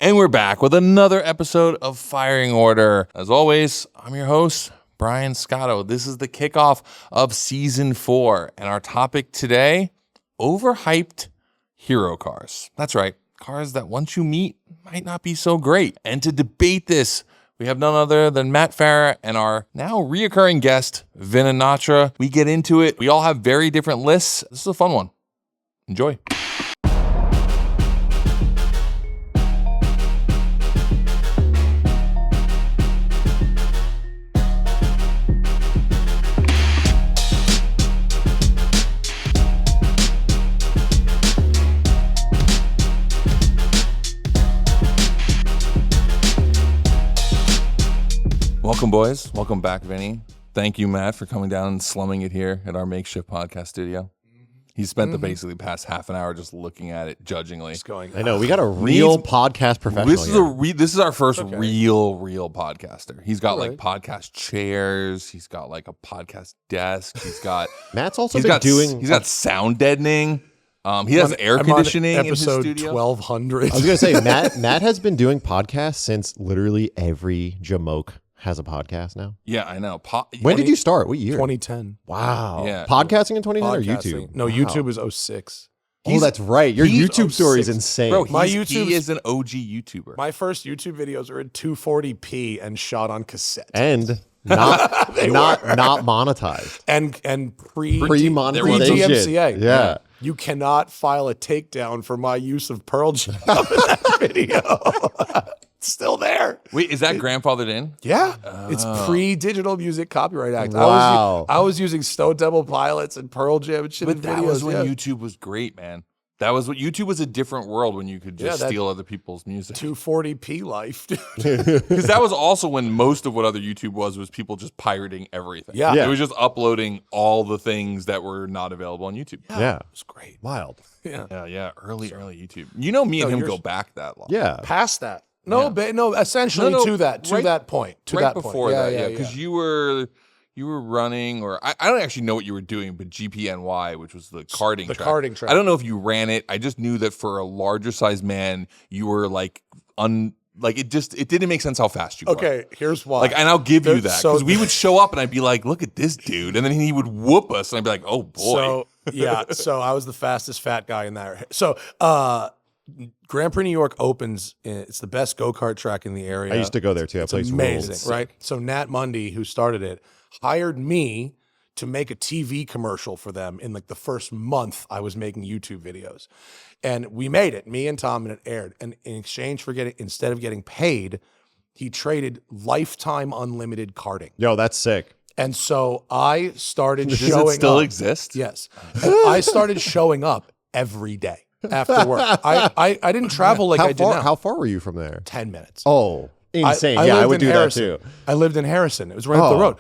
And we're back with another episode of Firing Order. As always, I'm your host, Brian Scotto. This is the kickoff of Season 4. And our topic today, overhyped hero cars. That's right, cars that once you meet might not be so great. And to debate this, we have none other than Matt Farah and our now reoccurring guest, Vin Anatra. We get into it. We all have very different lists. This is a fun one. Enjoy. Welcome, boys. Welcome back, Vinny. Thank you, Matt, for coming down and slumming it here at our makeshift podcast studio. He spent the basically past half an hour just looking at it, judgingly. Just going, I know, we got a real podcast professional This is our first real podcaster. He's got like podcast chairs. He's got like a podcast desk. He's got Matt's also he's been got doing. He's got sound deadening. He has air conditioning in his episode studio. 1200. I was gonna say Matt has been doing podcasts since literally every Jamoke has a podcast now. Yeah, I know. When did you start? What year? 2010. Wow. Yeah. Podcasting in 2010 or Podcasting. YouTube? No, Wow. YouTube was 06. Oh, that's right. Your he's YouTube story is 06. insane. Bro, My he YouTube's- is an OG YouTuber. My first YouTube videos were in 240p and shot on cassette. And not monetized. And Pre-monetization. DMCA. Yeah. You cannot file a takedown for my use of Pearl Jam in that video. It's still there. Wait, is that grandfathered in? Yeah. It's pre-Digital Music Copyright Act. Wow. I was using Stone Temple Pilots and Pearl Jam and shit in But that videos. was when yeah. YouTube was great, man. That was what YouTube was a different world when you could just that steal other people's music. 240p life. Because that was also when most of what other YouTube was people just pirating everything. Yeah. Yeah. It was just uploading all the things that were not available on YouTube. Yeah. It was great. Wild. Yeah. Yeah. Early YouTube. You know, me and him yours- go back that long. Yeah. Past that. No, essentially No, to that point. To right that before point. that, yeah. Because you were running, or I don't actually know what you were doing, but GPNY, which was the karting The track. karting track. I don't know if you ran it. I just knew that for a larger size man, you were like it didn't make sense how fast you were. Okay, here's why. Like, and I'll give you that, So- because we would show up and I'd be like, look at this dude. And then he would whoop us and I'd be like, oh boy. So I was the fastest fat guy in there. So Grand Prix New York opens. It's the best go-kart track in the area. I used to go there too. I It's played amazing, right? So Nat Mundy, who started it, hired me to make a TV commercial for them in like the first month I was making YouTube videos. And we made it, me and Tom, and it aired. And in exchange for instead of getting paid, he traded lifetime unlimited karting. Yo, that's sick. And so I started Does showing it still up. exist? Yes. And I started showing up every day after work. I didn't travel like I did now. How far were you from there? 10 minutes. Oh, insane. I lived would in do Harrison. that too. I lived in Harrison. It was right up the road.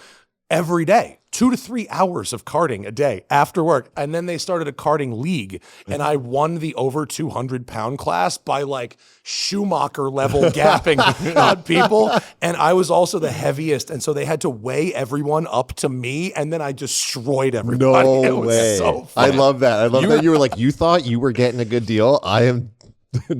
Every day, 2 to 3 hours of karting a day after work. And then they started a karting league, and I won the over 200-pound class by like Schumacher level gapping on people. And I was also the heaviest. And so they had to weigh everyone up to me, and then I destroyed everybody. No It was way. so I fun. love that. I love that you were like, you thought you were getting a good deal. I am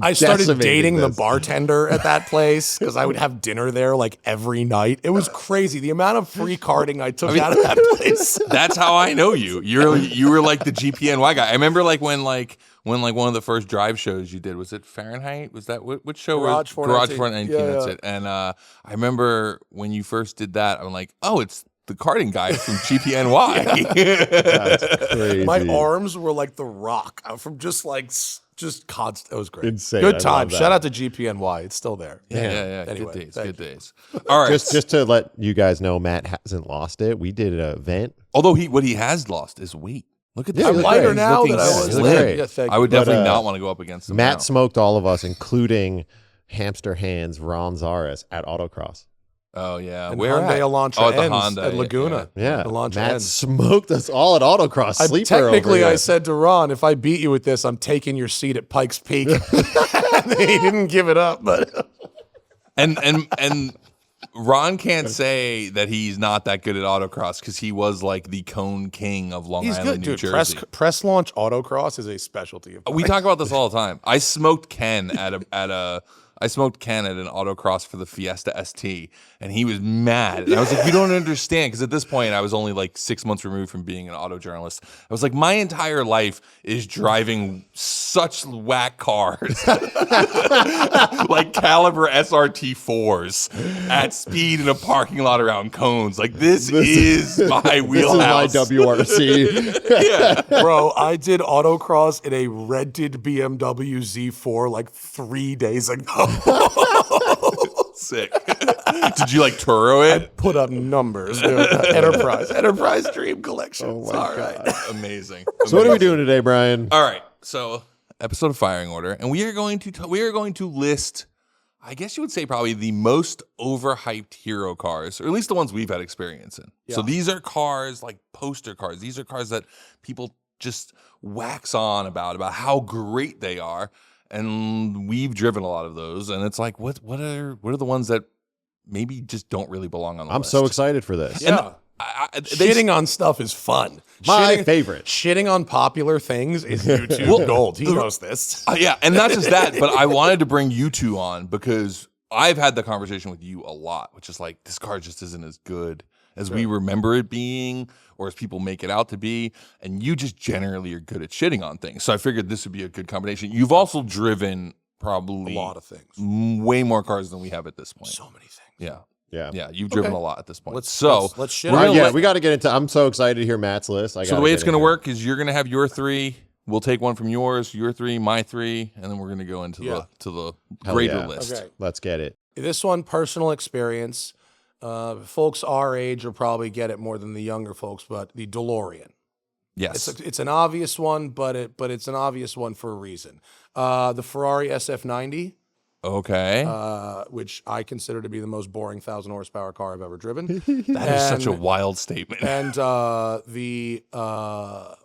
I started decimating dating the this. bartender at that place because I would have dinner there like every night. It was crazy. The amount of free karting I took out of that place. That's how I know you. You were like the GPNY guy. I remember like when one of the first drive shows you did, was it Fahrenheit? Was that which show? Garage was 419. Garage 419. Yeah, That's yeah. it. And I remember when you first did that, I'm like, oh, it's the karting guy from GPNY. That's crazy. My arms were like The Rock from just constant. It was great. Insane. I Good love time. that. Shout out to GPNY. It's still there. Yeah. Anyway, good thank days. All right. Just to let you guys know, Matt hasn't lost it. We did an event. Although what he has lost is weight. Look at Yeah, this. I'm I'm lighter lighter He's now looking than I good. was He's Look then. great. Yeah, thank I would you. definitely But, not want to go up against him. Matt now. smoked all of us, including Hamster Hands Ron Zaris at Autocross. Oh yeah, And where Hyundai at? Elantra Oh, at the ends Honda at Laguna. Yeah, Elantra Matt ends. smoked us all at Autocross. Sleeper Technically, over I here. said to Ron, if I beat you with this, I'm taking your seat at Pikes Peak. And he didn't give it up, but And Ron can't say that he's not that good at autocross because he was like the cone king of Long he's Island, good, New dude. Jersey. Press launch autocross is a specialty of We talk about this all the time. I smoked Ken at a I smoked Ken at an autocross for the Fiesta ST, and he was mad. And I was like, you don't understand. Because at this point, I was only like 6 months removed from being an auto journalist. I was like, my entire life is driving such whack cars, like Caliber SRT 4s at speed in a parking lot around cones. Like, this is my wheelhouse. This is my WRC. Yeah. Bro, I did autocross in a rented BMW Z4 like 3 days ago. Sick. Did you like Turo it? Put up numbers. Dude. Enterprise Dream Collection. Oh my All God. right. Amazing. So what are we doing today, Brian? All right. So episode of Firing Order, and we are going to list, I guess you would say, probably the most overhyped hero cars, or at least the ones we've had experience in. Yeah. So these are cars like poster cars. These are cars that people just wax on about how great they are. And we've driven a lot of those, and it's like, what are the ones that maybe just don't really belong on the I'm list? so excited for this. Yeah. Shitting on stuff is fun. My favorite. Shitting on popular things is YouTube gold. He knows this. Yeah, and not just that, but I wanted to bring you two on because I've had the conversation with you a lot, which is like, this car just isn't as good as we remember it being, or as people make it out to be, and you just generally are good at shitting on things. So I figured this would be a good combination. You've also driven probably A lot of things. way more cars than we have at this point. So many things. Yeah. You've driven a lot at this point. Let's shit we're on gonna it. let- We got to get into. I'm so excited to hear Matt's list. So the way it's going to work is you're going to have your three. We'll take one from yours, your three, my three, and then we're going to go into the Hell greater yeah. list. Okay. Let's get it. This one, personal experience. Folks our age will probably get it more than the younger folks, but the DeLorean. Yes. It's an obvious one, but it's an obvious one for a reason. The Ferrari SF90, Okay. which I consider to be the most boring 1,000 horsepower car I've ever driven. That is such a wild statement. And the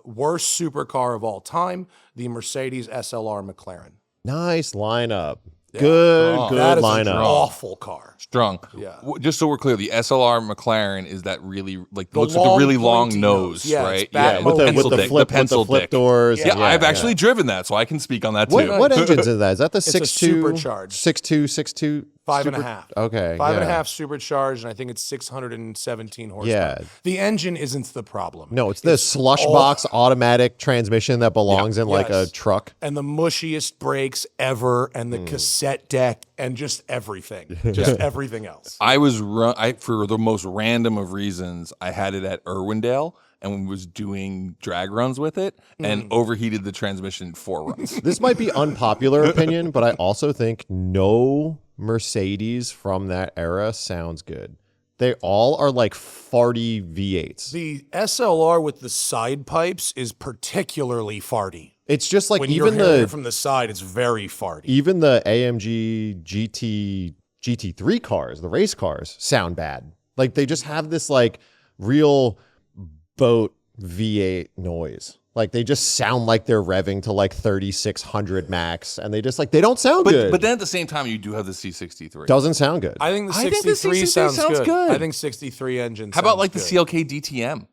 worst supercar of all time, the Mercedes SLR McLaren. Nice lineup. Good That is an lineup. awful car. Strong. Yeah. Just so we're clear, the SLR McLaren is that really looks like the long, really long pointy nose, nose. Yeah, right? it's back With the pencil dick, flip, pencil with the flip dick. doors. Yeah, I've actually driven that, so I can speak on that too. What engines is that? Is that the a 6.2? supercharged. 6.2. 5.5. Okay. 5.5 supercharged, and I think it's 617 horsepower. Yeah. The engine isn't the problem. No, it's the slush box automatic transmission that belongs in like a Yes. truck. And the mushiest brakes ever, and the cassette deck, and just everything. Just everything else. I was for the most random of reasons, I had it at Irwindale and was doing drag runs with it and overheated the transmission 4 runs. This might be unpopular opinion, but I also think no Mercedes from that era sounds good. They all are like farty V8s. The SLR with the side pipes is particularly farty. It's just like When you're even hearing it the from the side, it's very farty. even the AMG GT3 cars, the race cars, sound bad. Like they just have this like real boat V8 noise. Like they just sound like they're revving to like 3,600 max, and they just like they don't sound good. But then at the same time, you do have the C63. Doesn't sound good. I think the I think the 63 63 sounds good. good. I think 63 engine. How about sounds like the good. CLK DTM?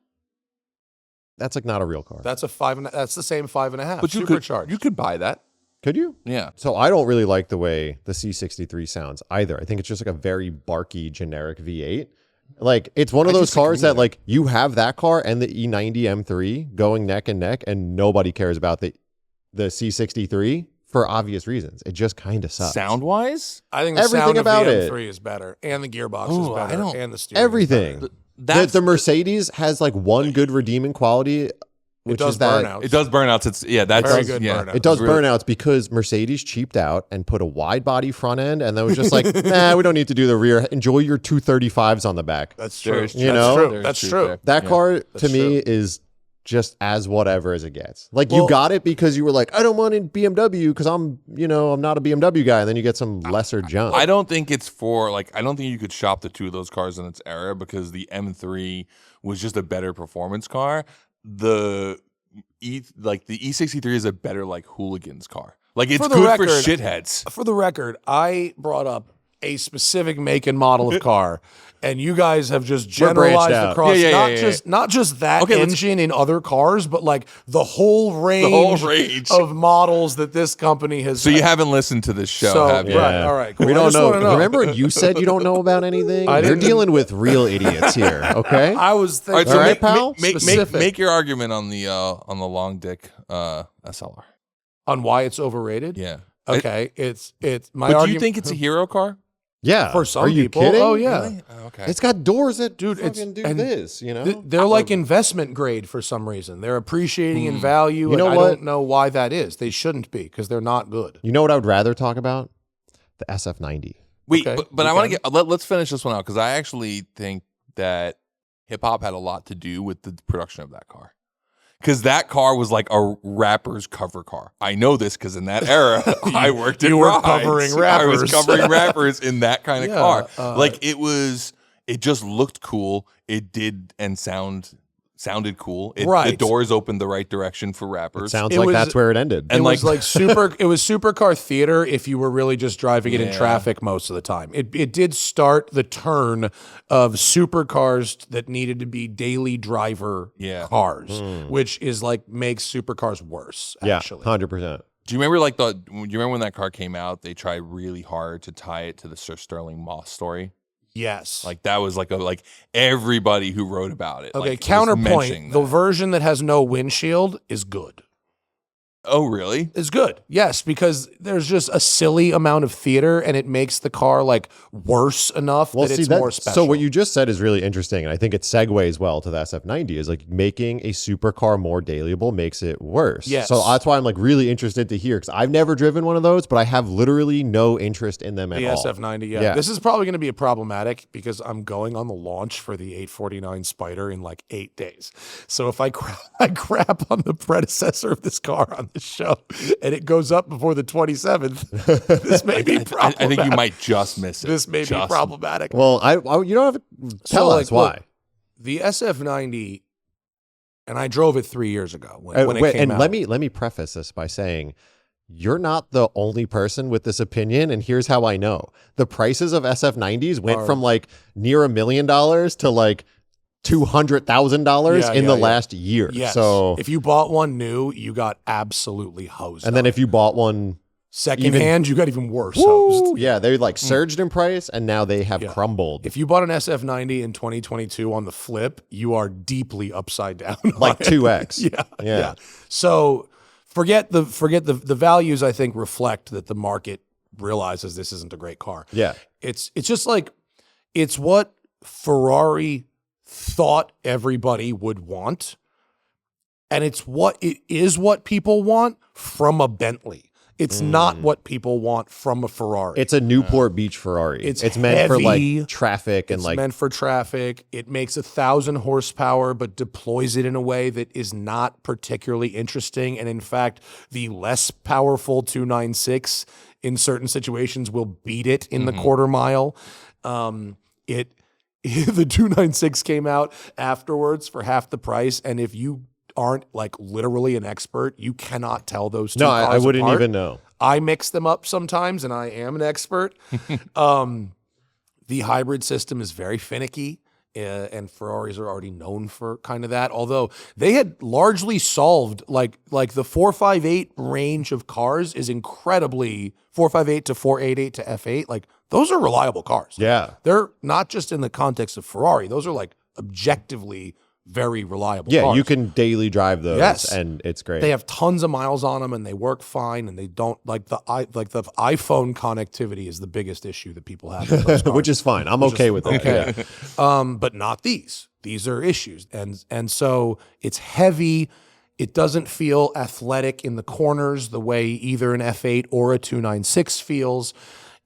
That's like not a real car. That's a 5.5. That's the same 5.5. But supercharged. you could buy that. Could you? Yeah. So I don't really like the way the C63 sounds either. I think it's just like a very barky generic V8. Like it's one of those cars that like you have that car and the E90 M3 going neck and neck, and nobody cares about the C63 for obvious reasons. It just kind of sucks. Sound wise, I think the everything sound about of it. the M3 is better, and the gearbox Ooh, is I better, don't- and the steering. is Everything. better. The Mercedes has like one good redeeming quality, which does is that burnouts. it does burnouts. It's that's Very good yeah. burnout. it does Really- burnouts because Mercedes cheaped out and put a wide body front end, and then was just like, nah, we don't need to do the rear. Enjoy your 235s on the back. That's true. There's- You That's know? true. There's That's truth true. there. That Yeah. car to That's me true. is just as whatever as it gets. Like you Well- got it because you were like, I don't want a BMW because I'm not a BMW guy, and then you get some lesser junk. I don't think it's for like I don't think you could shop the two of those cars in its era because the M3 was just a better performance car. The E63 is a better like hooligans car. Like it's For the good record- for shitheads. For the record, I brought up a specific make and model of car, and you guys have just We're branched generalized out. across not just that engine in other cars, but like the whole range of models that this company has. So you haven't listened to this show, have you? Right, all right, cool. We I don't just know. wanna know. Remember when you said you don't know about anything? I You're didn't. dealing with real idiots here, okay? I was All right, thinking. so All right, pal? make your argument on the long dick SLR. On why it's overrated? Yeah. Okay, it's my But argument. do you think it's a hero car? Yeah. For some Are you people, kidding? oh yeah. Really? Oh, okay. It's got doors that Dude, fucking do and this, you know? They're like investment grade for some reason. They're appreciating in value. You know and what? I don't know why that is. They shouldn't be because they're not good. You know what I would rather talk about? The SF90. Wait, Okay, but I you want to can. get let's finish this one out because I actually think that hip hop had a lot to do with the production of that car. Because that car was like a rapper's cover car. I know this because in that era, I worked in you were rides. covering I was rappers. covering rappers in that kind of Yeah, car. Like it just looked cool. It did and sounded cool. The Right. doors opened the right direction for rappers. Sounds It like was- that's where it ended. It And was like- like super. It was supercar theater if you were really just driving it in Yeah. traffic most of the time. It did start the turn of supercars that needed to be daily driver Yeah. cars, which is like makes supercars worse. Yeah, Actually, 100%. Do you remember do you remember when that car came out? They tried really hard to tie it to the Sir Sterling Moss story. yes. Like that was like everybody who wrote about it. Okay, like, was counterpoint. mentioning The that. version that has no windshield is good. Oh, really? Is good. Yes, because there's just a silly amount of theater and it makes the car like worse enough that it's more special. So what you just said is really interesting, and I think it segues well to the SF90. Is like making a supercar more dailyable makes it worse. Yes. So that's why I'm like really interested to hear because I've never driven one of those, but I have literally no interest in them at the all. SF90, yeah. Yeah. This is probably going to be problematic because I'm going on the launch for the 849 Spider in like 8 days. So if I crap on the predecessor of this car on this show and it goes up before the 27th, this may be problematic. I think you might just miss it. This may be problematic. Well, you don't have to tell us why. look, the SF90, and I drove it 3 years ago when it Wait, came and out. let me preface this by saying you're not the only person with this opinion, and here's how I know. The prices of SF90s went from like near $1 million to like $200,000 in the last year. Yes. So if you bought one new, you got absolutely hosed. and then if you bought one secondhand, you got even worse woo, hosed. yeah, they like surged in price and now they have crumbled. If you bought an SF90 in 2022 on the flip, you are deeply upside down. Like 2x. Yeah. So forget the values. I think reflect that the market realizes this isn't a great car. Yeah. It's just like it's what Ferrari thought everybody would want, and it is what people want from a Bentley. It's not what people want from a Ferrari. It's a Newport Beach Ferrari. It's meant for heavy. like traffic and It's like meant for traffic. It makes 1,000 horsepower, but deploys it in a way that is not particularly interesting. And in fact, the less powerful 296 in certain situations will beat it in the quarter mile. The 296 came out afterwards for half the price, and if you aren't like literally an expert, you cannot tell those two no, cars I wouldn't apart. even know. I mix them up sometimes, and I am an expert. The hybrid system is very finicky, and Ferraris are already known for kind of that. Although they had largely solved like the 458 range of cars is incredibly 458 to 488 to F8. Like those are reliable cars. Yeah. They're not just in the context of Ferrari. Those are like objectively very reliable Yeah, cars. you can daily drive those Yes. and it's great. They have tons of miles on them and they work fine, and they don't like the iPhone connectivity is the biggest issue that people have with those cars. which is fine. I'm okay with that. Okay. Yeah. But not these. These are issues. And so it's heavy. It doesn't feel athletic in the corners the way either an F8 or a 296 feels.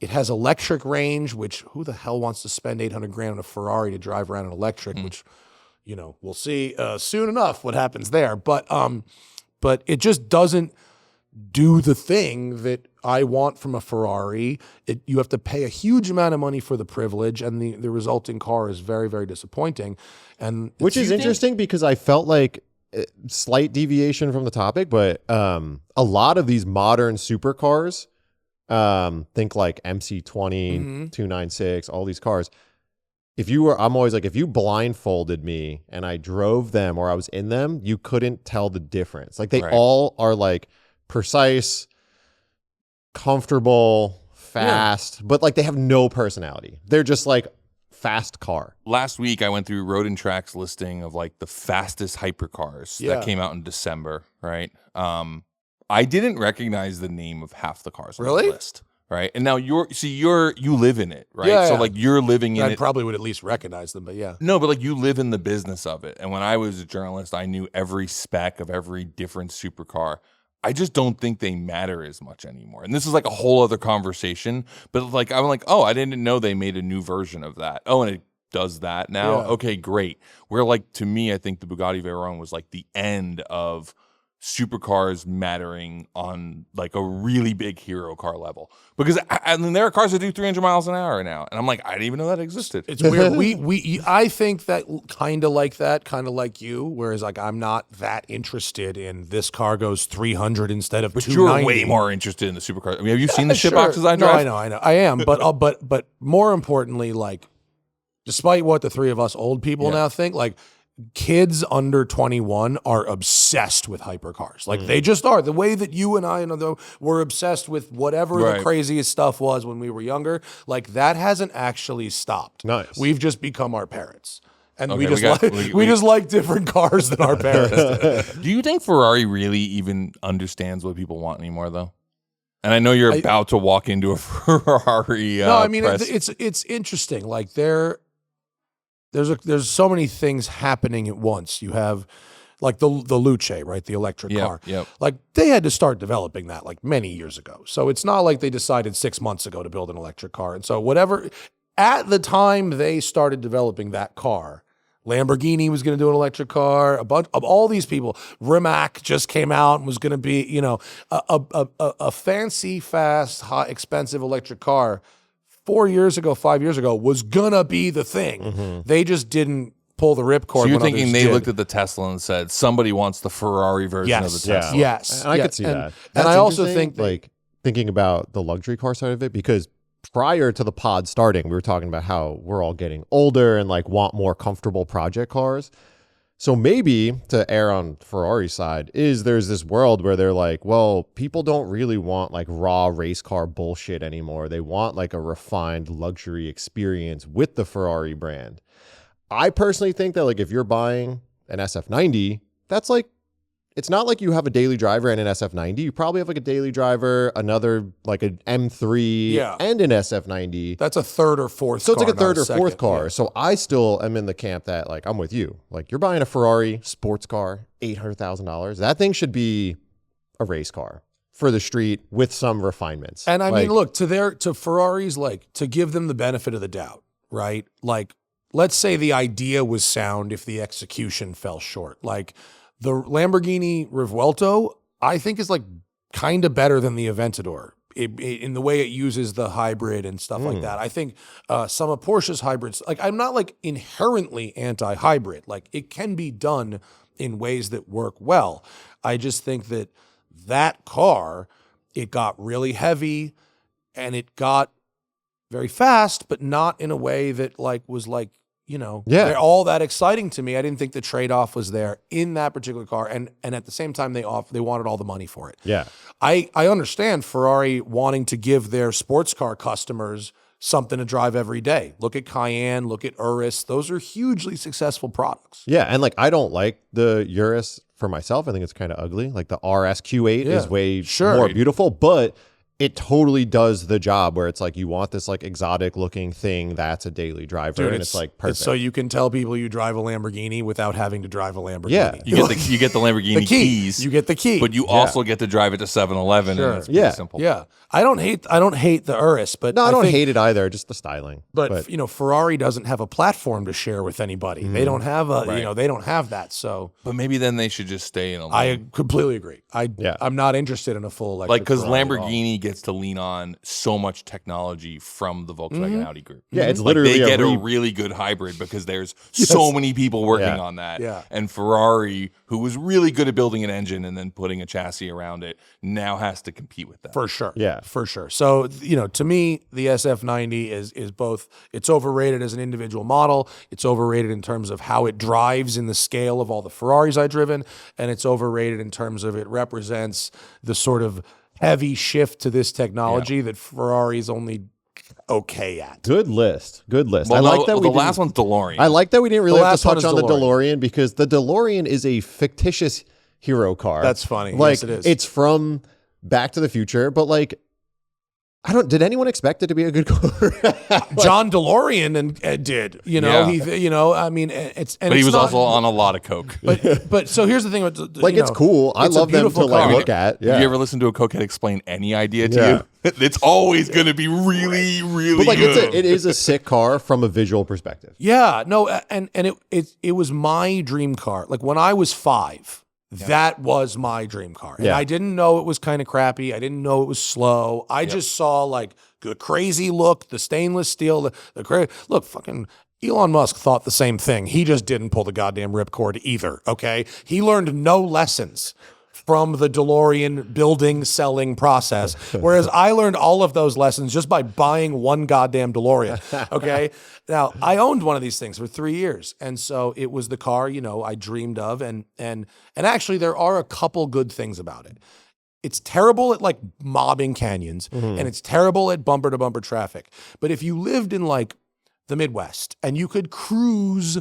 It has electric range, which who the hell wants to spend $800,000 on a Ferrari to drive around an electric, which, you know, we'll see soon enough what happens there. But it just doesn't do the thing that I want from a Ferrari. You have to pay a huge amount of money for the privilege, and the resulting car is very, very disappointing. And Which is interesting because I felt like slight deviation from the topic, but a lot of these modern supercars Think like MC20, 296, all these cars. I'm always like, if you blindfolded me and I drove them or I was in them, you couldn't tell the difference. Like they all are like precise, comfortable, fast, but like they have no personality. They're just like fast car. Last week I went through Road and Track's listing of like the fastest hypercars that came out in December, right? I didn't recognize the name of half the cars on the list. Right. And now you live in it, right? So like you're living in it. I probably would at least recognize them, but yeah. No, but like you live in the business of it. And when I was a journalist, I knew every spec of every different supercar. I just don't think they matter as much anymore. And this is like a whole other conversation. But like I'm like, oh, I didn't know they made a new version of that. Oh, and it does that now. Yeah. Okay, great. Where like to me, I think the Bugatti Veyron was like the end of supercars mattering on like a really big hero car level, because I mean there are cars that do 300 miles an hour now, and I'm like, I didn't even know that existed. It's weird. I think that kind of like you, whereas like I'm not that interested in this car goes 300 instead of 290. You're way more interested in the supercars. I mean, have you seen the shit boxes I drive? No, I know. I am, but more importantly, like, despite what the three of us old people now think, like, kids under 21 are obsessed with hypercars. Like they just are. The way that you and I were obsessed with whatever the craziest stuff was when we were younger, like that hasn't actually stopped. Nice. We've just become our parents. And we just like different cars than our parents did. Do you think Ferrari really even understands what people want anymore, though? And I know you're about to walk into a Ferrari. No, I mean press. it's interesting. Like there's so many things happening at once. You have like the Luce, right? The electric car. Yep. Like they had to start developing that like many years ago. So it's not like they decided 6 months ago to build an electric car. And so whatever, at the time they started developing that car, Lamborghini was going to do an electric car. A bunch of all these people, Rimac just came out and was going to be, you know, a fancy, fast, hot, expensive electric car 5 years ago was gonna be the thing. They just didn't pull the ripcord. So you're thinking they looked at the Tesla and said, somebody wants the Ferrari version of the Tesla. Yes. And I could see that. And I also think like thinking about the luxury car side of it, because prior to the pod starting, we were talking about how we're all getting older and like want more comfortable project cars. So maybe, to err on Ferrari's side, there's this world where they're like, well, people don't really want like raw race car bullshit anymore. They want like a refined luxury experience with the Ferrari brand. I personally think that like if you're buying an SF90, that's like, it's not like you have a daily driver and an SF90. You probably have like a daily driver, another like an M3 and an SF90. That's a third or fourth So car. it's like a third or fourth car. Yeah. So I still am in the camp that like I'm with you. Like you're buying a Ferrari sports car, $800,000. That thing should be a race car for the street with some refinements. And I mean, look, to Ferraris, like to give them the benefit of the doubt, right? Like let's say the idea was sound if the execution fell short. Like the Lamborghini Revuelto, I think, is like kind of better than the Aventador in the way it uses the hybrid and stuff like that. I think some of Porsche's hybrids, like I'm not like inherently anti-hybrid. Like it can be done in ways that work well. I just think that car, it got really heavy and it got very fast, but not in a way that like was like, you know, they're all that exciting to me. I didn't think the trade-off was there in that particular car. And at the same time, they wanted all the money for it. Yeah. I understand Ferrari wanting to give their sports car customers something to drive every day. Look at Cayenne, look at Urus. Those are hugely successful products. Yeah. And like, I don't like the Urus for myself. I think it's kind of ugly. Like the RS Q8 is way more beautiful, but it totally does the job where it's like you want this like exotic looking thing that's a daily driver. Dude, and it's like perfect. So you can tell people you drive a Lamborghini without having to drive a Lamborghini. Yeah. You get the Lamborghini keys. You get the key. But you also get to drive it to 7-Eleven. Sure. And it's pretty simple. Yeah. I don't hate the Urus, but no, I don't hate it either, just the styling. But you know, Ferrari doesn't have a platform to share with anybody. They don't have they don't have that. So but maybe then they should just stay in a lane. I completely agree. I'm not interested in a full electric. Like because Ferrari Lamborghini gets to lean on so much technology from the Volkswagen Audi group. Yeah, it's Like, literally they get a really good hybrid because there's so many people working on that. Yeah. And Ferrari, who was really good at building an engine and then putting a chassis around it, now has to compete with that. For sure. Yeah. For sure. So, to me, the SF90 is both, it's overrated as an individual model, it's overrated in terms of how it drives in the scale of all the Ferraris I've driven, and it's overrated in terms of it represents the sort of heavy shift to this technology that Ferrari's only okay at. Good list. Well, I like that the we last didn't- one's DeLorean. I like that we didn't really The have to last one touch is on the DeLorean. DeLorean because the DeLorean is a fictitious hero car. That's funny. Like, Yes, it is. It's from Back to the Future, but like, did anyone expect it to be a good car? John DeLorean did, Yeah. I mean, it's, and but he it's was not- also on a lot of coke. but so here's the thing. Like, it's cool. I it's a love them to beautiful like car. look at. Yeah. Have you ever listened to a cokehead explain any idea to Yeah. you? It's always going to be really, really But like, good. it is a sick car from a visual perspective. Yeah, no, and it was my dream car. Like when I was 5, that was my dream car. And Yeah. I didn't know it was kind of crappy. I didn't know it was slow. I just saw like the crazy look, the stainless steel, look, fucking Elon Musk thought the same thing. He just didn't pull the goddamn ripcord either, okay? He learned no lessons from the DeLorean building, selling process. Whereas I learned all of those lessons just by buying one goddamn DeLorean. Okay. Now I owned one of these things for 3 years. And so it was the car, I dreamed of. And actually there are a couple good things about it. It's terrible at like mobbing canyons and it's terrible at bumper to bumper traffic. But if you lived in like the Midwest and you could cruise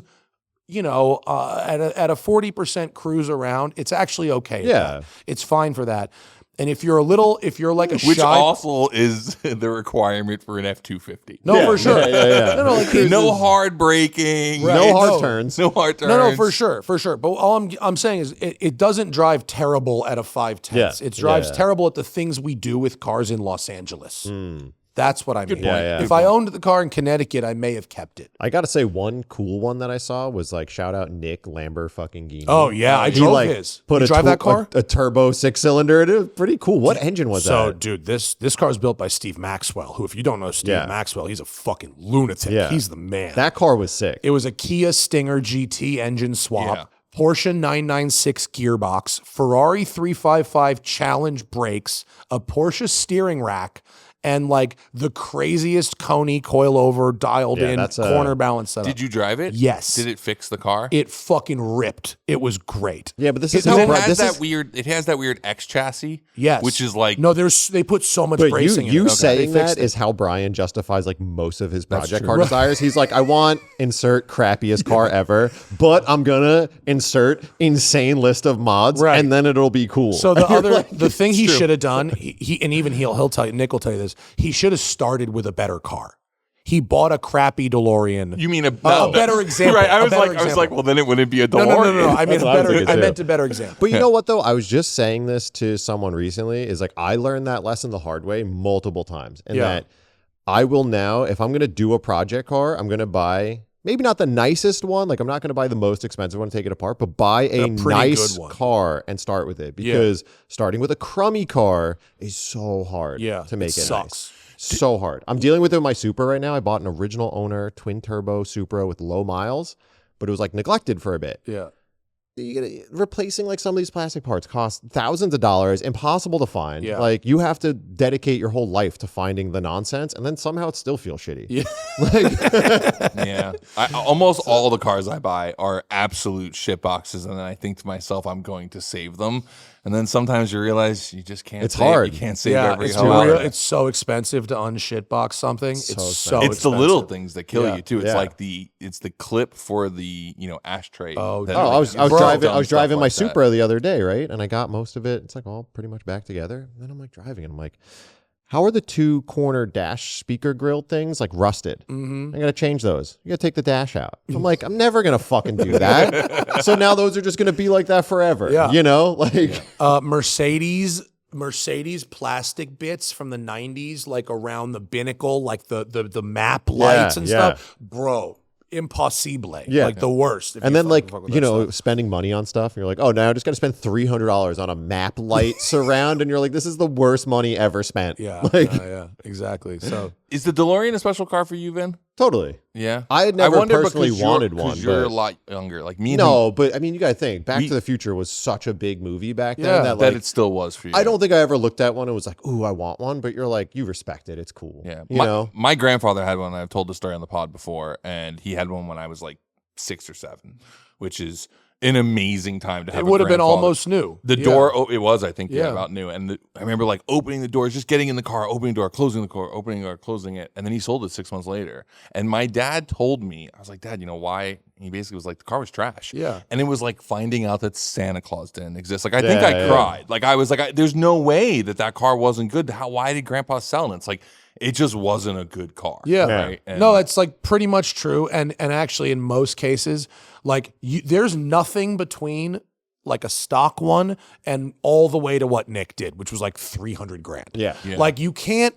at a 40% cruise around, it's actually okay. Yeah. It's fine for that. And if you're like a Which shy, also is the requirement for an F-250. no, for sure. Yeah. No, like No hard braking. No hard no. turns. No hard turns. No, for sure. But all I'm saying is it doesn't drive terrible at a 5/10. Yeah. It drives Yeah. terrible at the things we do with cars in Los Angeles. That's what I mean. point. Yeah, If I owned the car in Connecticut, I may have kept it. I got to say, one cool one that I saw was like, shout out Nick Lamborghini. Oh yeah, I He drove like his. put You a drive that car? a turbo 6-cylinder. It was pretty cool. What engine was So, that? dude, this car is built by Steve Maxwell, who, if you don't know Steve Yeah. Maxwell, he's a fucking lunatic. Yeah. He's the man. That car was sick. It was a Kia Stinger GT engine swap, Yeah. Porsche 996 gearbox, Ferrari 355 Challenge brakes, a Porsche steering rack, and like the craziest Coney coilover dialed Yeah, in that's a- corner balance setup. Did you drive it? Yes. Did it fix the car? It fucking ripped. It was great. Yeah, but this is Because how it has this that is. weird. It has that weird X chassis. Yes. Which is like No, they put so much But bracing in you it. saying They fixed that it. is how Brian justifies like most of his project true. car desires. He's like, I want insert crappiest car ever, but I'm gonna insert insane list of mods, Right. and then it'll be cool. So the And you're other, like, the thing it's he true. should have done, he and even he'll tell you, Nick will tell you this. He should have started with a better car. He bought a crappy DeLorean. you mean a better example. Right. I A was better like, example. well, then it wouldn't be a no, DeLorean. I mean That's a what I was better. thinking I too. meant a better example. But you know what though? I was just saying this to someone recently. Is like I learned that lesson the hard way multiple times, and Yeah. that I will now, if I'm gonna do a project car, I'm gonna buy maybe not the nicest one. Like I'm not gonna buy the most expensive one to take it apart, but buy a pretty nice good one. car and start with it because starting with a crummy car is so hard. to make it sucks. nice. So hard. I'm dealing with it with my Supra right now. I bought an original owner twin turbo Supra with low miles, but it was like neglected for a bit. Yeah. Replacing like some of these plastic parts costs thousands of dollars, impossible to find. Yeah. Like you have to dedicate your whole life to finding the nonsense, and then somehow it still feels shitty. Yeah. Yeah. Almost all the cars I buy are absolute shit boxes, and then I think to myself, I'm going to save them. And then sometimes you realize you just can't. It's save, hard. You can't save Yeah, every it's, hell. it's so expensive to unshitbox something. It's so It's the little things that kill Yeah. you too. It's Yeah. like the clip for the ashtray. Oh, that Oh, I was dumb driving stuff my like that. Supra the other day, right? And I got most of it. It's like all pretty much back together. And then I'm like driving, and I'm like, how are the two corner dash speaker grill things like rusted? Mm-hmm. I gotta change those. You gotta take the dash out. I'm like, I'm never gonna fucking do that. So now those are just gonna be like that forever. Yeah. You know, like Mercedes plastic bits from the 90s, like around the binnacle, like the map lights and yeah. stuff. Bro, impossible. Yeah. Like the worst. And then like, you know, spending money on stuff. And you're like, oh, now I just got to spend $300 on a map light surround. And you're like, this is the worst money ever spent. Yeah. Like, yeah, exactly. So Is the DeLorean a special car for you, Vin? totally. Yeah. I had never wonder personally because wanted you're, one. Because you're a but- lot younger. Like me and No, but I mean, you got to think Back We- to the Future was such a big movie back then Yeah, that that like, it still was for you. I don't think I ever looked at one and was like, ooh, I want one. But you're like, you respect it. It's cool. Yeah. You know? My grandfather had one. I've told the story on the pod before, and he had one when I was like 6 or 7, which is an amazing time to have. it would have been grandfather. almost new. The Yeah. door, it was, I think, Yeah. about new. And I remember like opening the doors, just getting in the car, opening the door, closing the door, opening the door, closing it. And then he sold it 6 months later. And my dad told me, I was like, Dad, you know why? He basically was like, the car was trash. Yeah. And it was like finding out that Santa Claus didn't exist. Like, I think Yeah, I yeah. cried. Like, I was like, there's no way that car wasn't good. Why did Grandpa sell it? And it's like, it just wasn't a good car. Yeah. Right? And No, that's like pretty much true. And actually, in most cases, like there's nothing between like a stock one and all the way to what Nick did, which was like 300 grand. Yeah. Yeah. Like you can't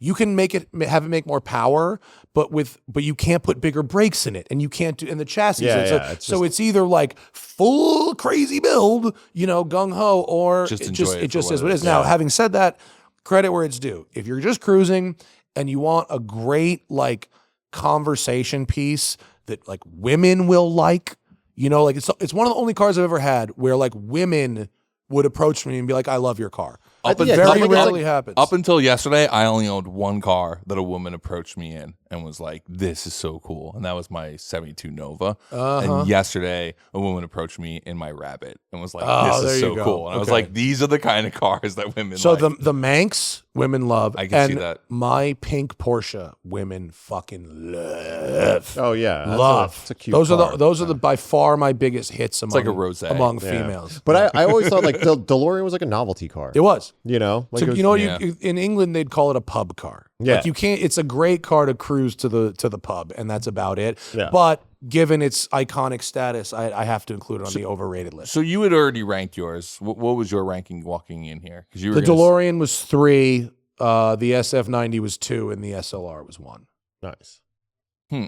you can have it make more power, but you can't put bigger brakes in it, and you can't do in the chassis. Yeah, so, yeah, so it's either like full crazy build, you know, gung ho, or Just it enjoy just it it for just what is it what it is. is. Now, Yeah. having said that, credit where it's due. If you're just cruising and you want a great like conversation piece that like women will like, you know, like it's one of the only cars I've ever had where like women would approach me and be like, I love your car. Up Yeah, Very like- rarely happens. Up until yesterday, I only owned one car that a woman approached me in and was like, "This is so cool," and that was my '72 Nova. Uh-huh. And yesterday, a woman approached me in my Rabbit and was like, Oh, "This is there so you go. cool," and I was Okay. like, "These are the kind of cars that women So like." the Manx women love, I can and see that. my pink Porsche women fucking love. Oh yeah, that's Love. it's a cute. those car. are the by far my biggest hits among like a rosé. among Yeah. females. But I always thought like the DeLorean was like a novelty car. It was. You know, like So it was- you know what yeah. in England they'd call it a pub car. Yeah. Like you can't. It's a great car to cruise to the pub, and that's about it. Yeah. But given its iconic status, I have to include it on the overrated list. So you had already ranked yours. What was your ranking walking in here? Because you were The gonna DeLorean was 3, the SF90 was 2, and the SLR was 1. nice.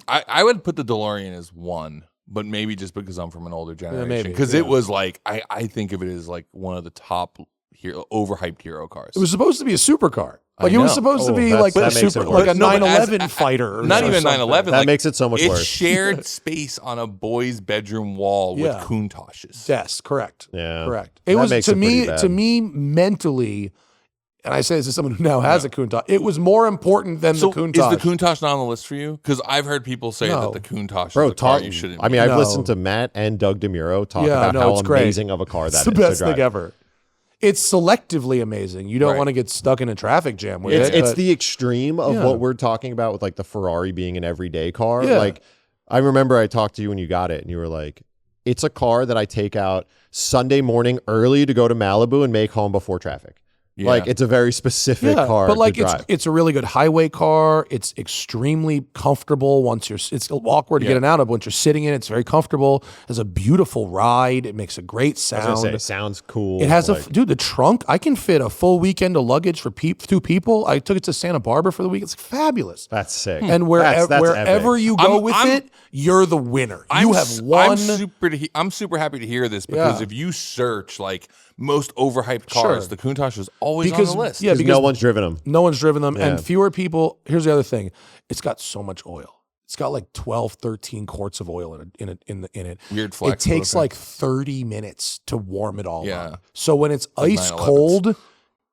I would put the DeLorean as 1, but maybe just because I'm from an older generation. maybe, Because yeah. it was like I think of it as like one of the top overhyped hero cars. It was supposed to be a supercar. Like I it was know. supposed to Oh, be that's- like a that makes super, it like a worse. No, but 911 as- fighter. Or not even something. 911. That like, makes it so much it's worse. shared space on a boy's bedroom wall with Yeah. Countachs. Yes, correct. Yeah. Correct. That It was makes to it pretty me bad. to me mentally, and I say this as someone who now has a Countach. It was more important than So the Countach. is the Countach not on the list for you? Because I've heard people say No. that the Countach Bro, is a car talk. you shouldn't. I mean, be. I've No. listened to Matt and Doug DeMuro talk Yeah, about no, how it's great. amazing of a car that it's is the to best drive. thing ever. It's selectively amazing. You don't Right. want to get stuck in a traffic jam with It's it. it's but- the extreme of Yeah. what we're talking about with like the Ferrari being an everyday car. Yeah. Like I remember I talked to you when you got it and you were like, it's a car that I take out Sunday morning early to go to Malibu and make home before traffic. Yeah. Like it's a very specific car but like to drive. it's a really good highway car. It's extremely comfortable once you're. It's awkward to Yeah. get in and out of. Once you're sitting in, it's very comfortable. Has a beautiful ride. It makes a great I was sound. gonna say, it sounds cool. It has like, dude. The trunk. I can fit a full weekend of luggage for 2 people. I took it to Santa Barbara for the week. It's fabulous. that's sick. And That's wherever epic. you go I'm- with I'm- it, you're the winner. I'm You s- have one. I'm super happy to hear this because Yeah. if you search like most overhyped cars, Sure. the Countach is always Because- on the list. yeah, 'Cause because no one's driven them. no one's driven them, Yeah. and fewer people. Here's the other thing: it's got so much oil. It's got like 12, 13 quarts of oil in it. Weird flex. It takes but okay. like 30 minutes to warm it all Yeah. up. So when it's like ice 911s. cold,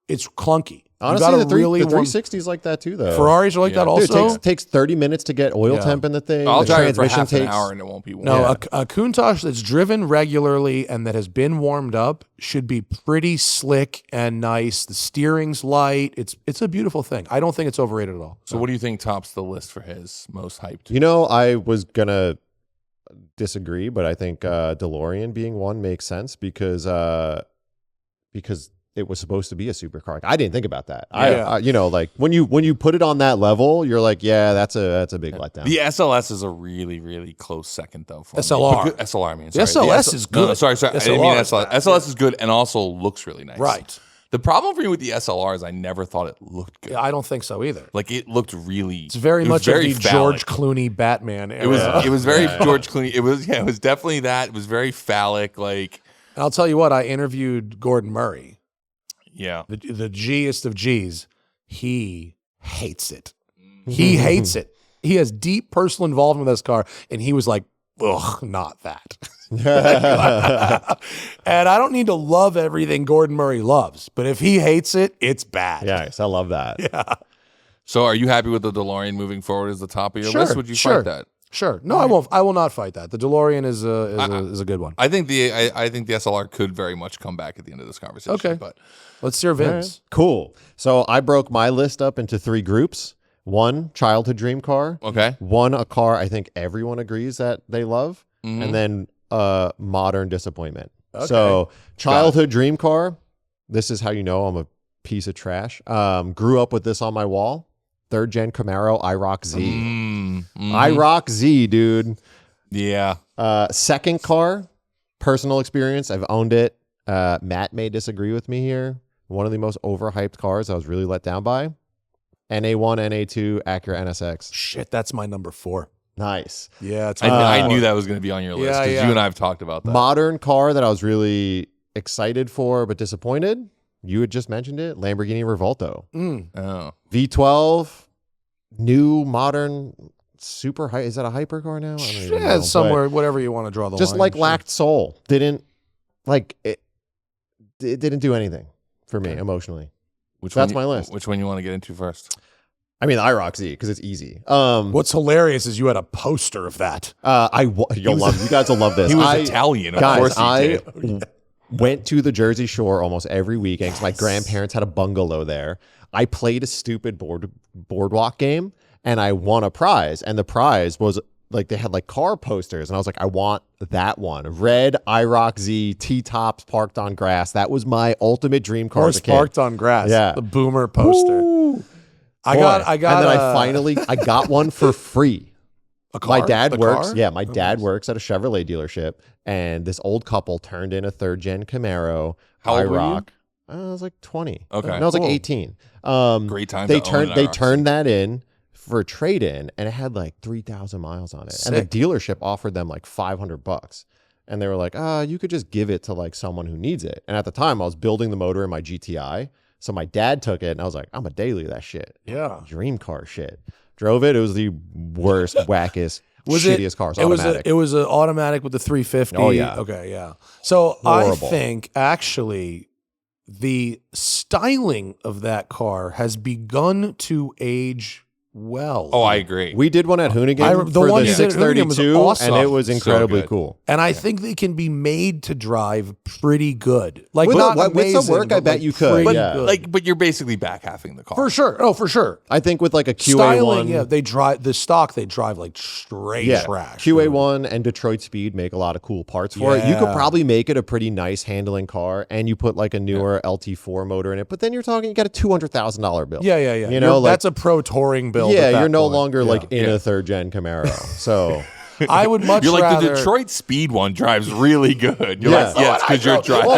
it's clunky. Honestly, you the gotta really warm. 360s like that too, though. Ferraris are like Yeah. that Dude, also. it takes 30 minutes to get oil Yeah. temp in the thing. I'll the drive it for transmission half takes an hour and it won't be warm. No, Yeah. a Countach that's driven regularly and that has been warmed up should be pretty slick and nice. The steering's light. It's a beautiful thing. I don't think it's overrated at all. So what do you think tops the list for his most hyped? You know, I was gonna disagree, but I think DeLorean being one makes sense because it was supposed to be a supercar. Like, I didn't think about that. Yeah. I you know, like when you put it on that level, you're like, yeah, that's a big letdown. The SLS is a really, really close second though. For me. SLR. But SLR, I mean. The sorry. SLS is No, good. sorry. I didn't SLR mean is SLS. bad. SLS is good and also looks really nice. Right. The problem for me with the SLR is I never thought it looked good. Yeah, I don't think so either. Like it looked really. It's very it was much very of the phallic. George Clooney Batman era. It was very George Clooney. It was definitely that. It was very phallic. Like And I'll tell you what, I interviewed Gordon Murray, yeah, the G'est of G's. He hates it. He hates it. He has deep personal involvement with this car, and he was like, ugh, not that. And I don't need to love everything Gordon Murray loves, but if he hates it, it's bad. Yes, I love that. Yeah. So are you happy with the DeLorean moving forward as the top of your Sure, list? Would you sure. fight that? Sure. No, I won't. I will not fight that. The DeLorean is a good one. I think the SLR could very much come back at the end of this conversation. Okay. But Let's hear Vince. Cool. So I broke my list up into 3 groups. 1, childhood dream car. okay. 1, a car I think everyone agrees that they love. And then modern disappointment. Okay. So childhood dream car, this is how you know I'm a piece of trash. Grew up with this on my wall. 3rd gen Camaro IROC Z. IROC Z, dude. Yeah. Second car, personal experience. I've owned it. Matt may disagree with me here. One of the most overhyped cars I was really let down by. NA1, NA2, Acura NSX. Shit, that's my number 4. Nice. Yeah, it's I knew that was going to be on your list Yeah, because yeah. you and I have talked about that. Modern car that I was really excited for but disappointed. You had just mentioned it. Lamborghini Revolto. Oh. V12, new, modern, super high. Is that a hypercar now? I don't even know, Yeah, but somewhere, whatever you want to draw the just line. like Sure. lacked soul. Didn't like it. It didn't do anything for me emotionally. That's my list. Which one you want to get into first? I mean, the IROC Z because it's easy. What's hilarious is you had a poster of that. You guys will love this. He was Italian, of guys, course he I did. went to the Jersey Shore almost every weekend because my grandparents had a bungalow there. I played a stupid boardwalk game and I won a prize. And the prize was like they had like car posters, and I was like, I want that one. Red IROC Z T-tops parked on grass. That was my ultimate dream car as a kid. Parked on grass. Yeah. The Boomer poster. Woo. I Boy. got. And then I got one for free. a car. My dad The works. car? Yeah, my dad works at a Chevrolet dealership, and this old couple turned in a 3rd gen Camaro. How old were you? IROC. I was like 20. Okay. No, I was like Cool. 18. Great time. They to own an they IROC. turned that in for a trade-in, and it had like 3,000 miles on it. And Sick. the dealership offered them like $500. And they were like, you could just give it to like someone who needs it. And at the time I was building the motor in my GTI. So my dad took it, and I was like, I'm a daily that shit. Yeah. Dream car shit. Drove it. It was the worst, wackest, shittiest car. It was automatic. It was an automatic with the 350. Oh, yeah. Okay, yeah. So Horrible. I think actually the styling of that car has begun to age well. Oh, I agree. We did one at Hoonigan the for one the you did at Hoonigan was 632, awesome. and it was So incredibly good. cool. And I think they can be made to drive pretty good. Like With- not with some amazing, work, I but, bet like, you could, pretty yeah. good. but you're basically back halving the car. For sure. Oh, for sure. I think with like a QA1, Styling, yeah, they drive the stock. They drive like straight trash. QA1 and Detroit Speed make a lot of cool parts for it. You could Yeah. probably make it a pretty nice handling car, and you put like a newer LT4 motor in it. But then you're talking, you got a $200,000 bill. Yeah. You know, like that's a pro touring build. yeah, at that you're no point. longer Yeah. like in a 3rd gen Camaro. So I would much You're like rather. the Detroit Speed one drives really good. You're Yeah. like, yes, because you're driving.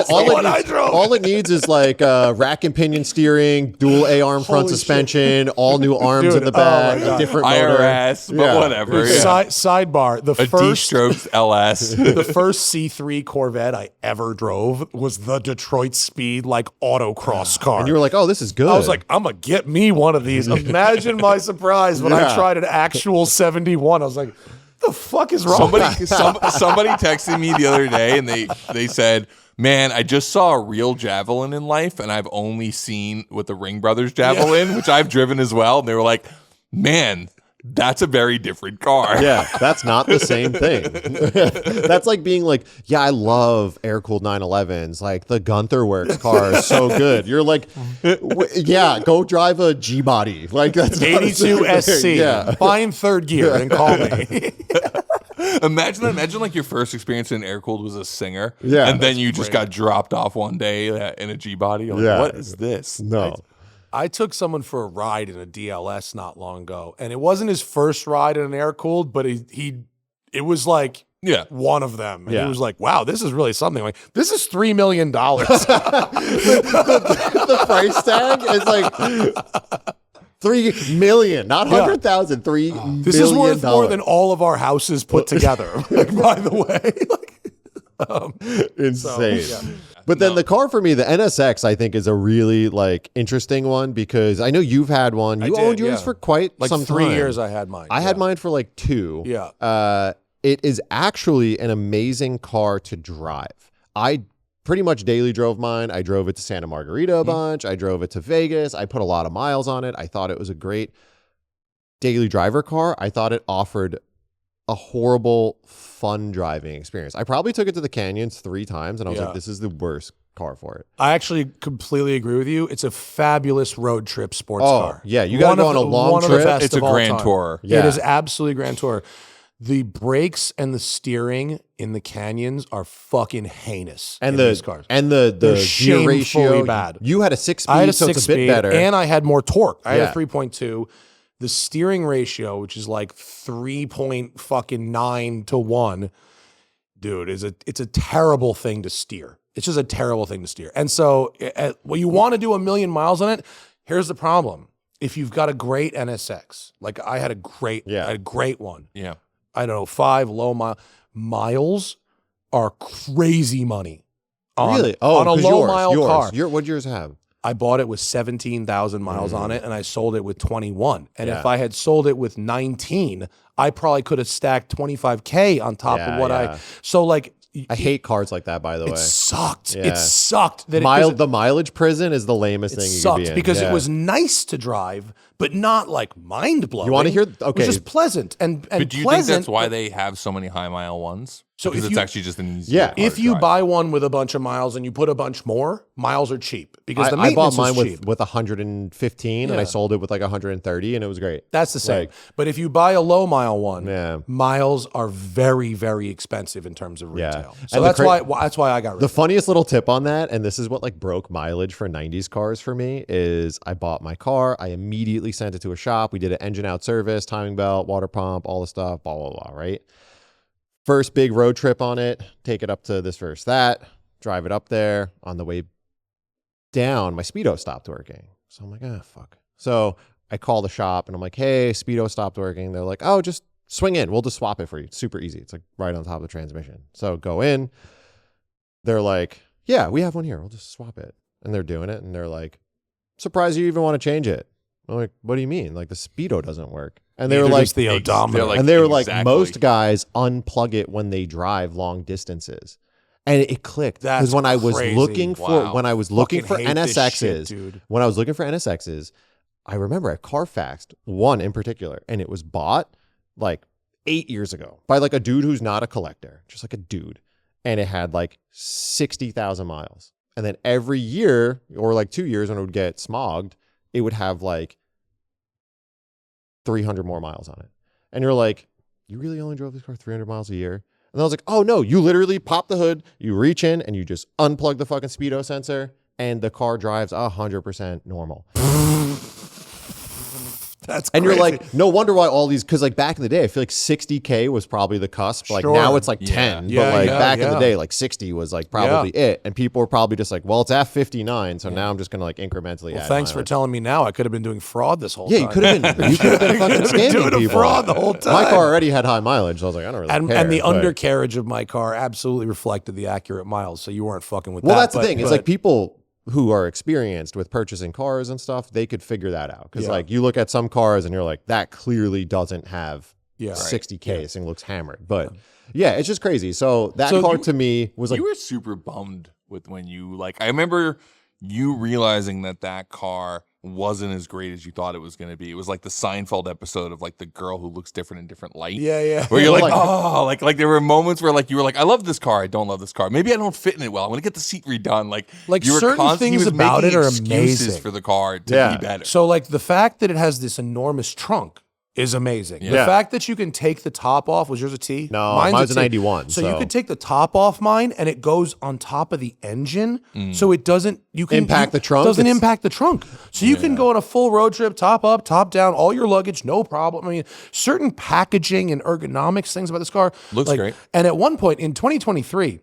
all it needs is like rack and pinion steering, dual A-arm front Holy suspension, all new arms Dude, in the oh back, my a God. different motor. IRS, but Yeah. whatever. Yeah. Sidebar: the A first D-strokes LS. the first C3 Corvette I ever drove was the Detroit Speed like autocross car. And you were like, oh, this is good. I was like, I'm gonna get me one of these. Imagine my surprise when I Yeah. tried an actual 71. I was like, the fuck is wrong? Somebody texted me the other day, and they said, "Man, I just saw a real Javelin in life, and I've only seen with the Ring Brothers Javelin, which I've driven as well." And they were like, "Man, that's a very different car." yeah, that's not the same thing. That's like being like, yeah, I love air-cooled 911s. Like the Gunther Works car is so good. You're like, yeah, go drive a G-body. Like that's not the 82 same SC. thing. Yeah. Find third gear and call me. Imagine like your first experience in air cooled was a Singer, Yeah, and then you just got dropped off one day in a G body. Like, Yeah. what is this? No. I took someone for a ride in a DLS not long ago, and it wasn't his first ride in an air cooled, but it was like Yeah. one of them. And Yeah. he was like, wow, this is really something. Like, this is $3 million. The price tag is like 3 million, not 100,000, $3 million. This is worth more than all of our houses put together. Like, by the way. Insane. So, yeah. But then the car for me, the NSX, I think is a really like interesting one because I know you've had one. You owned yours for quite like some 3 time. years I had mine. I had mine for like 2. Yeah. It is actually an amazing car to drive. I pretty much daily drove mine. I drove it to Santa Margarita a bunch. I drove it to Vegas. I put a lot of miles on it. I thought it was a great daily driver car. I thought it offered a horrible, fun driving experience. I probably took it to the canyons 3 times, and I was like, this is the worst car for it. I actually completely agree with you. It's a fabulous road trip sports car. Yeah, you got to go on a long trip. It's a grand tour. Yeah. It is absolutely grand tour. The brakes and the steering in the canyons are fucking heinous. And in these cars. the gear ratio bad. You had a 6-speed, I had a so 6 it's a bit speed, better. and I had more torque. I had Yeah. a 3.2. The steering ratio, which is like 3.9 to 1, dude, it's a terrible thing to steer. It's just a terrible thing to steer. And so, when you want to do 1 million miles on it, here's the problem: if you've got a great NSX, like I had a great one. Yeah. I don't know, 5 low miles are crazy money. Really? On a 'cause low mile car. What'd yours have? I bought it with 17,000 miles on it, and I sold it with 21. And Yeah. if I had sold it with 19, I probably could have stacked 25K on top of what So like, I hate cars like that, by the way. it sucked. Yeah. It sucked that The mileage prison is the lamest thing you could be sucked in. because Yeah. it was nice to drive, but not like mind blowing. You want to hear? It Okay. was just pleasant and But do you pleasant. think that's why they have so many high mile ones? So Because if it's you- actually just an easy. Yeah. If you buy one with a bunch of miles and you put a bunch more, miles are cheap because the I bought maintenance mine is cheap. with 115 and I Yeah. sold it with like 130 and it was great. That's the same. Like- But if you buy a low mile one, Yeah. miles are very, very expensive in terms of Yeah. retail. So And the that's why I got rid of The it. funniest little tip on that, and this is what like broke mileage for 90s cars for me, is I bought my car. I immediately sent it to a shop. We did an engine out service, timing belt, water pump, all the stuff, blah, blah, blah, right? First big road trip on it, take it up to this versus that, drive it up there. On the way down, my Speedo stopped working. So I'm like, fuck. So I call the shop and I'm like, hey, Speedo stopped working. They're like, oh, just swing in. We'll just swap it for you. It's super easy. It's like right on top of the transmission. So go in. They're like, yeah, we have one here. We'll just swap it. And they're doing it. And they're like, surprised you even want to change it. I'm like, what do you mean? Like the Speedo doesn't work. And they were Neither like, does the odometer. they're like- and they were like, exactly. most guys unplug it when they drive long distances. And it clicked. Because That's when I was crazy. looking for Wow. when I was looking for Fucking hate this NSXs, shit, dude. when I was looking for NSXs, I remember I Carfaxed one in particular, and it was bought like 8 years ago by like a dude who's not a collector, just like a dude. And it had like 60,000 miles. And then every year or like 2 years when it would get smogged, it would have like 300 more miles on it. And you're like, you really only drove this car 300 miles a year? And I was like, oh no, you literally pop the hood, you reach in and you just unplug the fucking Speedo sensor and the car drives 100% normal. That's And crazy. you're like, no wonder why all these, because like back in the day, I feel like 60K was probably the cusp. Like Sure. now it's like Yeah. 10, Yeah, but like yeah, back in the yeah. day, like 60 was like probably it. And people were probably just like, well, it's at 59, so now I'm just gonna like incrementally well, add thanks for mileage. telling me now. I could have been doing fraud this whole Yeah, time. you could have been. You could have been fucking could have been scamming doing a people. fraud the whole time. My car already had high mileage, so I was like, I don't really care. And the but- undercarriage of my car absolutely reflected the accurate miles, so you weren't fucking with Well, that. that's the But- thing. It's but- like people who are experienced with purchasing cars and stuff, they could figure that out. Because Yeah. like you look at some cars and you're like, that clearly doesn't have Yeah. 60K. This thing looks hammered. But yeah, it's just crazy. So that So car you- to me was like, You were super bummed with when you like. I remember you realizing that car wasn't as great as you thought it was going to be. It was like the Seinfeld episode of like the girl who looks different in different light. Yeah, yeah. Where you're like, Like- oh, like there were moments where like you were like, I love this car, I don't love this car. Maybe I don't fit in it well. I'm gonna get the seat redone. Like you were certain constantly things was about making it are excuses amazing. for the car to Yeah. be better. So like the fact that it has this enormous trunk is amazing. Yeah. The fact that you can take the top off, was yours a T? No, Mine's mine's a T. 91. So you could take the top off mine and it goes on top of the engine. So it doesn't, Impact the trunk? Doesn't It's- impact the trunk. So you can go on a full road trip, top up, top down, all your luggage, no problem. I mean, certain packaging and ergonomics things about this car. Looks great. And at one point in 2023,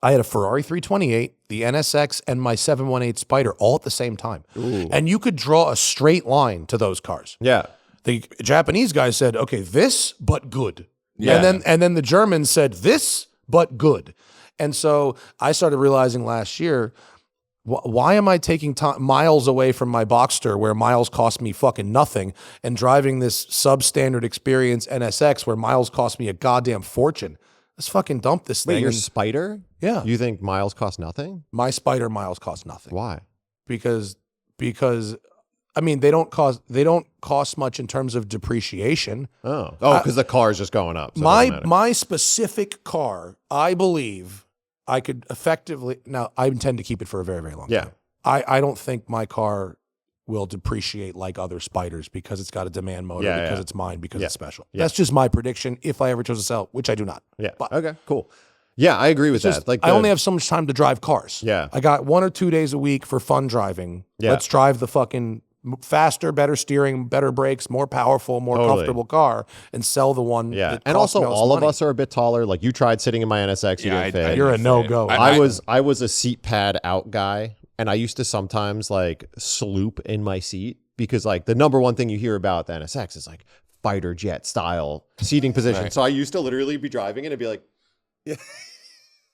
I had a Ferrari 328, the NSX, and my 718 Spider all at the same time. And you could draw a straight line to those cars. Yeah. The Japanese guy said, okay, this, but good. Yeah. And then the Germans said, this, but good. And so I started realizing last year, why am I taking miles away from my Boxster where miles cost me fucking nothing and driving this substandard experience NSX where miles cost me a goddamn fortune? Let's fucking dump this Wait, thing. your And Spider? Yeah. You think miles cost nothing? my Spider miles cost nothing. Why? Because I mean they don't cost much in terms of depreciation. Oh, because the car is just going up. So it doesn't matter. My specific car, I believe I could effectively. Now I intend to keep it for a very, very long time. I don't think my car will depreciate like other Spiders because it's got a demand motor, because it's mine, because it's special. That's just my prediction if I ever chose to sell, which I do not. Yeah. But Okay. Cool. Yeah, I agree with that. Like I only have so much time to drive cars. Yeah. I got 1 or 2 days a week for fun driving. Yeah. Let's drive the fucking faster, better steering, better brakes, more powerful, more comfortable car, and sell the one. Yeah, that and costs also most all money. of us are a bit taller. Like you tried sitting in my NSX, you didn't fit. You're a no-go. I was a seat pad out guy, and I used to sometimes like sloop in my seat because like the number one thing you hear about the NSX is like fighter jet style seating position. Right. So I used to literally be driving it and be like,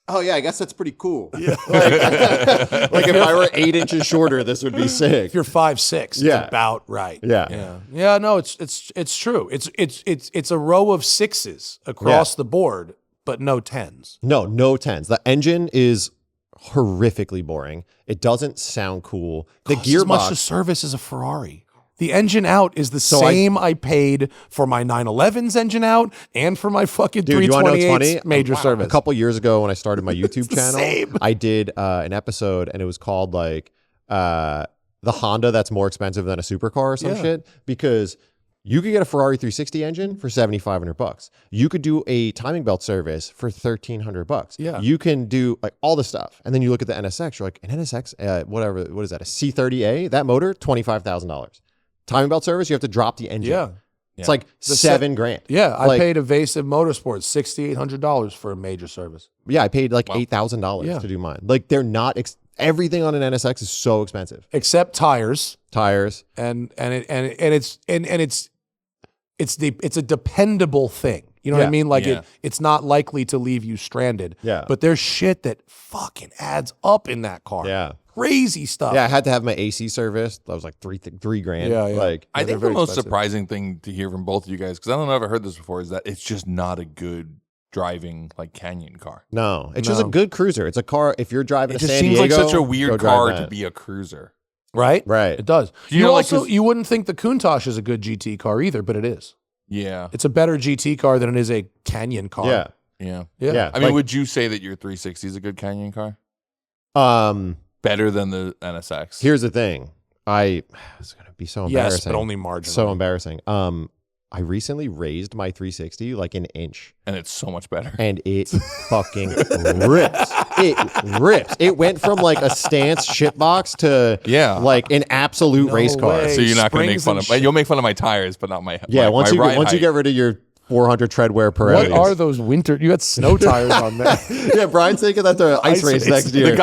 oh yeah, I guess that's pretty cool. Yeah. Like if I were 8 inches shorter, this would be sick. If you're 5'6", it's about right. Yeah. Yeah. No, it's true. It's a row of 6s across the board, but no 10s. No 10s. The engine is horrifically boring. It doesn't sound cool. The Costs as much to gearbox. service as a Ferrari. The engine out is the same I paid for my 911's engine out and for my fucking Dude, you wanna know what's 328's funny? major service. A couple years ago when I started my YouTube channel, same. I did an episode and it was called like the Honda that's more expensive than a supercar or some shit, because you could get a Ferrari 360 engine for $7,500. You could do a timing belt service for $1,300. Yeah. You can do like all the stuff. And then you look at the NSX, you're like, an NSX, what is that? A C30A? That motor, $25,000. Timing belt service, you have to drop the engine. Yeah. It's like $7,000. Yeah, I Like- paid Evasive Motorsports $6,800 for a major service. Yeah, I paid like $8,000 to do mine. Like they're not everything on an NSX is so expensive. Except tires, Tires. and it's a dependable thing. You know what I Yeah. mean? Like Yeah. it's not likely to leave you stranded. Yeah. But there's shit that fucking adds up in that car. Yeah. Crazy stuff. Yeah, I had to have my AC serviced. That was like $3 grand. Yeah, yeah. Like I they're think the very most expensive. surprising thing to hear from both of you guys, because I don't know if I've ever heard this before, is that it's just not a good driving like canyon car. no, it's just a good cruiser. It's a car. If you're driving It to just San seems Diego, like such a go weird drive car that. to be a cruiser. Right? Right. It does. You You know, like, also 'cause- you wouldn't think the Countach is a good GT car either, but it is. Yeah. It's a better GT car than it is a canyon car. Yeah. Yeah. Yeah. Yeah. I mean, Like- would you say that your 360 is a good canyon car? Better than the NSX? Here's the thing. It's gonna be so embarrassing. Yes, but only marginally. So embarrassing. I recently raised my 360 like an inch, and it's so much better. and it fucking rips. It rips. It went from like a stance shitbox to like an absolute No race car. way. So you're not going to make Springs fun and of. shit. You'll make fun of my tires, but not my. Yeah, my, once my you ride height. get rid of your 400 treadwear Pirellis. What are those winter? You got snow tires on there. Yeah, Brian's taking that to ice race next year. The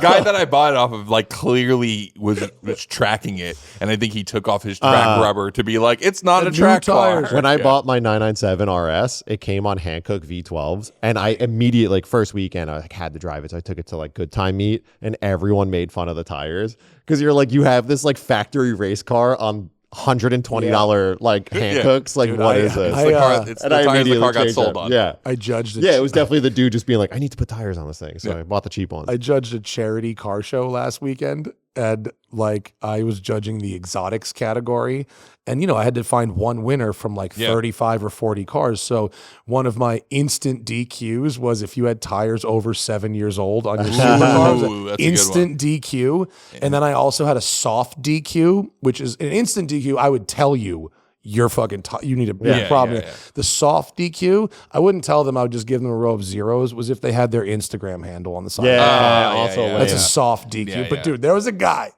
guy that I bought it off of, like, clearly was tracking it, and I think he took off his track rubber to be like, it's not a new track tires. car. When I bought my 997 RS, it came on Hankook V12s, and I immediately, like first weekend, I like had to drive it, so I took it to like Good Time Meet, and everyone made fun of the tires because you're like, you have this like factory race car on $120 like Hankooks. Like, Dude, what is this? it's the car. It's And the I tires the immediately car got changed sold it. on. Yeah. I judged it. Yeah, it was definitely the dude just being like, I need to put tires on this thing. So I bought the cheap ones. I judged a charity car show last weekend, and like I was judging the exotics category, and I had to find one winner from like 35 or 40 cars. So one of my instant DQs was if you had tires over 7 years old on your supercars, Ooh, that's a good instant DQ. And then I also had a soft DQ, which is an instant DQ. I would tell you you're fucking, you need a big problem. yeah. The soft DQ, I wouldn't tell them. I would just give them a row of zeros. Was if they had their Instagram handle on the side. That's a soft DQ. Yeah, but dude, there was a guy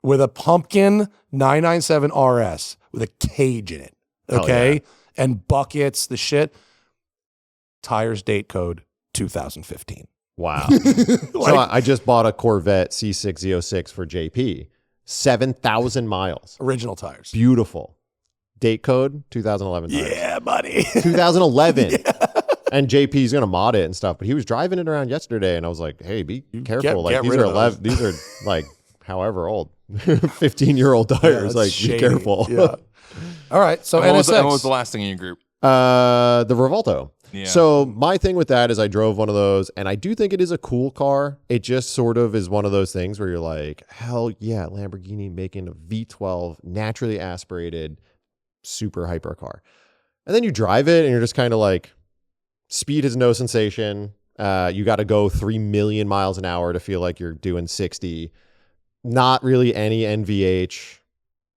with a pumpkin 997 RS with a cage in it. Okay, and buckets, the shit. Tires date code 2015. Wow. So I just bought a Corvette C6 Z06 for JP. 7,000 miles. Original tires. Beautiful. Date code 2011 tires. Yeah, buddy. 2011. And JP's gonna mod it and stuff, but he was driving it around yesterday, and I was like, "Hey, be careful! Get These rid are of those. these are like however old, 15-year-old tires. Like, shady. be careful." Yeah. All right. So And NSX. what was the last thing in your group? The Revolto. Yeah. So my thing with that is I drove one of those, and I do think it is a cool car. It just sort of is one of those things where you're like, hell yeah, Lamborghini making a V12 naturally aspirated super hyper car. And then you drive it and you're just kind of like, speed is no sensation. You got to go 3 million miles an hour to feel like you're doing 60. Not really any NVH.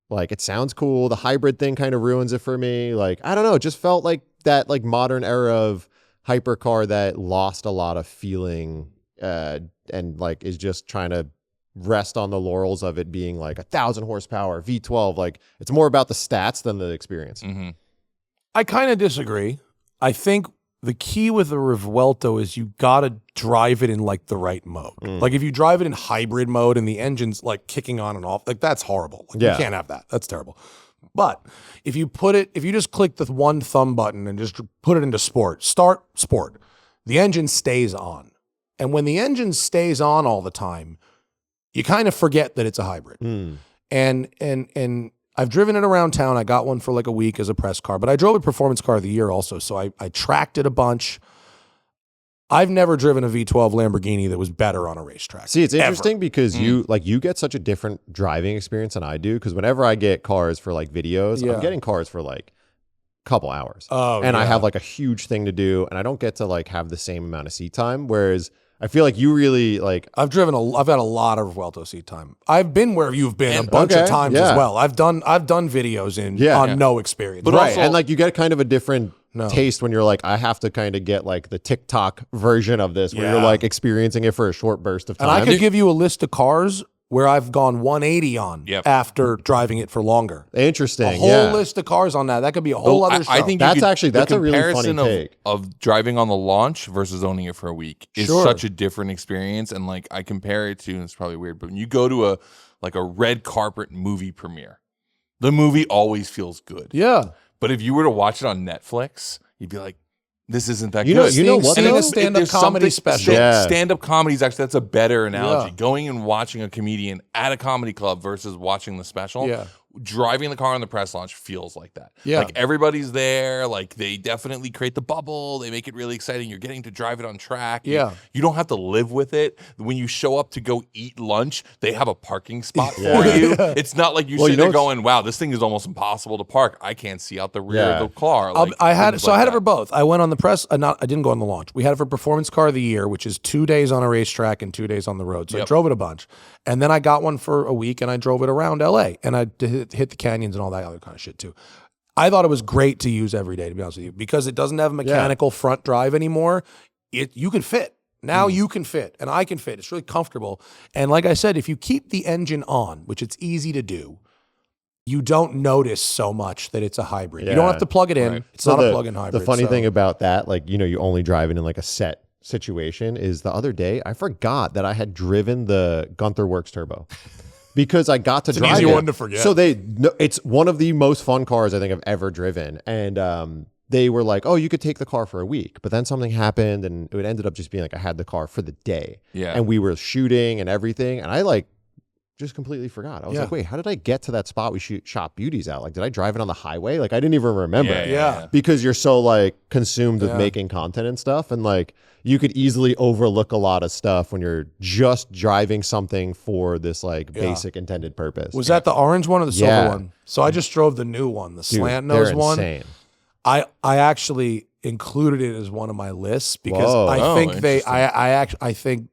Like, it sounds cool. The hybrid thing kind of ruins it for me. Like, I don't know. It just felt like that like modern era of hypercar that lost a lot of feeling and like is just trying to rest on the laurels of it being like 1,000 horsepower, V12. Like, it's more about the stats than the experience. Mm-hmm. I kind of disagree. I think the key with the Revuelto is you got to drive it in like the right mode. Like if you drive it in hybrid mode and the engine's like kicking on and off, like that's horrible. Like, you can't have that. That's terrible. But if you just click the one thumb button and just put it into sport, start sport, the engine stays on. And when the engine stays on all the time, you kind of forget that it's a hybrid. And I've driven it around town. I got one for like a week as a press car, but I drove a performance car of the year also. So I tracked it a bunch. I've never driven a V12 Lamborghini that was better on a racetrack. See, it's interesting because you get such a different driving experience than I do. Because whenever I get cars for like videos, I'm getting cars for like a couple hours. And I have like a huge thing to do, and I don't get to like have the same amount of seat time. Whereas I feel like you really like. I've had a lot of Vuelto seat time. I've been where you've been a bunch of times as well. I've done videos on no experience. But also, and like you get kind of a different taste when you're like, I have to kind of get like the TikTok version of this where you're like experiencing it for a short burst of time. And I could give you a list of cars where I've gone 180 on after driving it for longer. Interesting. A whole list of cars on that. That could be a whole other show. I think that's a really funny take. Of driving on the launch versus owning it for a week is such a different experience. And like I compare it to, and it's probably weird, but when you go to a red carpet movie premiere, the movie always feels good. Yeah. But if you were to watch it on Netflix, you'd be like, this isn't that good. You know what? Seeing a stand-up comedy special. Stand-up comedy is actually, that's a better analogy. Going and watching a comedian at a comedy club versus watching the special. Yeah. Driving the car on the press launch feels like that. Yeah. Like everybody's there. Like they definitely create the bubble. They make it really exciting. You're getting to drive it on track. Yeah. You don't have to live with it. When you show up to go eat lunch, they have a parking spot for you. It's not like you're sitting there going, wow, this thing is almost impossible to park. I can't see out the rear of the car. Like, I had it for both. I went on the press. I didn't go on the launch. We had it for Performance Car of the Year, which is 2 days on a racetrack and 2 days on the road. So I drove it a bunch. And then I got one for a week and I drove it around LA and I hit the canyons and all that other kind of shit too. I thought it was great to use every day, to be honest with you, because it doesn't have a mechanical front drive anymore. You can fit. Now you can fit and I can fit. It's really comfortable. And like I said, if you keep the engine on, which it's easy to do, you don't notice so much that it's a hybrid. You don't have to plug it in. Right. It's not a plug-in hybrid. The funny thing about that, like, you only drive it in like a set situation is the other day, I forgot that I had driven the Gunther Works Turbo because I got to drive it. It's an easy one to forget. So it's one of the most fun cars I think I've ever driven. And they were like, oh, you could take the car for a week. But then something happened and it ended up just being like I had the car for the day. Yeah. And we were shooting and everything. And I like just completely forgot. I was like, wait, how did I get to that spot we shot beauties out? Like, did I drive it on the highway? Like, I didn't even remember. Yeah. Because you're so like consumed with making content and stuff. And like, you could easily overlook a lot of stuff when you're just driving something for this like basic intended purpose. Was that the orange one or the silver one? So I just drove the new one, the slant nose one. Insane. I actually included it as one of my lists because I think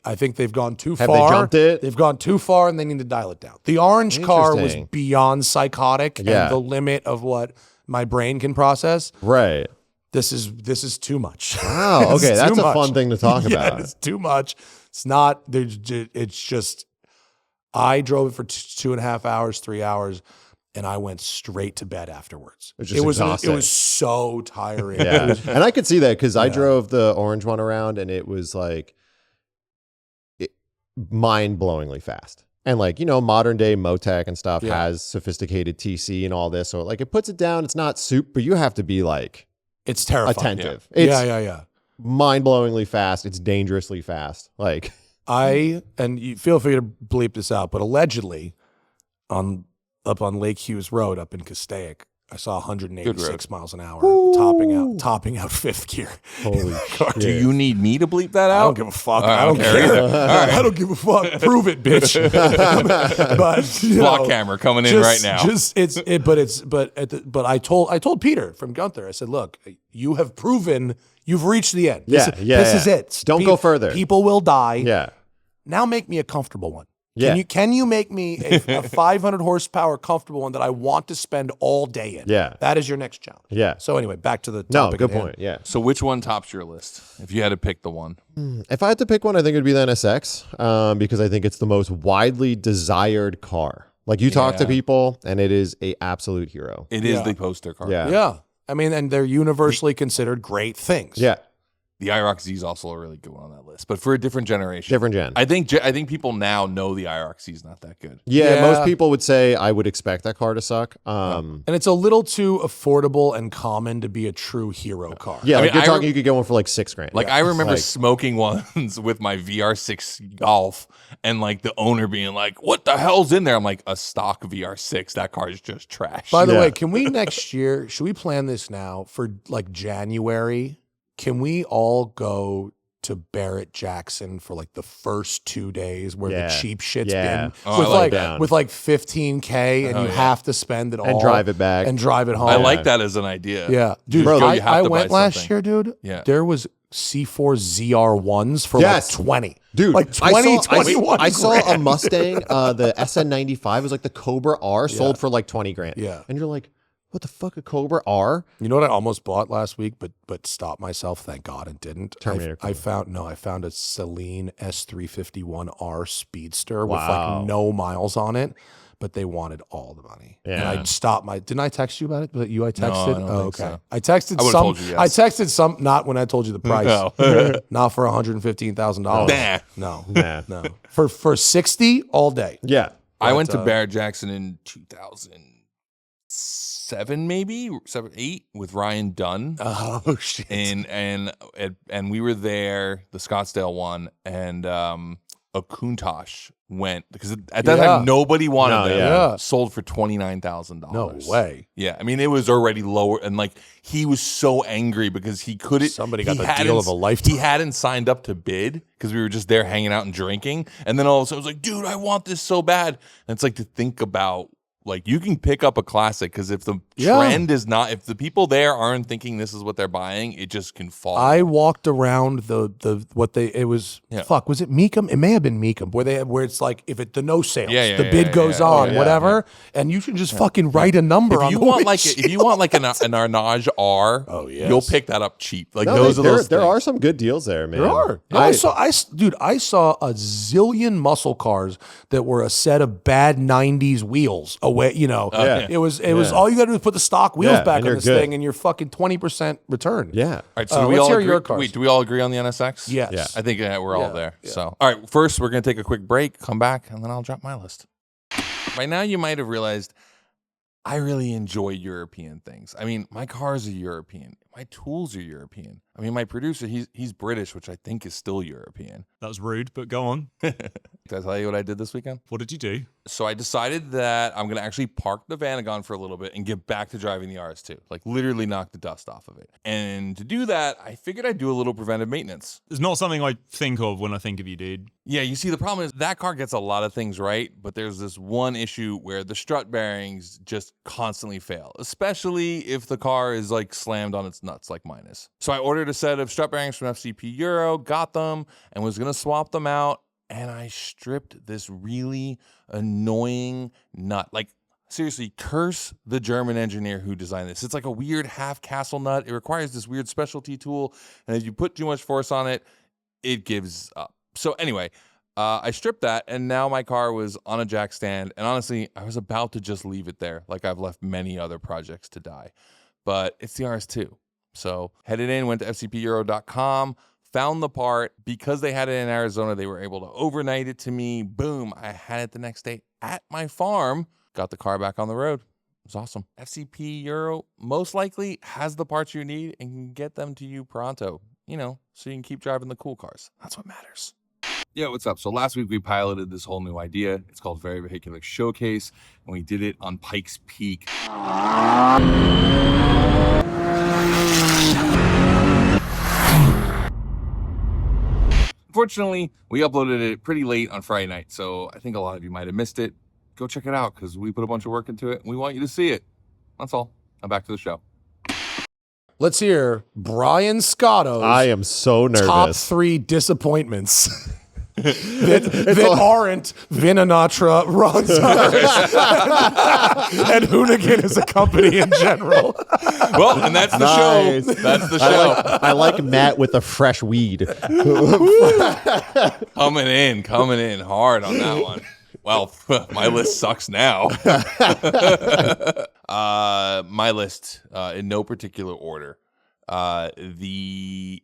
I think they've gone too Have far. they jumped it? They've gone too far, and they need to dial it down. The orange car was Interesting. beyond psychotic Yeah. and the limit of what my brain can process. Right. This is too much. Wow. It's Okay, too that's a much. fun thing to talk Yeah, about. it's too much. It's not. It's just. I drove it for 2.5 hours, 3 hours, and I went straight to bed afterwards. It's just exhausting. It was so tiring. Yeah. And I could see that because I drove the orange one around and it was like mind-blowingly fast. And like, you know, modern day Motec and stuff has sophisticated TC and all this. So like it puts it down. It's not soup, but you have to be like It's terrifying. attentive. Yeah. It's Yeah. mind-blowingly fast. It's dangerously fast. Like And you feel free to bleep this out, but allegedly up on Lake Hughes Road up in Castaic, I saw 186 miles an hour topping out fifth gear. holy shit. Do you need me to bleep that I out? don't give a fuck. All right, I don't okay, care. either. All right. I don't give a fuck. Prove it, bitch. But you Block know, camera coming in right now. But I told Peter from Gunther, I said, look, you have proven you've reached the end. Yeah, This is it. Don't go further. People will die. Yeah. Now make me a comfortable one. Yeah. Can you make me a 500 horsepower comfortable one that I want to spend all day in? Yeah. That is your next challenge. Yeah. So anyway, back to the No, topic good at hand. point. Yeah. So which one tops your list if you had to pick the one? If I had to pick one, I think it would be the NSX because I think it's the most widely desired car. Like you talk to people and it is a absolute hero. It is the poster car. Yeah. Yeah. I mean, and they're universally considered great things. Yeah. The IROC Z is also a really good one on that list, but for a different generation. Different gen. I think people now know the IROC Z is not that good. Yeah, Yeah. most people would say I would expect that car to suck. And it's a little too affordable and common to be a true hero car. Yeah, I like mean, you're talking, you could get one for like $6,000. Like I remember Like- smoking ones with my VR6 Golf and like the owner being like, what the hell's in there? I'm like, a stock VR6. That car is just trash. By the Yeah. way, can we next year, should we plan this now for like January? Can we all go to Barrett-Jackson for like the first 2 days where Yeah. the cheap shit's Yeah. been Oh, with I like like that. with like 15K and Oh, you yeah. have to spend it all And drive it back. and drive it home. I like that as an idea. Yeah, dude. Bro, you have I to buy went last something. year, dude. Yeah. There was C4 ZR1s for Yes. like 20. Dude, like 20, 21 I saw a grand. Mustang, the SN95 was like the Cobra R sold for like 20 grand. Yeah. And you're like, what the fuck, a Cobra R? You know what I almost bought last week, but stopped myself. Thank God and didn't. Terminator I found a Celine S351R Speedster with Wow. like no miles on it, but they wanted all the money. And Yeah. I stopped didn't I text you about it? Was it you I texted? I don't think so. I texted I would've some. told you yes. I texted some. Not when I told you the price. No. Not for $115,000. Nah. No. Nah. No. For 60 all day. Yeah. I went to But, Barrett-Jackson in 2007, maybe 7, 8 with Ryan Dunn. Oh shit. And we were there, the Scottsdale one, and Akuntosh went because at that Yeah. time nobody wanted No, them. yeah. Sold for $29,000. No way. Yeah, I mean it was already lower, and like he was so angry because he couldn't. Somebody got he the hadn't- deal of a lifetime. He hadn't signed up to bid because we were just there hanging out and drinking, and then all of a sudden I was like, "Dude, I want this so bad." And it's like to think about. Like you can pick up a classic because if the trend is not, if the people there aren't thinking this is what they're buying, it just can fall. I walked around was it Meekum? It may have been Meekum where it's like if the no sales, Yeah, the bid goes on, yeah, whatever, and you can just fucking write a number on if you the want windshield. if you want like an Arnage R, yes. you'll pick that up cheap. Like No, those are those. there things. are some good deals there, man. There are. No, I saw a zillion muscle cars that were a set of bad '90s wheels away. You know, Yeah. it was all you got to do is put the stock wheels Yeah, back and on you're this good. thing, and you're fucking 20% return. Yeah. All right, so do we let's all hear agree? your cars. Wait, do we all agree on the NSX? Yes. Yeah. I think we're all there. yeah. So, all right, first we're going to take a quick break, come back, and then I'll drop my list. By now, you might have realized I really enjoy European things. I mean, my cars are European. My tools are European. I mean, my producer, he's British, which I think is still European. That was rude, but go on. Did I tell you what I did this weekend? What did you do? So I decided that I'm going to actually park the Vanagon for a little bit and get back to driving the RS2. Like literally knock the dust off of it. And to do that, I figured I'd do a little preventive maintenance. It's not something I think of when I think of you, dude. Yeah, you see, the problem is that car gets a lot of things right, but there's this one issue where the strut bearings just constantly fail, especially if the car is like slammed on its nuts like mine is. So I ordered a set of strut bearings from FCP Euro, got them, and was going to swap them out. And I stripped this really annoying nut. Like, seriously, curse the German engineer who designed this. It's like a weird half castle nut. It requires this weird specialty tool. And if you put too much force on it, it gives up. So anyway, I stripped that, and now my car was on a jack stand. And honestly, I was about to just leave it there, like I've left many other projects to die. But it's the RS2. So headed in, went to fcpeuro.com, found the part. Because they had it in Arizona, they were able to overnight it to me. Boom, I had it the next day at my farm. Got the car back on the road. It was awesome. FCP Euro most likely has the parts you need and can get them to you pronto, so you can keep driving the cool cars. That's what matters. Yeah, what's up? So last week we piloted this whole new idea. It's called Very Vehicular Showcase, and we did it on Pikes Peak. Unfortunately, we uploaded it pretty late on Friday night, so I think a lot of you might have missed it. Go check it out, because we put a bunch of work into it, and we want you to see it. That's all. Now back to the show. Let's hear Brian Scotto's I am so nervous. top 3 disappointments that aren't Vin Anatra, Ron and Hoonigan as a company in general. Well, and that's the Nice. show. That's the show. I like Matt with the fresh weed. Coming in hard on that one. Well, my list sucks now. My list, in no particular order. The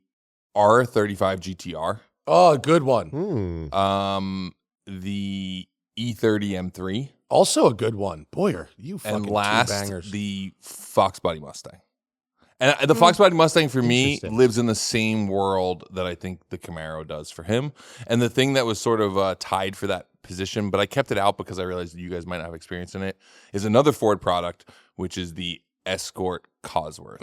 R35 GTR. Oh, good one. The E30 M3. Also a good one. Boy, are you fucking And two last, bangers. the Fox Body Mustang. And the Fox Body Mustang, for me, Interesting. lives in the same world that I think the Camaro does for him. And the thing that was sort of tied for that position, but I kept it out because I realized that you guys might not have experience in it, is another Ford product, which is the Escort Cosworth.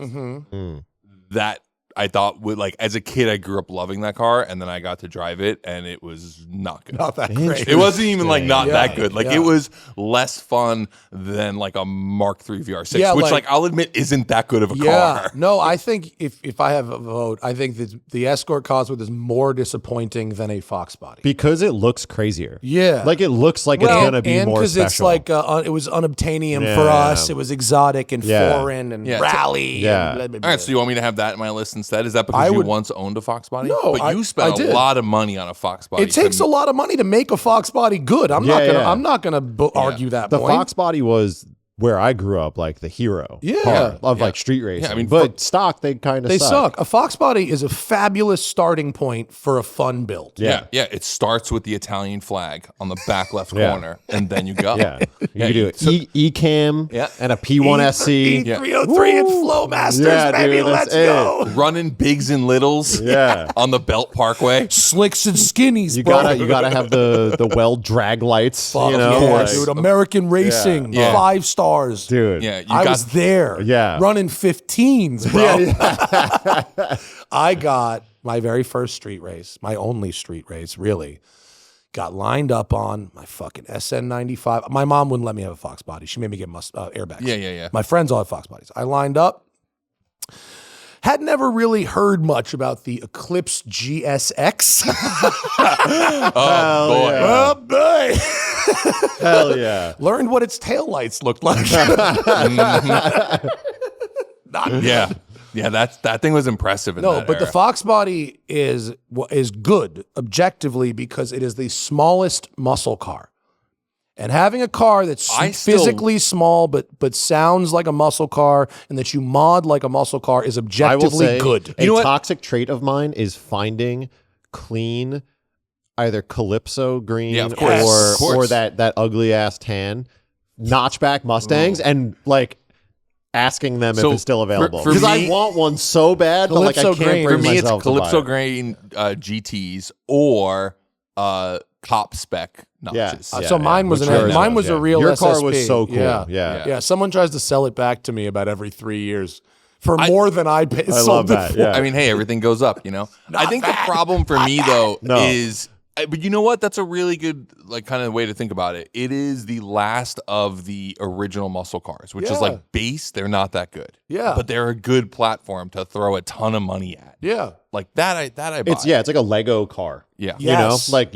That I thought would, like, as a kid, I grew up loving that car, and then I got to drive it, and it was not good. Not that great. It wasn't even like not Yeah, that good. Like yeah. it was less fun than like a Mark III VR6, Yeah, which like- like I'll admit isn't that good of a Yeah. car. No, I think if I have a vote, I think that the Escort Cosworth is more disappointing than a Fox Body. Because it looks crazier. Yeah. Like it looks like it's going to be more because special. it's like it was unobtainium for Yeah. us. It was exotic and Yeah. foreign and Yeah. rally. Yeah. And blah, blah, blah. All right, so you want me to have that in my list instead? Is that because I you would- once owned a Fox Body? No, but you I spent a did. lot of money on a Fox Body. It takes a lot of money to make a Fox Body good. I'm not gonna argue that the point. Fox Body was where I grew up, like the hero Yeah. part of Yeah. like street racing. Yeah, I mean, but stock, they kind of They suck. A Fox Body is a fabulous starting point for a fun build. Yeah, it starts with the Italian flag on the back left Yeah. corner, and then you go. Yeah. You Yeah, can do it. E-Cam Yeah. and a P1SC. E303 and Flowmasters, Yeah, baby. dude, Let's that's it. go. Running bigs and littles. Yeah. On the Belt Parkway. Slicks and skinnies, You bro. gotta have the well drag lights. Fuck You know, yeah, like- dude. American racing, Yeah. 5 stars. dude. Yeah, you I got was there. Yeah. Running 15s, bro. Yeah. I got my very first street race, my only street race, really. Got lined up on my fucking SN95. My mom wouldn't let me have a Fox Body. She made me get airbags. Yeah. My friends all had Fox Bodies. I lined up. Had never really heard much about the Eclipse GSX. Oh, boy. yeah. Oh, boy. Hell yeah. Learned what its taillights looked like. Yeah, that thing was impressive in No, that but the era. Fox Body is good objectively because it is the smallest muscle car. And having a car that's I still- physically small but sounds like a muscle car and that you mod like a muscle car is I will objectively say good. a You know what? toxic trait of mine is finding clean, either Calypso green Yeah, of course. or Of course. that ugly ass tan notchback Mustangs and like asking them So, if it's still available for because I me- want one so bad, but like I Calypso can't green. bring For me, it's myself to buy Calypso it. grain GTs or cop spec notches. Yeah, So mine was which an yours mine was a yeah. real Your SSP. car was so cool. Yeah. Yeah. Yeah, someone tries to sell it back to me about every 3 years for more than I paid. I love that. Yeah. I mean, hey, everything goes up, you know? I think the problem for me, though, No. is But you know what? That's a really good like kind of way to think about it. It is the last of the original muscle cars, which is like base. They're not that good. Yeah. But they're a good platform to throw a ton of money at. Yeah. Like that I buy. It's like a Lego car. Yeah. Yes. You know, like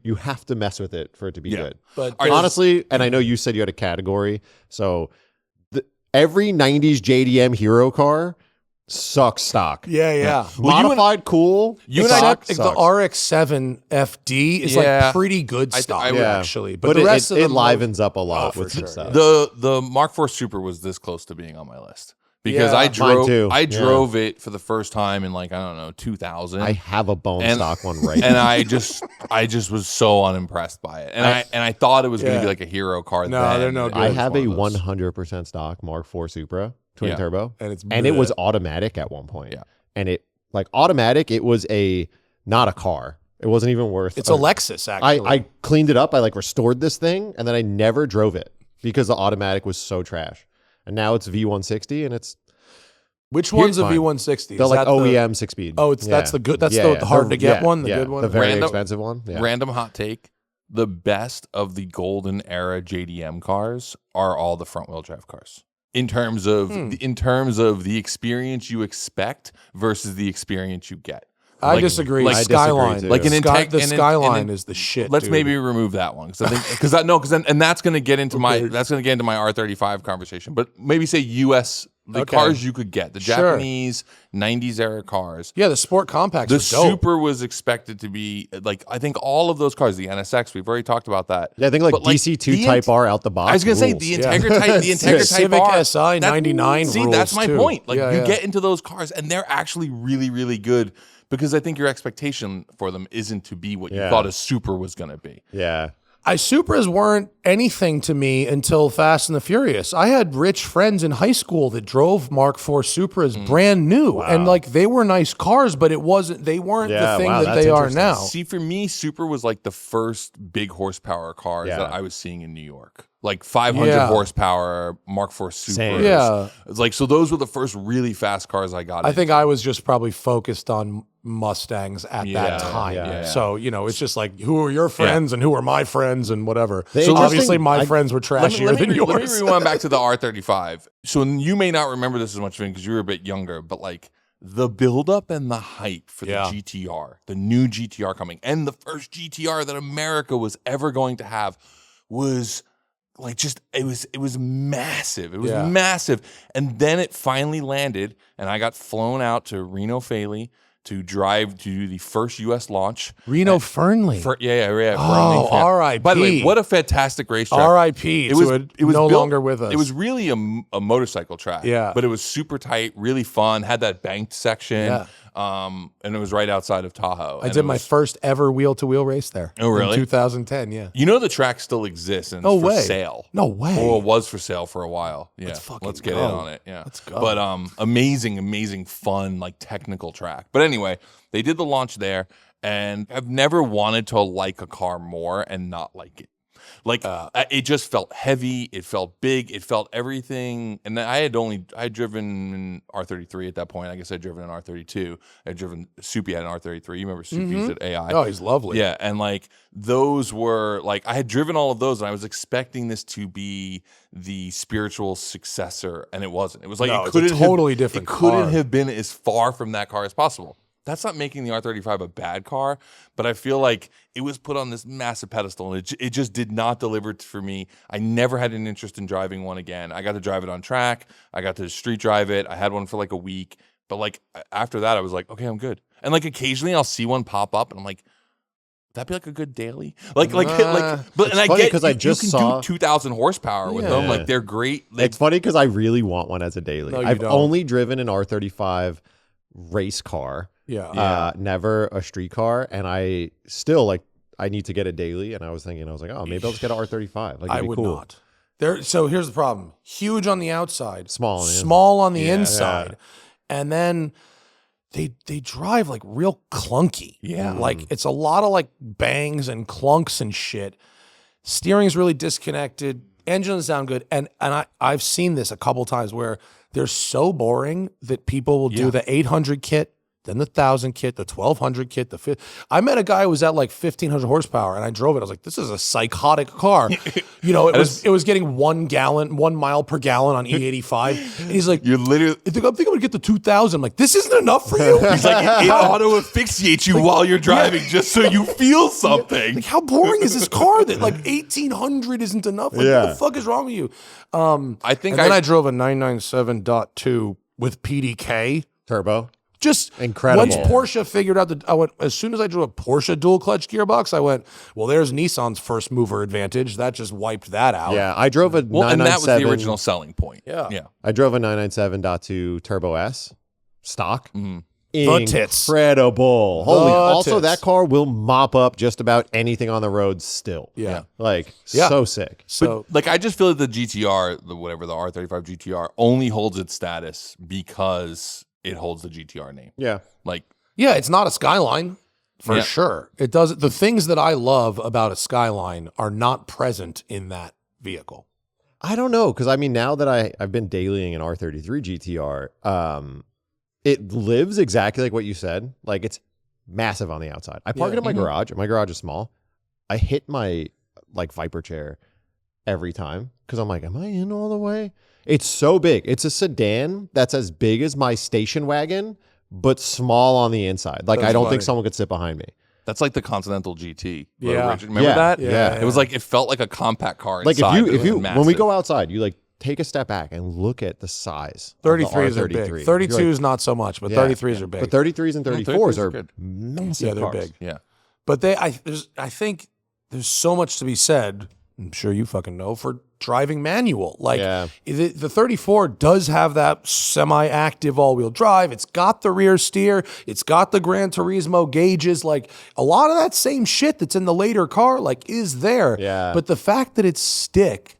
you have to mess with it for it to be good. But honestly, and I know you said you had a category, so every 90s JDM hero car sucks stock. Yeah. Well, Modified, cool. You stock the sucks. RX-7 FD is like pretty good stock, actually. But the rest of it them livens up a lot with sure, stuff. The Mark IV Super was this close to being on my list. Because I drove it for the first time in like, I don't know, 2000. I have a bone stock one right and now. I just was so unimpressed by it. And I thought it was going to be like a hero car. No, they're no good. I have a 100% stock Mark IV Supra twin turbo, and it was automatic at one point. Yeah, and it like automatic. It was not a car. It wasn't even worth. It's a Lexus. Actually, I cleaned it up. I like restored this thing, and then I never drove it because the automatic was so trash. And now it's V160, and it's which one's a V160? The like OEM 6-speed. Oh, that's the good. That's the hard to get one. The good one. The very expensive one. Yeah. Random hot take: the best of the golden era JDM cars are all the front wheel drive cars. In terms of the experience you expect versus the experience you get. I disagree. Like Skyline, like the Skyline is the shit. Let's maybe remove that one because I think because that's going to get into my R35 conversation. But maybe say U.S. cars you could get the Japanese 90s era cars. Yeah, the sport compacts. The are dope. Super was expected to be like I think all of those cars. The NSX we've already talked about that. Yeah, I think like DC2 Type R out the box. I was going to say the Integra Type Civic R. SI 99. See, that's my point. Like you get into those cars and they're actually really really good. Because I think your expectation for them isn't to be what you thought a Super was going to be. Yeah. Supras weren't anything to me until Fast and the Furious. I had rich friends in high school that drove Mark IV Supras brand new. Wow. And like they were nice cars, but they weren't the thing that they are now. See, for me, Super was like the first big horsepower cars that I was seeing in New York. Like 500 horsepower Mark IV Supras. Yeah. It's like, so those were the first really fast cars I got. I think I was just probably focused on Mustangs at that time. Yeah. So, it's just like, who are your friends and who are my friends and whatever. So obviously my friends were trashier than yours. Let me rewind back to the R35. So you may not remember this as much, Vin, because you were a bit younger, but like the buildup and the hype for the GTR, the new GTR coming, and the first GTR that America was ever going to have was like it was massive. It was massive. And then it finally landed, and I got flown out to Reno Fairy to do the first U.S. launch. Reno Fernley. Oh, R.I.P. By the way, what a fantastic racetrack. R.I.p. It was no longer with us. It was really a motorcycle track. Yeah. But it was super tight, really fun, had that banked section. Yeah. And it was right outside of Tahoe. I did my first ever wheel-to-wheel race there. Oh, really? In 2010, yeah. You know the track still exists and it's for sale. No way. Or it was for sale for a while. Yeah. Let's get in on it. Yeah. Let's go. But amazing, fun, like technical track. But anyway, they did the launch there, and I've never wanted to like a car more and not like it. Like it just felt heavy. It felt big. It felt everything. And I had driven an R33 at that point. I guess I'd driven an R32. I'd driven Soupy had an R33. You remember Soupy's at AI? Oh, he's lovely. Yeah, and like those were like I had driven all of those, and I was expecting this to be the spiritual successor, and it wasn't. It was like it couldn't it's a totally different. It couldn't have been as far from that car as possible. That's not making the R35 a bad car, but I feel like it was put on this massive pedestal, and it just did not deliver for me. I never had an interest in driving one again. I got to drive it on track. I got to street drive it. I had one for like a week. But like after that, I was like, okay, I'm good. And like occasionally I'll see one pop up, and I'm like, that'd be like a good daily. But and I get because I just saw 2,000 horsepower with them. Like they're great. It's funny because I really want one as a daily. No, I've only driven an R35 race car. Never a street car, and I still I need to get a daily, and I was like, oh, maybe I'll just get an R35. Like, I would not. So here's the problem: huge on the outside, small on the inside, and then they drive like real clunky. Yeah, like it's a lot of like bangs and clunks and shit. Steering's really disconnected. Engine doesn't sound good, and I've seen this a couple times where they're so boring that people will do the 800 kit then the 1,000 kit, the 1,200 kit, I met a guy who was at like 1,500 horsepower, and I drove it. I was like, this is a psychotic car. It was getting 1 mile per gallon on E85. And he's like, You're literally. I think I'm going to get the 2,000. I'm like, this isn't enough for you? He's like, it auto asphyxiates you while you're driving just so you feel something. Like, how boring is this car that like 1,800 isn't enough? Like, what the fuck is wrong with you? I think then I drove a 997.2 with PDK. Turbo. Just Incredible. Once Porsche figured out as soon as I drove a Porsche dual clutch gearbox, I went, well, there's Nissan's first mover advantage. That just wiped that out. Yeah, I drove a 997. and that was the original selling point. Yeah. I drove a 997.2 Turbo S stock. The tits. Incredible. Holy. The Also, tits. that car will mop up just about anything on the road still. Yeah. Like, Yeah. so sick. So Like, I just feel like the GTR, the R35 GTR, only holds its status because it holds the GTR name. Yeah. Like, yeah, it's not a Skyline for Yeah. sure. It does the things that I love about a Skyline are not present in that vehicle. I don't know, because I mean, now that I've been dailying an R33 GTR, it lives exactly like what you said. Like, it's massive on the outside. I park it in my garage, and my garage is small. I hit my like Viper chair every time because I'm like, am I in all the way? It's so big. It's a sedan that's as big as my station wagon, but small on the inside. Like, That's I don't funny. think someone could sit behind me. that's like the Continental GT. Yeah. Remember Yeah. that? Yeah. It was like, it felt like a compact car Like, inside. if but it you was when we massive. go outside, you like take a step back and look at the size. 33s of are the big. R33. 32s You're like, not so much, but yeah. 33s are big. But 33s and 34s are good. massive Yeah, they're cars. big. Yeah. But I think there's so much to be said. I'm sure you fucking know for driving manual. Like Yeah. the 34 does have that semi-active all-wheel drive. It's got the rear steer. It's got the Gran Turismo gauges. Like a lot of that same shit that's in the later car, like is there. Yeah. But the fact that it's stick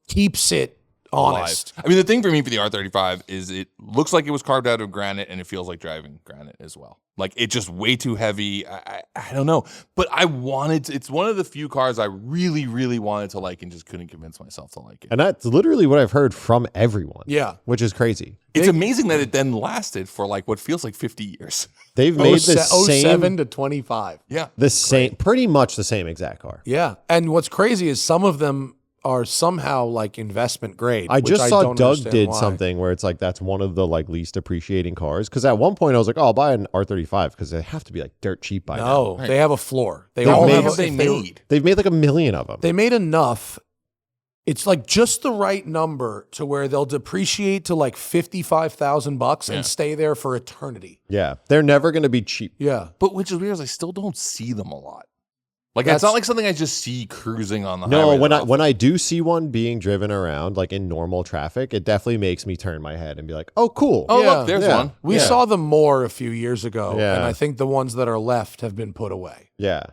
keeps it honest. I mean, the thing for me for the R35 is it looks like it was carved out of granite, and it feels like driving granite as well. Like, it's just way too heavy. I don't know. But it's one of the few cars I really, really wanted to like and just couldn't convince myself to like it. And that's literally what I've heard from everyone. Yeah. Which is crazy. It's amazing that it then lasted for like what feels like 50 years. They've made the 07 same, to 25. Yeah. pretty much the same exact car. Yeah. And what's crazy is some of them are somehow like investment grade. I which just saw don't Doug understand did why. something where it's like that's one of the like least appreciating cars. Because at one point I was like, oh, I'll buy an R35 because they have to be like dirt cheap by now. No, they have a floor. They They've all made- have What a, they if made. They've made like 1 million of them. They made enough. It's like just the right number to where they'll depreciate to like $55,000 Yeah. and stay there for eternity. Yeah, they're never going to be cheap. Yeah. But which is weird is I still don't see them a lot. Like, That's- it's not like something I just see cruising on the No, highway. when I do see one being driven around like in normal traffic, it definitely makes me turn my head and be like, oh, cool. Oh, Yeah. look, there's Yeah. one. We Yeah. saw them more a few years ago, Yeah. and I think the ones that are left have been put away. Yeah.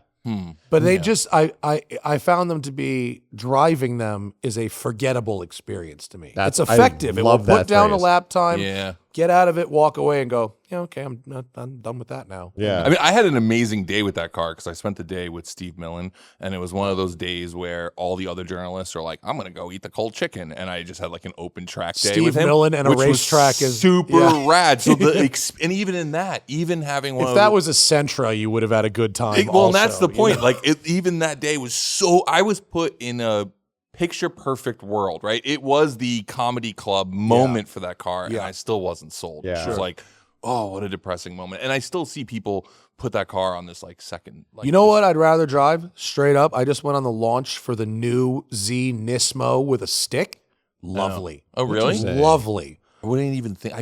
But they just, I found them to be, driving them is a forgettable experience to me. That's- it's I effective. It will love put that down phrase. a lap time, Yeah. get out of it, walk away, and go, yeah, okay, I'm done with that now. Yeah. I mean, I had an amazing day with that car because I spent the day with Steve Millen, and it was one of those days where all the other journalists are like, "I'm going to go eat the cold chicken," and I just had like an open track day Steve with him. Millen and a which was racetrack is- super yeah. rad. So and even in that, even having one If of that the, was a Sentra, you would have had a good time. well, and also, that's the you point. know? Like, even that day was so. I was put in a picture perfect world, right? It was the comedy club moment for that car, and Yeah. I still wasn't sold. Yeah. It was Sure. like, oh, what a depressing moment. And I still see people put that car on this like second. Like, You know what I'd rather drive? Straight up, I just went on the launch for the new Z Nismo with a stick. Lovely. Oh, really? Lovely. I wouldn't even think.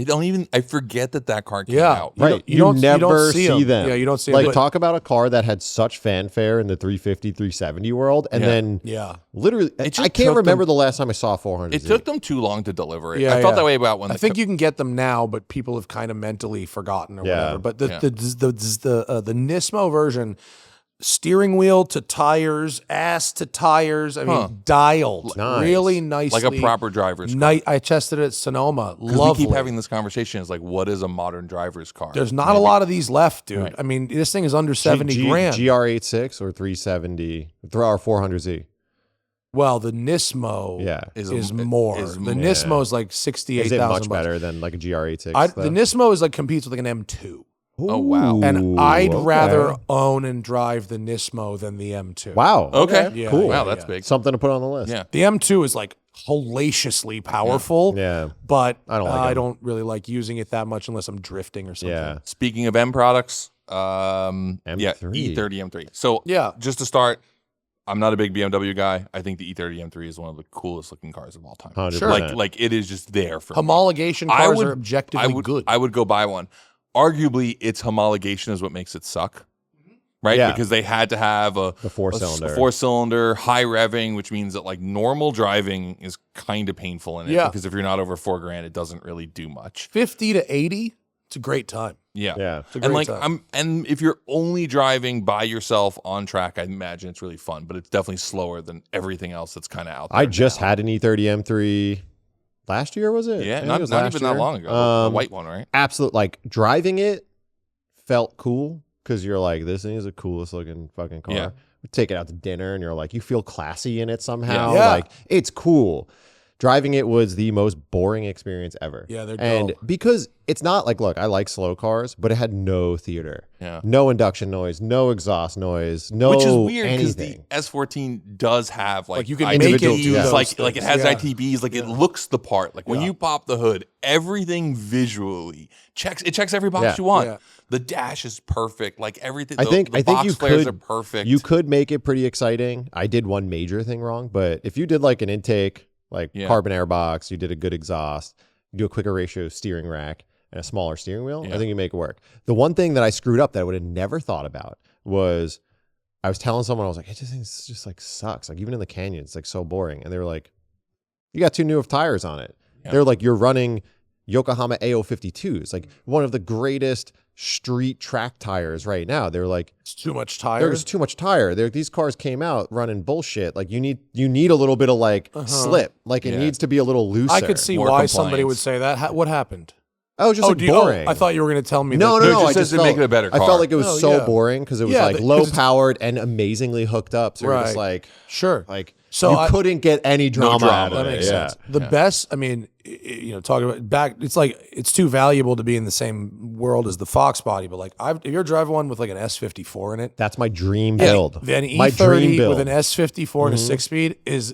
I forget that car came Yeah. out. Right. You don't never see see 'em. them. Yeah, you don't see 'em. Like, But- talk about a car that had such fanfare in the 350, 370 world. And Yeah. then Yeah. literally, It just I can't took remember them- the last time I saw 400. It took them too long to deliver it. Yeah, I felt yeah. that way about when I think you can get them now, but people have kind of mentally forgotten or Yeah. whatever. But the Yeah. the Nismo version, steering wheel to tires, ass to tires. I mean, dialed Nice. really nicely, like a proper driver's car. I tested it at Sonoma. 'Cause Lovely. we keep having this conversation. It's like, what is a modern driver's car? There's not a lot of these left, dude. Right. I mean, this thing is under 70 grand. GR86 or 370 or 400Z. Well, the Nismo Yeah. is Is- more. is The more. Nismo is like Is it 68,000 much better than like a GR86? The Nismo is like competes with like an M2. Oh, wow. And I'd okay. rather own and drive the Nismo than the M2. Wow. Okay. Yeah, cool. Wow, yeah, that's yeah. big. Something to put on the list. Yeah. The M2 is like hellaciously powerful, Yeah. but I don't like I 'em. don't really like using it that much unless I'm drifting or something. Yeah. Speaking of M products, M3. E30 M3. So Yeah. just to start, I'm not a big BMW guy. I think the E30 M3 is one of the coolest looking cars of all time. 100%. Sure. Like it is just there for me. Homologation cars are objectively good. I would go buy one. Arguably, its homologation is what makes it suck, right? Yeah. Because they had to have The 4-cylinder. a 4-cylinder, high revving, which means that like normal driving is kind of painful in it. Yeah. Because if you're not over $4,000, it doesn't really do much. 50 to 80, it's a great time. Yeah. Yeah. It's a And great like time. and if you're only driving by yourself on track, I imagine it's really fun, but it's definitely slower than everything else that's kind of out there. I just now. had an E30 M3 last year, was it? I Yeah, think not it was even last that year. long ago. The white one, right? Absolute, like driving it felt cool because you're like, this thing is the coolest looking fucking car. Yeah. We take it out to dinner and you're like, you feel classy in it somehow. Yeah. Like it's cool. Driving it was the most boring experience ever. Yeah, they're and dull. because it's not like, look, I like slow cars, but it had no theater, Yeah. no induction noise, no exhaust noise, no Which is weird because the anything. S14 does have like you can make it ITBs, do those like things. it has Yeah. ITBs, like it looks the part. Like when Yeah. you pop the hood, everything visually checks every box Yeah. you want. Yeah. The dash is perfect. Like everything. I the think box you flares could are perfect. You could make it pretty exciting. I did one major thing wrong, but if you did like an intake, like Yeah. carbon air box, you did a good exhaust, you do a quicker ratio steering rack and a smaller steering wheel, Yeah. I think you make it work. The one thing that I screwed up that I would have never thought about was I was telling someone, I was like, I just think this just like sucks. Like even in the canyon, it's like so boring. And they were like, you got 2 new tires on it. Yeah. They're like, you're running Yokohama AO52s, like one of the greatest street track tires right now. They're like, It's too much there's tires. too much tire. These cars came out running bullshit. Like you need a little bit of like slip. Like it Yeah. needs to be a little looser. I could see More why somebody compliance. would say that. What happened? Oh, just like boring. I thought you were going to tell me no, that. no, it no. just I says just to felt, make it a better I car. felt like it was Oh, so yeah. boring because it was Yeah, like 'cause low it's- powered and amazingly hooked up. So you're Right. just like Sure. so I- you couldn't get any drama, drama. out of That it. makes Yeah. sense. The best, I mean, talking about back, it's like it's too valuable to be in the same world as the Fox body. But like, if you're driving one with like an S54 in it, That's my dream build. then my dream E30 build. with an S54 and a 6-speed is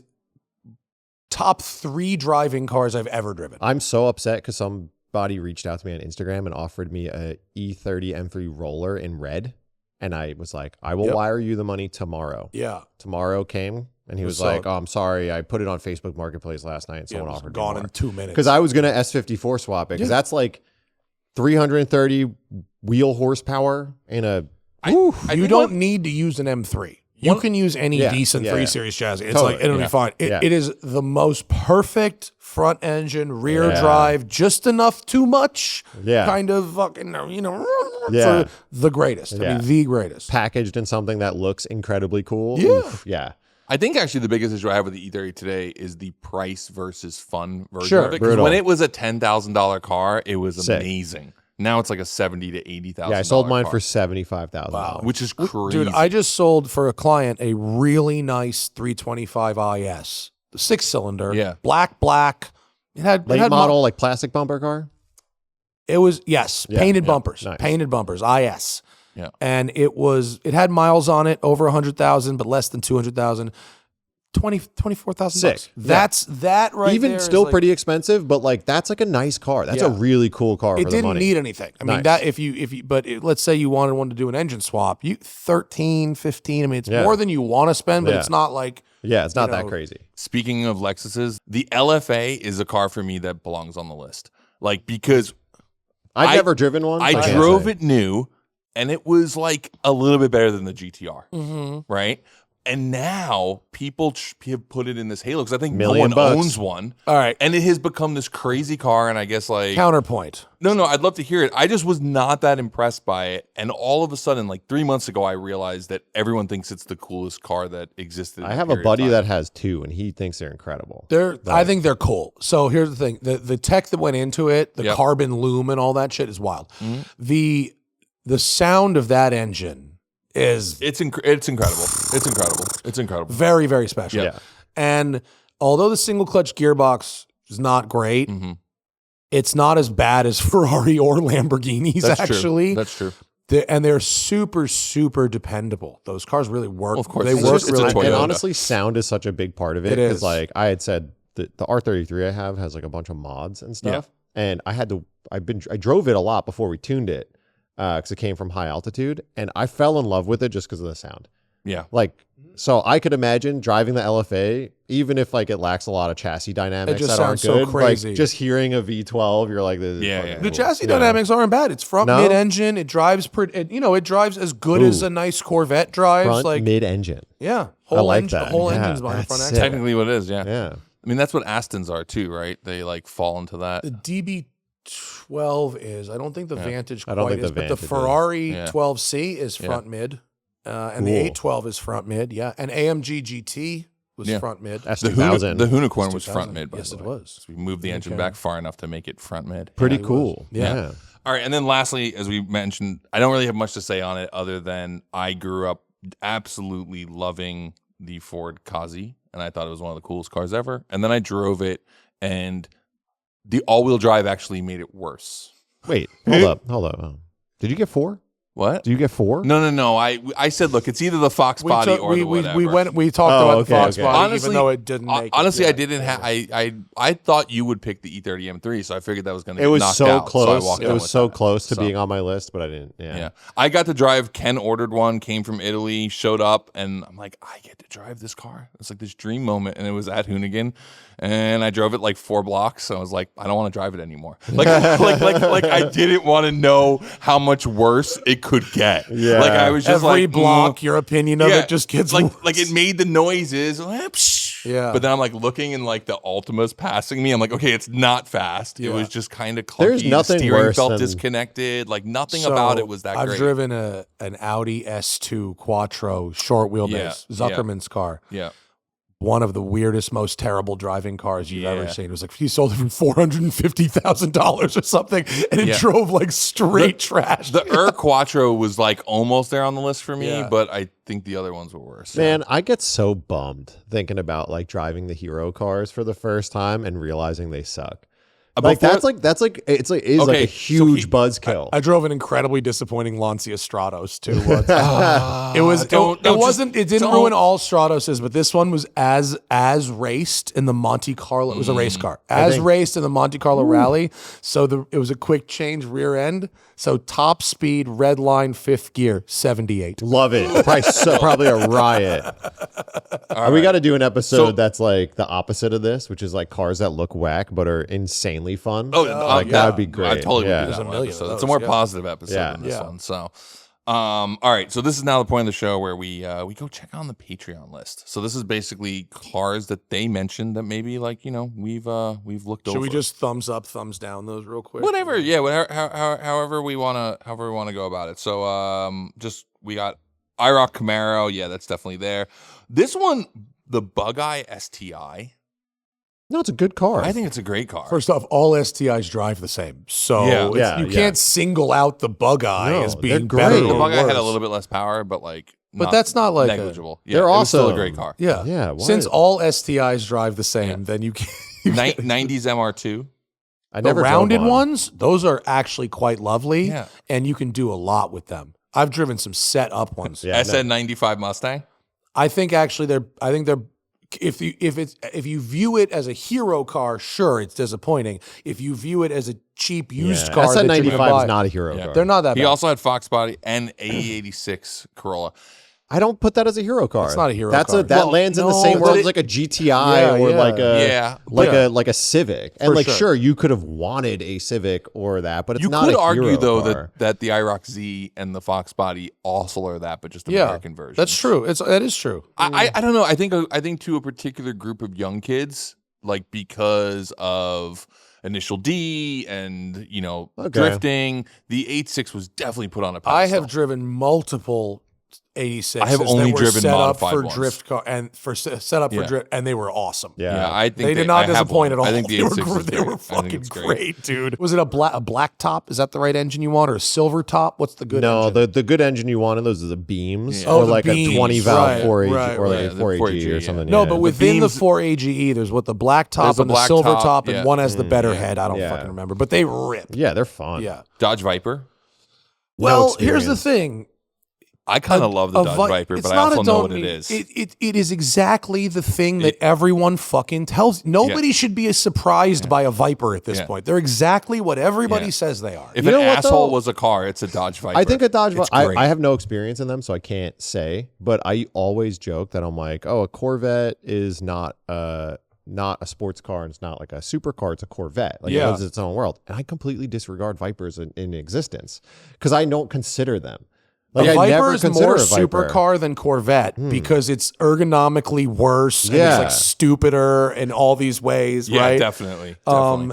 top 3 driving cars I've ever driven. I'm so upset because somebody reached out to me on Instagram and offered me a E30 M3 roller in red. And I was like, I will Yep. wire you the money tomorrow. Yeah, Tomorrow came and he was So- like, oh, I'm sorry. I put it on Facebook Marketplace last night and yeah, someone it was offered me gone more. in 2 minutes. Because I was going to S54 swap it because that's like 330 wheel horsepower in a. you think don't one- need to use an M3. You can use any Yeah, decent yeah, 3 yeah. Series chassis. It's Totally, like it'll yeah. be fine. Yeah. It is the most perfect front engine, rear Yeah. drive, just enough too much. Yeah. Kind of fucking Yeah. for the greatest. I Yeah. mean, the greatest. Packaged in something that looks incredibly cool. Yeah. Oof, yeah. I think actually the biggest issue I have with the E30 today is the price versus fun version Sure. of it. 'Cause Brutal. when it was a $10,000 car, it was Sick. amazing. Now it's like a $70,000 to $80,000. Yeah. I sold mine car, for $75,000. which is crazy. Dude, I just sold for a client a really nice 325 IS, the 6-cylinder, Yeah. black. It had Late it had model, like plastic bumper car. It was yes, Yeah, painted yeah, bumpers, nice. painted bumpers, IS. Yeah. And it had miles on it over 100,000, but less than 200,000. 24,000 Sick. bucks. Yeah. That's that right Even there is still like- pretty expensive, but like that's like a nice car. That's a Yeah. really cool car It for the didn't money. need anything. I mean, Nice. that if you but let's say you wanted one to do an engine swap, 13, 15. I mean, it's Yeah. more than you want to spend, but Yeah. it's not like Yeah, it's not you that know, crazy. Speaking of Lexuses, the LFA is a car for me that belongs on the list. Like, because I've I- never driven one. I so can't drove say. it new and it was like a little bit better than the GTR, Mm-hmm. right? And now people have put it in this halo because I think $1,000,000 no one bucks. owns one. all right. And it has become this crazy car. And I guess like, Counterpoint. no, I'd love to hear it. I just was not that impressed by it. And all of a sudden, like 3 months ago, I realized that everyone thinks it's the coolest car that existed. I have a buddy that has 2, and he thinks they're incredible. I think they're cool. So here's the thing: the tech that went into it, the Yep. carbon loom and all that shit is wild. Mm-hmm. The sound of that engine is It's incredible. It's incredible. It's incredible. very, very special. Yeah. And although the single clutch gearbox is not great, Mhm. It's not as bad as Ferrari or Lamborghinis, That's actually. true. That's true. And they're super, super dependable. Those cars really work. Well, of course. They It's work just- it's a really Toyota. And good. honestly, sound is such a big part of it. It is. Because like I had said, the R33 I have has like a bunch of mods and stuff. And I drove it a lot before we tuned it because it came from high altitude. And I fell in love with it just because of the sound. Yeah. Like, so I could imagine driving the LFA, even if like it lacks a lot of chassis dynamics just that aren't sounds so good. crazy. Like just hearing a V12, you're like, this is Yeah, fucking yeah. The cool. chassis Yeah. dynamics aren't bad. It's front No? mid-engine. It drives it drives as good as a nice Corvette drives. Front like mid-engine. yeah, I like that. whole Yeah, engine's behind the that's front sick. axle. Technically what it is, yeah. Yeah. I mean, that's what Astons are too, right? They like fall into that. The DB12 is. I don't think the Vantage I don't quite think the is, but the Vantage is. Ferrari Yeah. 12C is front mid, and the Cool. 812 is front mid. Yeah, and AMG GT was Yeah. front mid. That's The 2000. Unicorn was 2000. front mid, by Yes, the it way. was. So we moved the engine back far enough to make it front mid. Pretty it was. cool. Yeah. All right, and then lastly, as we mentioned, I don't really have much to say on it other than I grew up absolutely loving the Ford Kazi, and I thought it was one of the coolest cars ever. And then I drove it, and the all-wheel drive actually made it worse. Wait, hold up. Did you get 4? What? Do you get 4? No. I said, look, it's either the Fox body or the whatever. We talked Oh, about okay, the Fox okay. body, Honestly- even though it didn't make it. Honestly, I yet. didn't have. I thought you would pick the E30 M3, so I figured that was going to It get was knocked so out. So I close. walked It out was with so that. close to So, being on my list, but I didn't. Yeah, I got to drive. Ken ordered one, came from Italy, showed up, and I'm like, I get to drive this car. It's like this dream moment, and it was at Hoonigan, and I drove it like 4 blocks. So I was like, I don't want to drive it anymore. Like I didn't want to know how much worse it could get. Yeah. Like I was just Every like block, your opinion of it just gets like worse. like it made the noises. Yeah. But then I'm like looking and like the Altima's passing me. I'm like, okay, it's not fast. It was just kind of clunky. There's nothing the steering worse felt than- disconnected. Like nothing So, about it was that I've great. driven an Audi S2 Quattro short wheelbase, Yeah, Zuckerman's car. Yeah. One of the weirdest, most terrible driving cars you've ever Yeah. seen. It was like he sold it for $450,000 or something, and it Yeah. drove like straight trash. The Quattro was like almost there on the list for me, Yeah. but I think the other ones were worse. Man, I get so bummed thinking about like driving the hero cars for the first time and realizing they suck. Like Before- that's like it's like is like Okay, a so huge buzzkill. I drove an incredibly disappointing Lancia Stratos too. Once. It didn't ruin all Stratoses, but this one was as raced in the Monte Carlo. It was a race car, raced in the Monte Carlo rally. So it was a quick change rear end. So top speed, red line, 5th gear, 78. Love it. Probably a riot. We got to do an episode that's like the opposite of this, which is like cars that look whack but are insanely fun. Like that would be great. I totally Yeah. would do that There's a one million episode. of It's a those, more yeah. positive episode Yeah. than this Yeah. one. So, all right. So this is now the point of the show where we go check on the Patreon list. So this is basically cars that they mentioned that maybe like we've looked over. Should we just thumbs up, thumbs down those real quick? Whatever, yeah, whatever, however we wanna go about it. So just we got IROC Camaro, yeah, that's definitely there. This one, the Bug-Eye STI, No, it's a good car. I think it's a great car. First off, all STIs drive the same, so Yeah. you can't single out the Bug-Eye No, as they're being great. better the or Bug-Eye had a worse. little bit less power, but But that's not like negligible. Yeah, They're it was still a awesome. great car. Yeah, Yeah, why- Since all STIs drive the same, then you can't. 90s MR2. I The never drove rounded one. ones, those are actually quite lovely, Yeah. and you can do a lot with them. I've driven some set up ones. Yeah, no. SN95 Mustang. I think actually they're. If you view it as a hero car, sure, it's disappointing. If you view it as a cheap used car, that you're gonna SN95 buy, is not a hero car. They're not that He bad. also had Fox body and A86 Corolla. I don't put that as a hero car. It's not a hero That car. That lands in the no, same but world it- as like a GTI Yeah, or yeah. like a Yeah. like a Civic. And For like sure. sure, you could have wanted a Civic or that, but it's You not could a argue hero though car. that the IROC Z and the Fox body also are that, but just yeah, American versions. that's true. That is true. I don't know. I think to a particular group of young kids, like because of Initial D and Okay. drifting, the 86 was definitely put on a pedestal. I have driven multiple 86s I have only that were driven set up modified for ones. drift car and set up for Yeah. drift, and they were awesome. Yeah, I think They did not I have disappoint one. at all. I think the they were, 86 is they great. were I think fucking it's great, dude. Was it a black top? Is that the right engine you want, or a silver top? What's the good No, engine? the good engine you want in those are the beams, Yeah. or Oh, the like beams. a 20 valve Right, 4AG right, or like right. a 4AG 4AG, or yeah. something. No, yeah. but within beams- the 4AGE, there's what the black top There's a and the black silver top, top, yeah. and one has the better yeah. head. I don't Yeah. fucking remember, but they rip. yeah, they're fun. Yeah. Dodge Viper. Well, here's the experience. thing. I kind of love the Dodge Viper, it's but I not also a know don't what it need- is. It is exactly the thing that everyone fucking tells. Nobody should be as surprised by a Viper at this Yeah. point. They're exactly what everybody Yeah. says they are. If You an know what, asshole though? was a car, it's a Dodge Viper. I think a Dodge. It's I, great. I have no experience in them, so I can't say. But I always joke that I'm like, oh, a Corvette is not a sports car, and it's not like a supercar. It's a Corvette. Like Yeah. it lives its own world. And I completely disregard Vipers in existence because I don't consider them. Like a I Viper never is consider more a Viper. supercar than Corvette because it's ergonomically worse and Yeah. it's like stupider in all these ways, yeah, right? definitely.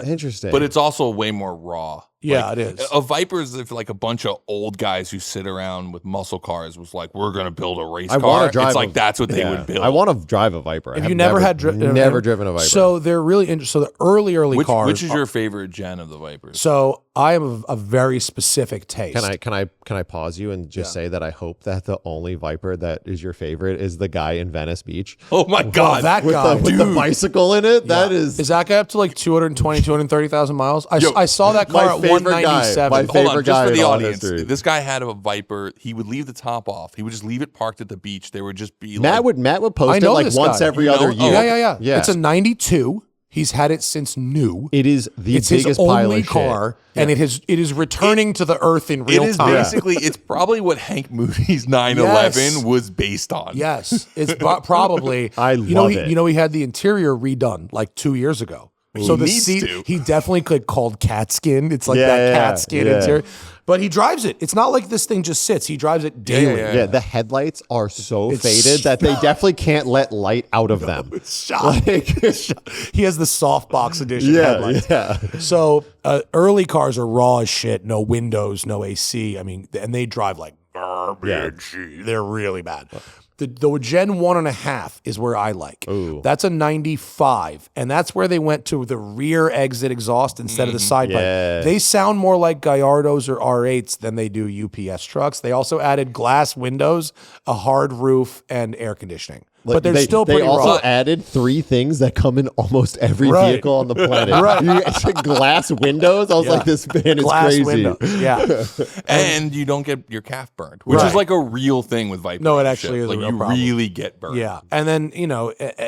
Interesting. But it's also way more raw. Yeah, Like, it is. A Viper is if like a bunch of old guys who sit around with muscle cars was like, we're going to build a race I car. want to drive. It's like that's what they yeah. would build. I want to drive a Viper. Have I've you never never driven a Viper? So they're really interesting. So the early which, cars. which is your favorite gen of the Vipers? So I have a very specific taste. Can I pause you and just say that I hope that the only Viper that is your favorite is the guy in Venice Beach Oh my God. that with guy, with the bicycle in it. That is that guy up to like 230,000 miles? I saw that car my at favorite guy. 197. My Hold on, favorite just guy for in the all audience. history. This guy had a Viper. He would leave the top off. He would just leave it parked at the beach. They would just be Matt like, would post I it know like this once guy. every You other know? Oh, year. Yeah. It's a 92. He's had it since new. It is the It's his biggest pile only of car, and it is returning to the earth in it real is time. basically, it's probably what Hank Moody's 911 was based on. Yes, it's probably. I love it. He had the interior redone like 2 years ago. So the needs seat, to. he definitely could called cat skin. It's like Yeah, that yeah, cat skin yeah. interior. But he drives it. It's not like this thing just sits. He drives it daily. Yeah, the headlights are so It's faded that they definitely can't let light out of them. Shocking. He has the softbox edition headlights. yeah. So early cars are raw as shit. No windows, no AC. I mean, and they drive like garbage. They're really bad. The Gen 1.5 is where I like. Ooh. That's a 95, and that's where they went to the rear exit exhaust instead of the side Yeah. pipe. They sound more like Gallardos or R8s than they do UPS trucks. They also added glass windows, a hard roof, and air conditioning. But they're still pretty They also raw. added 3 things that come in almost every Right. vehicle on the planet. Glass windows. I was like, this man is Glass crazy. windows. Yeah. And you don't get your calf burned, which Right. is like a real thing with Viper. No, it and actually shit. is a like real you problem. really get burned. Yeah. And then,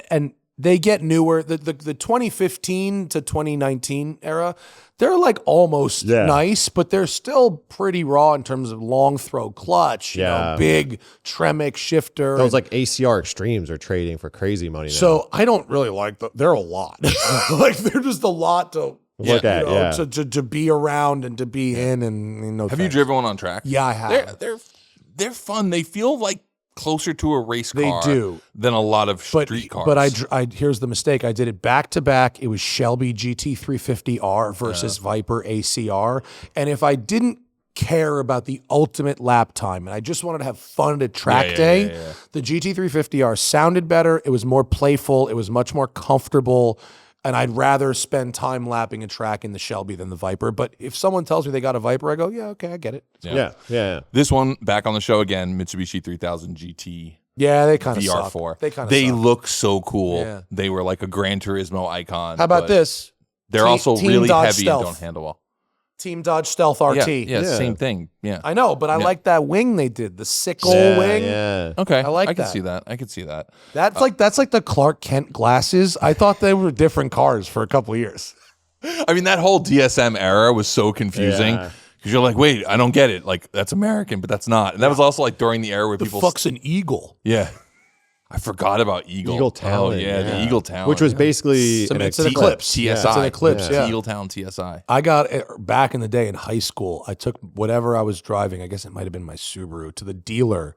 and they get newer. The 2015 to 2019 era, they're like almost nice, but they're still pretty raw in terms of long throw clutch, big Tremec shifter. Those like ACR Extremes are trading for crazy money now. So I don't really like them. They're a lot. Like they're just a lot to Look at, to be around and to be in and Have you driven one on track? Yeah, I have. They're fun. They feel like closer to a race car do. than a lot of street cars. But I here's the mistake. I did it back to back. It was Shelby GT350R versus Viper ACR. And if I didn't care about the ultimate lap time and I just wanted to have fun at a track day, the GT350R sounded better. It was more playful. It was much more comfortable. And I'd rather spend time lapping a track in the Shelby than the Viper. But if someone tells me they got a Viper, I go, yeah, okay, I get it. Yeah. This one back on the show again, Mitsubishi 3000 GT. Yeah, they kind of VR4. suck. They suck. look so cool. Yeah. They were like a Gran Turismo icon. How about but this? They're also Team really Dodge heavy Stealth. and don't handle well. Team Dodge Stealth RT. Yeah, same thing. Yeah. I know, but I like that wing they did, the sickle wing. Yeah. Okay. I like I can that. see that. I can see that. That's like the Clark Kent glasses. I thought they were different cars for a couple of years. I mean, that whole DSM era was so confusing. Yeah. Because you're like, wait, I don't get it. Like, that's American, but that's not. And that was also like during the era where The people. fuck's an eagle? Yeah. I forgot about Eagle. Eagle Talon. Oh, yeah, the Eagle Talon. Which was basically It's an Eclipse. TSI. It's an Eclipse, yeah. Eagle Talon TSI. I got it back in the day in high school. I took whatever I was driving, I guess it might have been my Subaru, to the dealer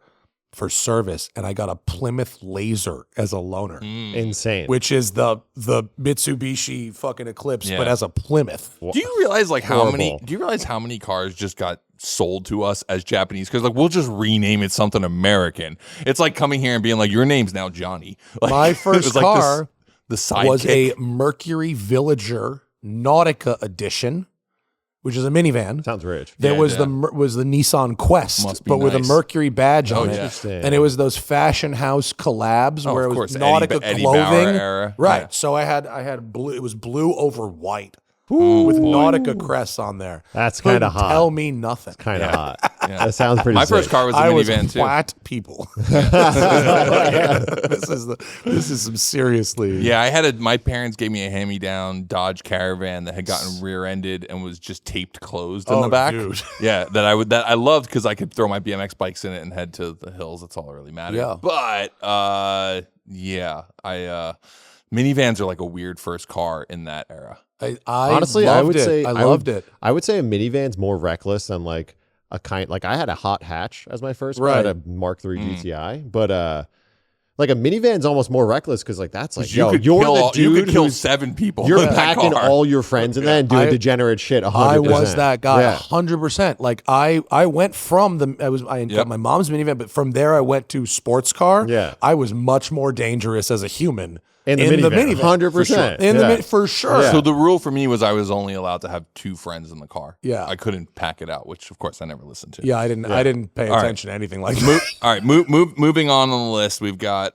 for service, and I got a Plymouth Laser as a loaner, insane. which is the Mitsubishi fucking Eclipse, Yeah. but as a Plymouth. Do you realize like how many? Horrible. Do you realize how many cars just got sold to us as Japanese because like we'll just rename it something American. It's like coming here and being like, your name's now Johnny. Like, My first car the sidekick was a Mercury Villager Nautica edition, which is a minivan. Sounds rich. There Yeah, was yeah. the Nissan Quest, Must be but with a nice. Mercury badge on it. Interesting. And it was those fashion house collabs Oh, where of it course, was Nautica Eddie Bauer clothing. era. Right. Yeah. So I had blue. It was blue over white Ooh, with boy. Nautica crests on there. That's kind of Couldn't hot. Tell me nothing. Kind of hot. Yeah. That sounds pretty My sick. first car was a I was minivan too. flat people. This is some seriously. Yeah, my parents gave me a hand-me-down Dodge Caravan that had gotten rear-ended and was just taped closed in the back. Dude. Yeah, that I loved because I could throw my BMX bikes in it and head to the hills. That's all that really mattered. Yeah. But minivans are like a weird first car in that era. I Honestly, loved I would it. say I loved it. I would say a minivan's more reckless than like I had a hot hatch as my first car. I Right. had a Mark III GTI, but like a minivan's almost more reckless because like that's like, You could you're kill, the dude you could kill who's 7 people. you're in that packing car. all your friends in that and doing degenerate shit. 100%. I was that guy, Yeah. 100%. Like I went from I Yep. got my mom's minivan, but from there I went to sports car. Yeah. I was much more dangerous as a human In the minivan, 100%. For sure. Yeah. So the rule for me was I was only allowed to have 2 friends in the car. Yeah. I couldn't pack it out, which of course I never listened to. Yeah, I didn't pay right. attention to anything like that. All right, moving on the list, we've got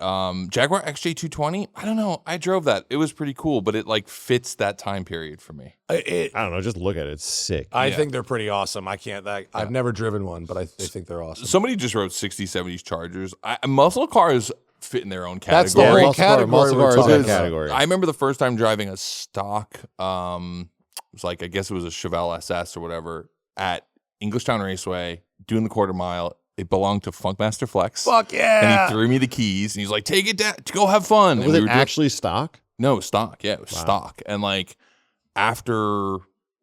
Jaguar XJ220. I don't know. I drove that. It was pretty cool, but it like fits that time period for me. I don't know. Just look at it. It's sick. I think they're pretty awesome. I've never driven one, but I think they're awesome. Somebody just wrote 60s, 70s Chargers. Muscle cars fit in their own That's category. the whole muscle car category we're is talking that about. category. I remember the first time driving a stock, it was like, I guess it was a Chevelle SS or whatever, at Englishtown Raceway, doing the quarter mile. It belonged to Funkmaster Flex. Fuck yeah. And he threw me the keys, and he's like, take it down, go have fun. Was And we it were actually stock? No, stock. Yeah, it was stock. And like after,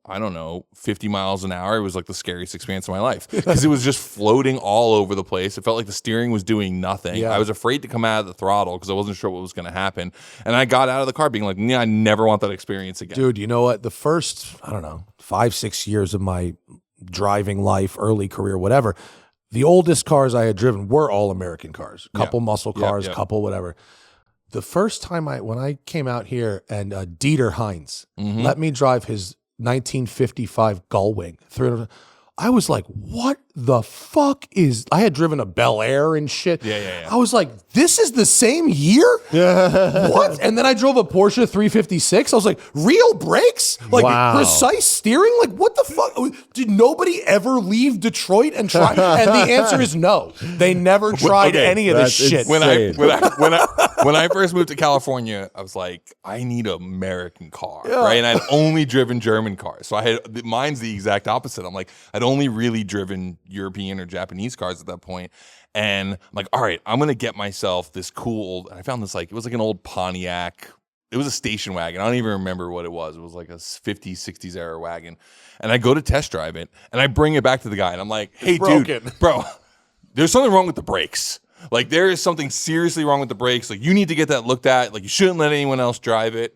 I don't know, 50 miles an hour, it was like the scariest experience of my life because it was just floating all over the place. It felt like the steering was doing nothing. Yeah. I was afraid to come out of the throttle because I wasn't sure what was going to happen. And I got out of the car being like, I never want that experience again. Dude, you know what? The first, 5-6 years of my driving life, early career, whatever, the oldest cars I had driven were all American cars. Couple muscle cars, couple whatever. The first time when I came out here and Dieter Heinz let me drive his 1955 Gullwing through, I was like, what the fuck is, I had driven a Bel Air and shit. Yeah. I was like, this is the same year? What? And then I drove a Porsche 356. I was like, real brakes? Like Wow. precise steering? Like what the fuck? Did nobody ever leave Detroit and try? And the answer is no. They never tried any of this that's shit. insane. When I first moved to California, I was like, I need an American car, right? And I'd only driven German cars. So mine's the exact opposite. I'm like, I'd only really driven European or Japanese cars at that point. And I'm like, all right, I'm going to get myself this cool, I found this it was like an old Pontiac. It was a station wagon. I don't even remember what it was. It was like a 50s, 60s era wagon. And I go to test drive it and I bring it back to the guy and I'm like, hey, dude, bro, there's something wrong with the brakes. Like there is something seriously wrong with the brakes. Like you need to get that looked at. Like you shouldn't let anyone else drive it.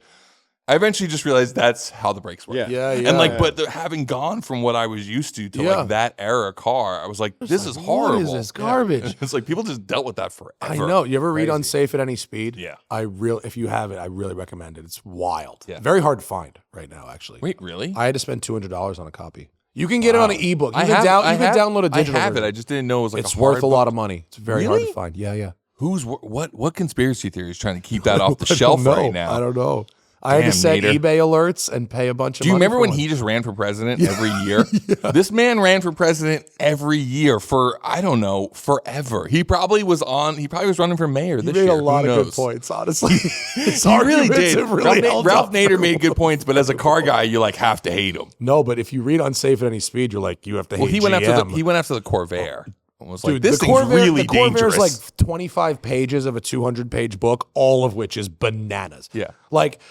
I eventually just realized that's how the brakes work. Yeah. And but having gone from what I was used to like that era car, I was like, this is horrible. What is this garbage? It's like people just dealt with that forever. I know. You ever read Unsafe at Any Speed? Yeah. If you have it, I really recommend it. It's wild. Yeah. Very hard to find right now, actually. Wait, really? I had to spend $200 on a copy. You can get it on an ebook. You I can have- download a digital I have version. it. I just didn't know it was like It's a worth hard a book. lot of money. It's very hard Really? to find. Yeah. What conspiracy theory is trying to keep that off the shelf right now? I don't know. I had Damn, to set Nader. eBay alerts and pay a bunch of Do you money remember for when one. he just ran for president every year? This man ran for president every year for, I don't know, forever. He probably was running for mayor He this made year. a lot Who of good knows? points, honestly. His He really arguments did. have really held Ralph up. Nader made good points, but as a car guy, you like have to hate him. No, but if you read Unsafe at Any Speed, you're like, you have to hate He went GM. after the Corvair. And was like, Dude, this the thing's Corvair, really the Corvair's dangerous. like 25 pages of a 200-page book, all of which is bananas. Yeah. Like,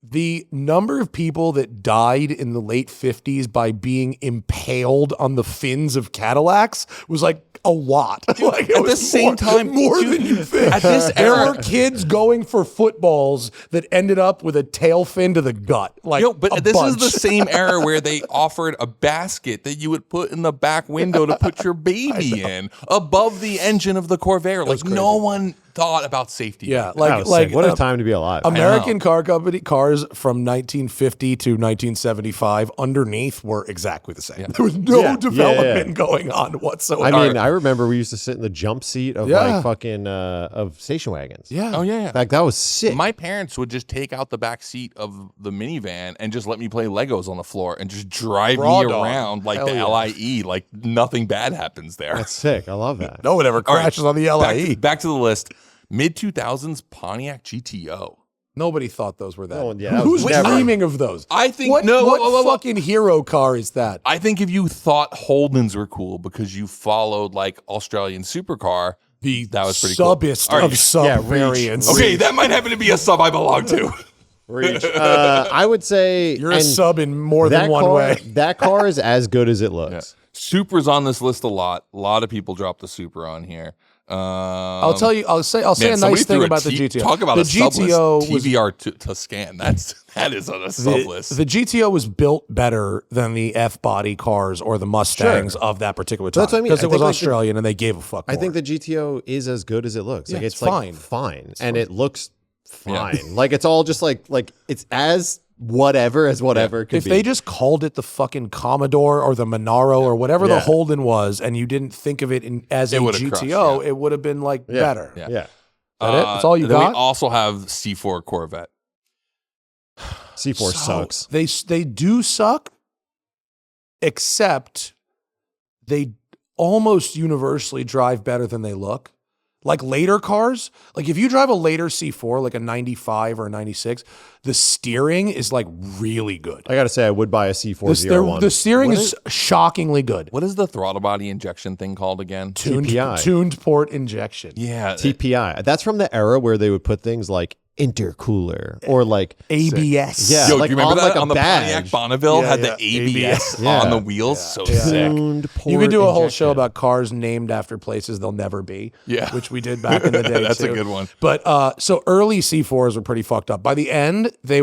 The number of people that died in the late 50s by being impaled on the fins of Cadillacs was like a lot. Like, it at the was same time, more dude, than you think. at this There era- were kids going for footballs that ended up with a tail fin to the gut. Like, But a this bunch. is the same era where they offered a basket that you would put in the back window to put your baby in above the engine of the Corvair. Like no one thought about safety. Yeah, back then. That was like sick. What a time to be alive. American car company cars from 1950 to 1975 underneath were exactly the same. There was no development going on whatsoever. I mean, I remember we used to sit in the jump seat of like fucking of station wagons. yeah. Oh yeah. Like that was sick. My parents would just take out the back seat of the minivan and just let me play Legos on the floor and just drive Raw me dog. around like Hell the yeah. LIE, like nothing bad happens there. That's sick. I love that. No one ever All right, crashes on the LIE. Back to the list. Mid 2000s Pontiac GTO. Nobody thought those were that. Oh, yeah, that Who's was never- dreaming of those? I think what, no. What whoa. fucking hero car is that? I think if you thought Holdens were cool because you followed like Australian supercar, that was pretty cool. Subist All right. of sub variants. Okay, that might happen to be a sub I belong to. Reach. I would say You're a and sub in more that than one car, way. That car is as good as it looks. Supra's on this list a lot. A lot of people drop the Supra on here. I'll tell you. I'll say a somebody nice thing threw a about the T- GTO. Talk about the a sub GTO list. was TVR Tuscan. That is on a sub list. the GTO was built better than the F body cars or the Mustangs of that particular time. That's what I mean. Because I it was think, like, Australian and they gave a fuck. I think more. the GTO is as good as it looks. Like Yeah, it's it's like fine. fine, and it looks fine. Like it's all just like it's as whatever as whatever could if be. they just called it the fucking Commodore or the Monaro or whatever the Holden was, and you didn't think of it as a would've GTO, crushed, it would have been like better. yeah. Is that it? That's all you then got? We also have C4 Corvette. C4 sucks. They do suck, except they almost universally drive better than they look. Like later cars, like if you drive a later C4, like a 95 or a 96, the steering is like really good. I gotta say, I would buy a C401. The steering is shockingly good. What is the throttle body injection thing called again? TPI. Tuned port injection. Yeah. TPI. That's from the era where they would put things like intercooler or like ABS. Yeah. Yo, like do you remember on, that like, a on the badge. Pontiac Bonneville Yeah, had yeah. the ABS Yeah. on the wheels? So sick. tuned port You could do a whole injection. show about cars named after places they'll never be. Yeah. Which we did back in the day. That's a too. good one. But so early C4s were pretty fucked up. By the end, they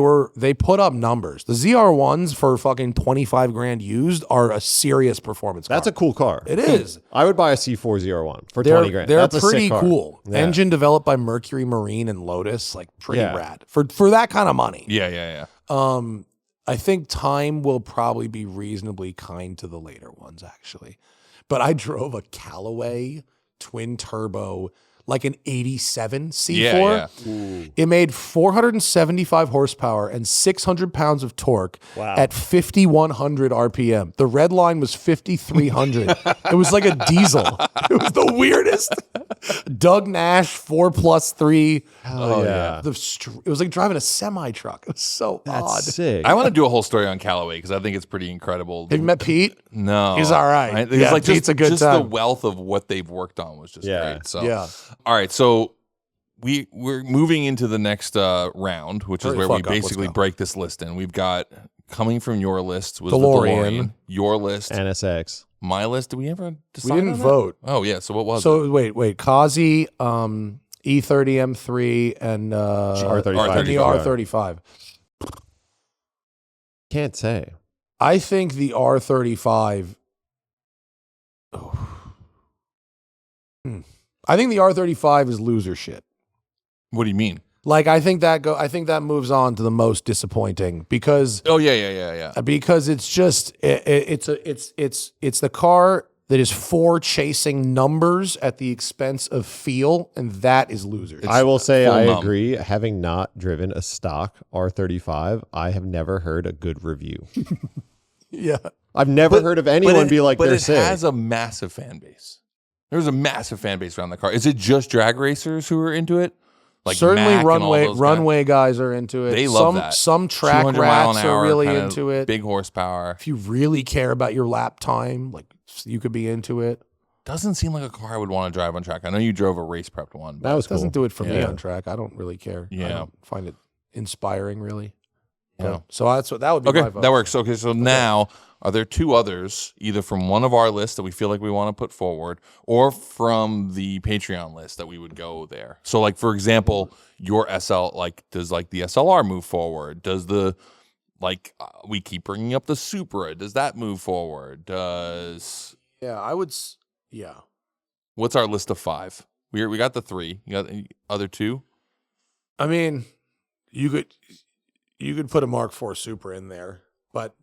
put up numbers. The ZR1s for fucking 25 grand used are a serious performance car. That's a cool car. It is. I would buy a C401 for They're 20 grand. they're That's a pretty sick car. cool. Yeah. Engine developed by Mercury Marine and Lotus, like pretty Yeah. rad for that kind of money. Yeah. I think time will probably be reasonably kind to the later ones, actually. But I drove a Callaway twin turbo, like an 87 C4. Yeah. It made 475 horsepower and 600 pounds of torque at 5,100 RPM. The red line was 5,300. It was like a diesel. It was the weirdest. Doug Nash 4+3. Oh, yeah. It was like driving a semi truck. It was so That's odd. sick. I want to do a whole story on Callaway because I think it's pretty incredible. Have you met Pete? No. He's all right. It's Yeah, like Pete's just, a good just the time. wealth of what they've worked on was just great. So Yeah. all right, so we're moving into the next round, which is Hurry where the we fuck up, let's basically go. break this list in. We've got coming from your list was DeLorean. the DeLorean. Your list, NSX. my list. Did we ever decide? We didn't on that? vote. Oh yeah. So what was it? So wait, Kazi, E30 M3, and R35. and the R35. Can't say. I think the R35. I think the R35 is loser shit. What do you mean? Like I think that moves on to the most disappointing because Oh yeah. it's just it's the car that is for chasing numbers at the expense of feel, and that is loser. I will say full I numb. agree. Having not driven a stock R35, I have never heard a good review. Yeah. I've never heard of anyone be like, but they're it sick. has a massive fan base. There's a massive fan base around the car. Is it just drag racers who are into it? Like Certainly Mac and all those guys? runway guys are into it. They love some, that. Some track 200 mile an rats are hour, really kinda into it. Big horsepower. If you really care about your lap time, like you could be into it. Doesn't seem like a car I would want to drive on track. I know you drove a race prepped one. But that was It doesn't cool. do it for me Yeah. on track. I don't really care. I Yeah. don't find it inspiring, really. Yeah. So that would be Okay, my vote. that works. Okay, so now are there two others, either from one of our lists that we feel like we want to put forward, or from the Patreon list that we would go there? So, like for example, your SL, like does like the SLR move forward? Does the we keep bringing up the Supra? Does that move forward? Does Yeah, I would. Yeah. what's our list of 5? We got the 3. You got any other 2? I mean, you could put a Mark IV Supra in there, but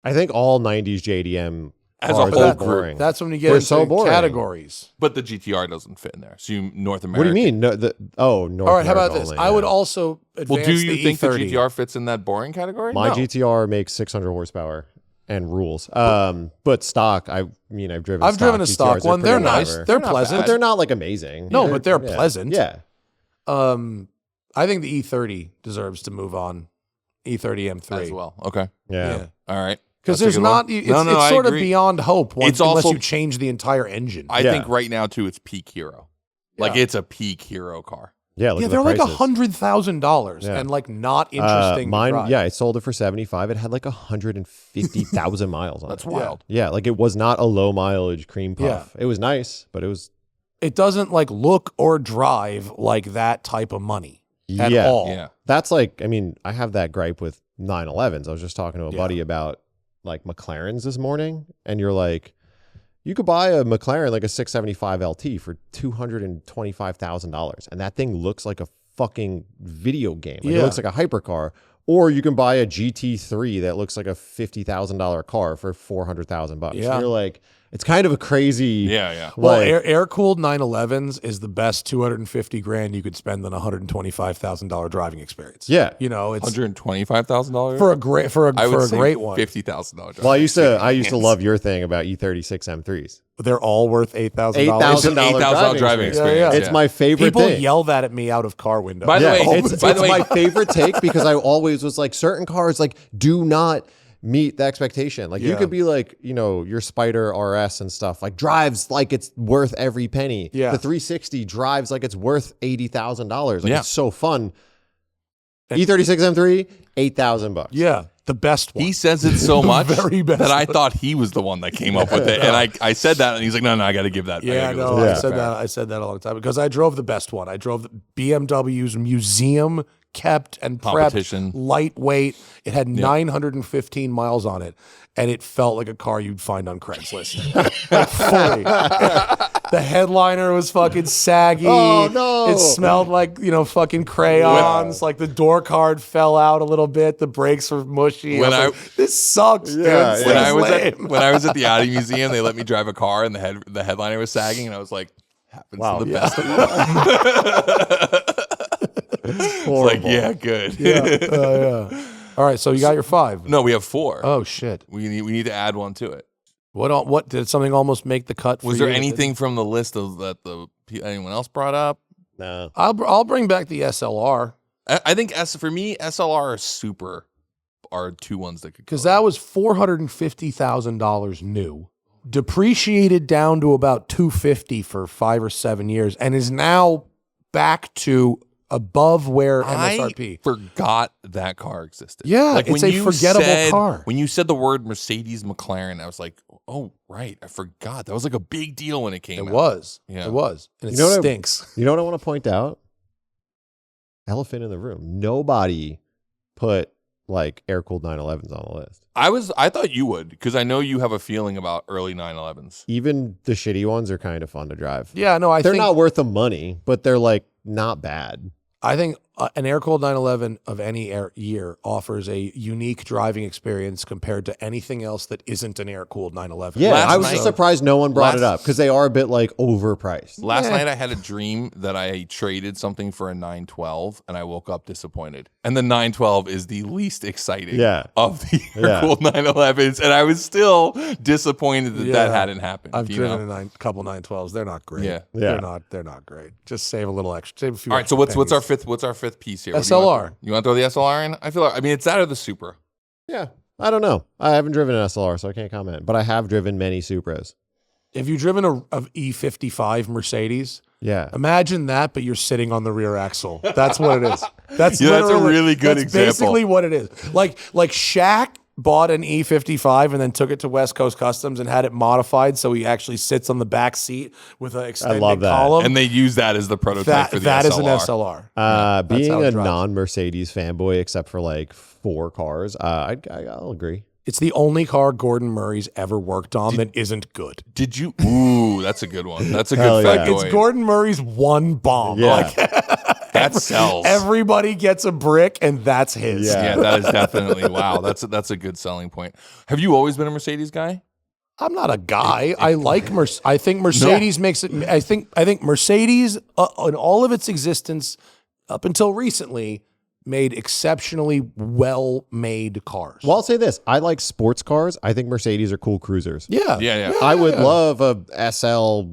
I think all 90s JDM As a cars whole are group. boring. that's when you get We're into so boring. categories. But the GTR doesn't fit in there. So you North What America. do you mean? No, North All right, how about America this? only, I would yeah. also advance Well, do you the think the E30. GTR fits in that boring category? My No. GTR makes 600 horsepower and rules. But stock, I've driven. I've driven a GTRs, stock one. They're pretty nice. whatever. They're not pleasant. But they're not like amazing. No, but they're yeah. pleasant. Yeah. I think the E30 deserves to move on. E30 M3 as well. Okay. Yeah. All right. Because That's a there's good not. one. It's, No, no, it's I sort of agree. beyond hope once, It's unless also- you change the entire engine. I Yeah. think right now too, it's peak hero. Like Yeah. it's a peak hero car. Yeah. Look Yeah, at they're the like prices. $100,000 Yeah. and like not interesting. to Mine, drive. yeah, I sold it for 75. It had like 150,000 miles on That's it. wild. Yeah, like it was not a low mileage cream puff. It was nice, but it was It doesn't like look or drive like that type of money at yeah. all. Yeah. That's like, I mean, I have that gripe with 911s. I was just talking to a Yeah. buddy about like McLarens this morning, and you're like, you could buy a McLaren like a 675 LT for $225,000, and that thing looks like a fucking video game. Like, Yeah. It looks like a hypercar. Or you can buy a GT3 that looks like a $50,000 car for $400,000. Yeah. You're like, it's kind of a crazy. Yeah. Yeah. Well, like- air-cooled 911s is the best 250 grand you could spend on a $125,000 driving experience. Yeah. You know, it's $125,000 for a great I would say great one. $50,000. Well, I used to love your thing about E36 M3s. They're all worth $8,000. $8,000 $8,000 driving experience. It's my favorite People thing. yell that at me out of car windows. By the way, it's by the way- my favorite take because I always was like, certain cars like do not meet the expectation. Like you Yeah. could be like, you know, your Spider RS and stuff like drives like it's worth every penny. Yeah. The 360 drives like it's worth $80,000. Like Yeah. it's so fun. E36 M3, $8,000. Yeah, the best one. He says it so much very best that I one. thought he was the one that came up with it. And I said that, and he's like, no, I got to give that. I Yeah, gotta give no, this I back. said that a long time because I drove the best one. I drove the BMW's museum kept and Competition. prepped, lightweight. It had 915 miles on it, and it felt like a car you'd find on Craigslist. Like, fully. The headliner was fucking saggy. Oh, no. It smelled like, fucking crayons. Like the door card fell out a little bit. The brakes were mushy. When I was like, this sucks, dude. Yeah, This yeah. is When I lame. was at the Audi Museum, they let me drive a car, and the headliner was sagging, and I was like, happens Wow. to the Yeah. best of us. It's like, yeah, good. Yeah. All right, so you got your 5. No, we have 4. Oh shit! We need to add one to it. What did something almost make the cut? Was for there you? anything from the list of that anyone else brought up? No. I'll bring back the SLR I think for me, SLR or Super are 2 ones that could because go. that was $450,000 new, depreciated down to about $250 for 5 or 7 years, and is now back to above where MSRP. I forgot that car existed. Yeah, it's when a you forgettable car. When you said the word Mercedes McLaren, I was like, oh, right. I forgot. That was like a big deal when it came It out. was. Yeah. It was. And it You know what I- stinks. You know what I want to point out? Elephant in the room. Nobody put like air-cooled 911s on the list. I thought you would, because I know you have a feeling about early 911s. Even the shitty ones are kind of fun to drive. Yeah, no, They're think not worth the money, but they're like not bad. I think an air-cooled 911 of any year offers a unique driving experience compared to anything else that isn't an air-cooled 911. Yeah, Last I was night- just surprised no one brought it last- up because they are a bit like overpriced. Last Yeah. night I had a dream that I traded something for a 912, and I woke up disappointed. And the 912 is the least exciting of the air-cooled 911s, and I was still disappointed that that hadn't happened. I've you driven know? a couple 912s. They're not great. Yeah. They're not great. Just save a little extra. Save a few. All right, so extra what's our pennies. fifth piece here? What do SLR. You want to throw the SLR in? I mean, it's that or the Supra. Yeah, I don't know. I haven't driven an SLR, so I can't comment. But I have driven many Supras. Have you driven a E55 Mercedes? Yeah, Imagine that, but you're sitting on the rear axle. That's what it is. That's Yeah, that's a literally- really good that's example. basically what it is. Like Shaq bought an E55 and then took it to West Coast Customs and had it modified so he actually sits on the back seat with an extended love that. column. And they use that as the prototype for the that SLR. is an SLR. That's Being how it a drives. non-Mercedes fanboy, except for like 4 cars, I'll agree. It's the only car Gordon Murray's ever worked on that isn't good. Did you? Ooh, that's a good one. That's a Hell good yeah. factoid. It's Gordon Murray's one bomb. Yeah. Like, That sells. everybody gets a brick and that's his. Yeah. Yeah, that is definitely wow. That's a good selling point. Have you always been a Mercedes guy? I'm not a guy. I like I think Mercedes makes it. I think Mercedes, in all of its existence up until recently, made exceptionally well-made cars. Well, I'll say this: I like sports cars. I think Mercedes are cool cruisers. yeah, Yeah. I would love a SL,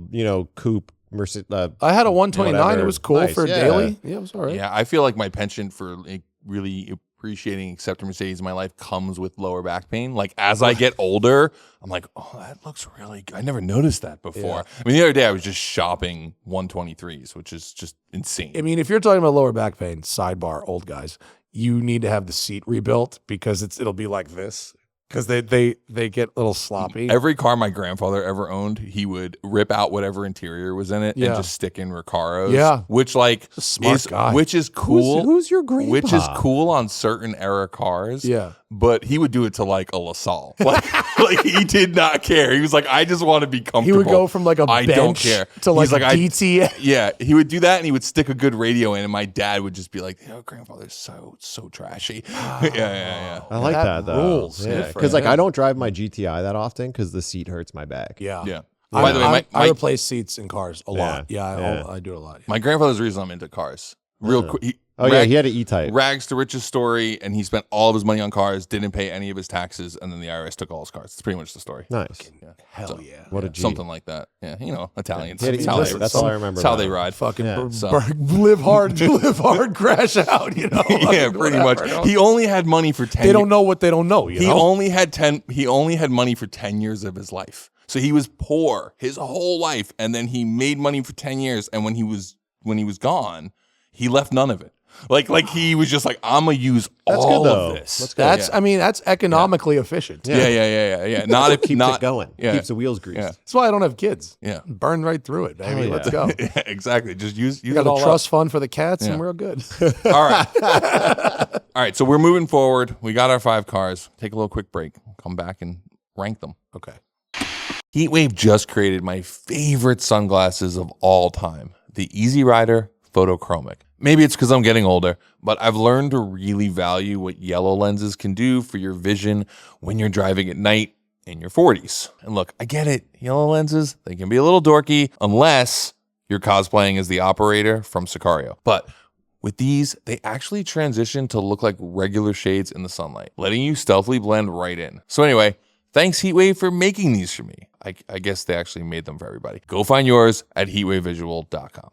coupe. Mercedes. I had a 129. Whatever. It was cool Nice, for yeah. daily. Yeah, it was all right. Yeah, I feel like my penchant for like, really appreciating accepting Mercedes in my life comes with lower back pain. Like as I get older, I'm like, oh, that looks really good. I never noticed that before. I mean, the other day I was just shopping 123s, which is just insane. I mean, if you're talking about lower back pain, sidebar, old guys, you need to have the seat rebuilt because it'll be like this because they get a little sloppy. Every car my grandfather ever owned, he would rip out whatever interior was in it Yeah. and just stick in Recaros. Yeah. Which like smart guy. which is cool. Who's your grandpa? Which is cool on certain era cars. Yeah. But he would do it to like a LaSalle. Like he did not care. He was like, I just want to be comfortable. He would go from like a I bench don't care. to like, He's like, I- DT. Yeah, he would do that, and he would stick a good radio in, and my dad would just be like, grandfather's so trashy." yeah. I like That that, though. rules. Yeah, Different. because like I don't drive my GTI that often because the seat hurts my back. Yeah. By the way, I my replace seats in cars a lot. Yeah, I do it a lot. my grandfather's the reason I'm into cars. Real quick. Yeah, he had an E-Type. Rags to riches story, and he spent all of his money on cars, didn't pay any of his taxes, and then the IRS took all his cars. That's pretty much the story. Nice. Hell yeah. What a G. Something like that. Yeah, Italians. He had an That's how E-Type. they- That's all I remember. That's how about they him. ride. Fucking Yeah. live hard, crash out. Yeah, Like, pretty whatever. much. He only had money for 10 They don't know what they don't know. He only had money for 10 years of his life. So he was poor his whole life, and then he made money for 10 years, and when he was gone, he left none of it. Like he was just like, I'm gonna use That's all good, though. of this. That's good. That's Yeah. I mean that's economically efficient. Yeah. Not if Keeps not it going. Yeah. Keeps the wheels greased. Yeah. That's why I don't have kids. Yeah. Burn right through it, baby. Hell yeah. Let's go. Yeah, exactly. Just use We got it a all trust fund for the cats, Yeah. and we're good. up. All right. All right. So we're moving forward. We got our 5 cars. Take a little quick break. Come back and rank them. Okay. Heatwave just created my favorite sunglasses of all time, the Easy Rider Photochromic. Maybe it's because I'm getting older, but I've learned to really value what yellow lenses can do for your vision when you're driving at night in your 40s. And look, I get it. Yellow lenses, they can be a little dorky unless you're cosplaying as the operator from Sicario. But with these, they actually transition to look like regular shades in the sunlight, letting you stealthily blend right in. So anyway, thanks Heatwave for making these for me. I guess they actually made them for everybody. Go find yours at heatwavevisual.com.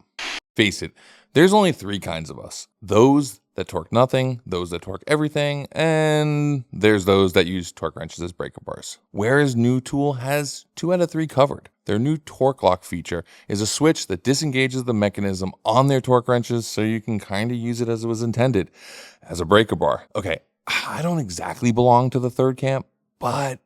Face it, there's only 3 kinds of us. Those that torque nothing, those that torque everything, and there's those that use torque wrenches as breaker bars. Wera's new tool has 2 out of 3 covered. Their new torque lock feature is a switch that disengages the mechanism on their torque wrenches so you can kind of use it as it was intended, as a breaker bar. Okay, I don't exactly belong to the third camp, but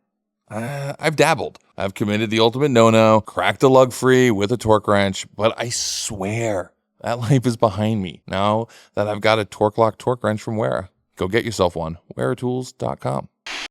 I've dabbled. I've committed the ultimate no-no, cracked a lug free with a torque wrench, but I swear that life is behind me now that I've got a torque lock torque wrench from Wera. Go get yourself one. WeraTools.com.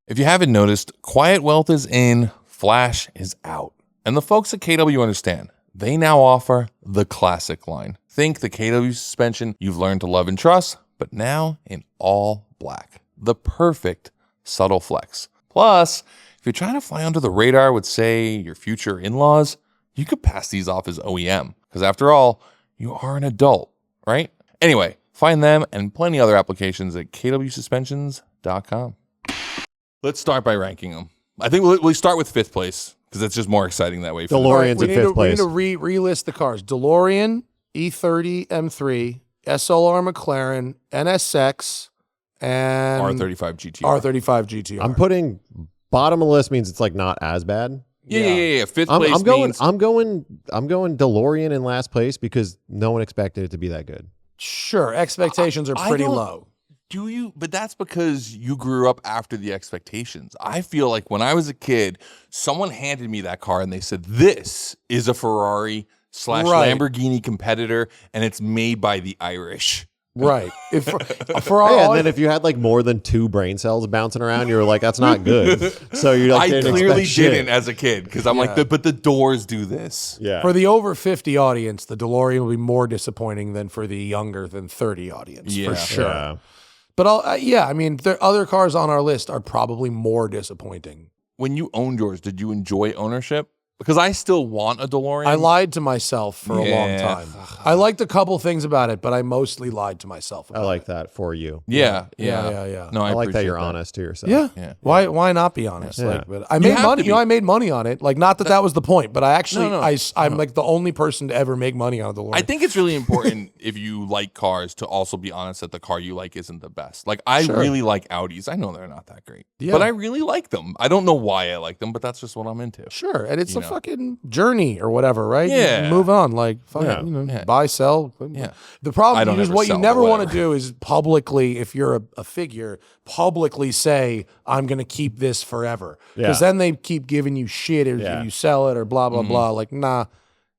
If you haven't noticed, quiet wealth is in, flash is out. And the folks at KW understand. They now offer the classic line. Think the KW suspension you've learned to love and trust, but now in all black. The perfect subtle flex. Plus, if you're trying to fly under the radar with, say, your future in-laws, you could pass these off as OEM. Because after all, you are an adult, right? Anyway, find them and plenty other applications at kwsuspensions.com. Let's start by ranking them. I think we'll start with 5th place because it's just more exciting that way. For me. DeLorean's we in need 5th to, place. We need to relist the cars. DeLorean, E30 M3, SLR McLaren, NSX, and R35 GTR. R35 GTR. I'm putting bottom of the list means it's like not as bad. Yeah. 5th I'm place going means... I'm going DeLorean in last place because no one expected it to be that good. Sure, expectations are I pretty don't- low. Do you? But that's because you grew up after the expectations. I feel like when I was a kid, someone handed me that car and they said, "This is a Ferrari / Right. Lamborghini competitor, and it's made by the Irish." Right. If for our Yeah, and audience- then if you had like more than 2 brain cells bouncing around, you were like, that's not good. So you like, I didn't clearly expect shit. didn't as a kid because I'm like, but the doors do this. Yeah. for the over 50 audience, the DeLorean will be more disappointing than for the younger than 30 audience, Yeah. for sure. Yeah. But I mean, there other cars on our list are probably more disappointing. When you owned yours, did you enjoy ownership? Because I still want a DeLorean. I lied to myself for a long Yeah. time. I liked a couple things about it, but I mostly lied to myself. I About like that for you. Yeah. Yeah. No, I like that appreciate you're honest to yourself. Yeah. Yeah. Why not be honest? Yeah. Like, but I made have money. to be. I made money on it. Like, not that was the point, but I actually, No. I'm like the only person to ever make money on a DeLorean. I think it's really important if you like cars to also be honest that the car you like isn't the best. Like I Sure. really like Audis. I know they're not that great, Yeah. but I really like them. I don't know why I like them, but that's just what I'm into. Sure, and it's You a know. fucking journey or whatever, right? Yeah. Move on, like fucking, Yeah. Yeah. buy, sell. Yeah. The I problem don't is ever what you sell, never but want to whatever. do is publicly, if you're a figure, publicly say I'm going to keep this forever, because Yeah. then they keep giving you shit if Yeah. you sell it or blah blah Mm-hmm. blah. Like, nah,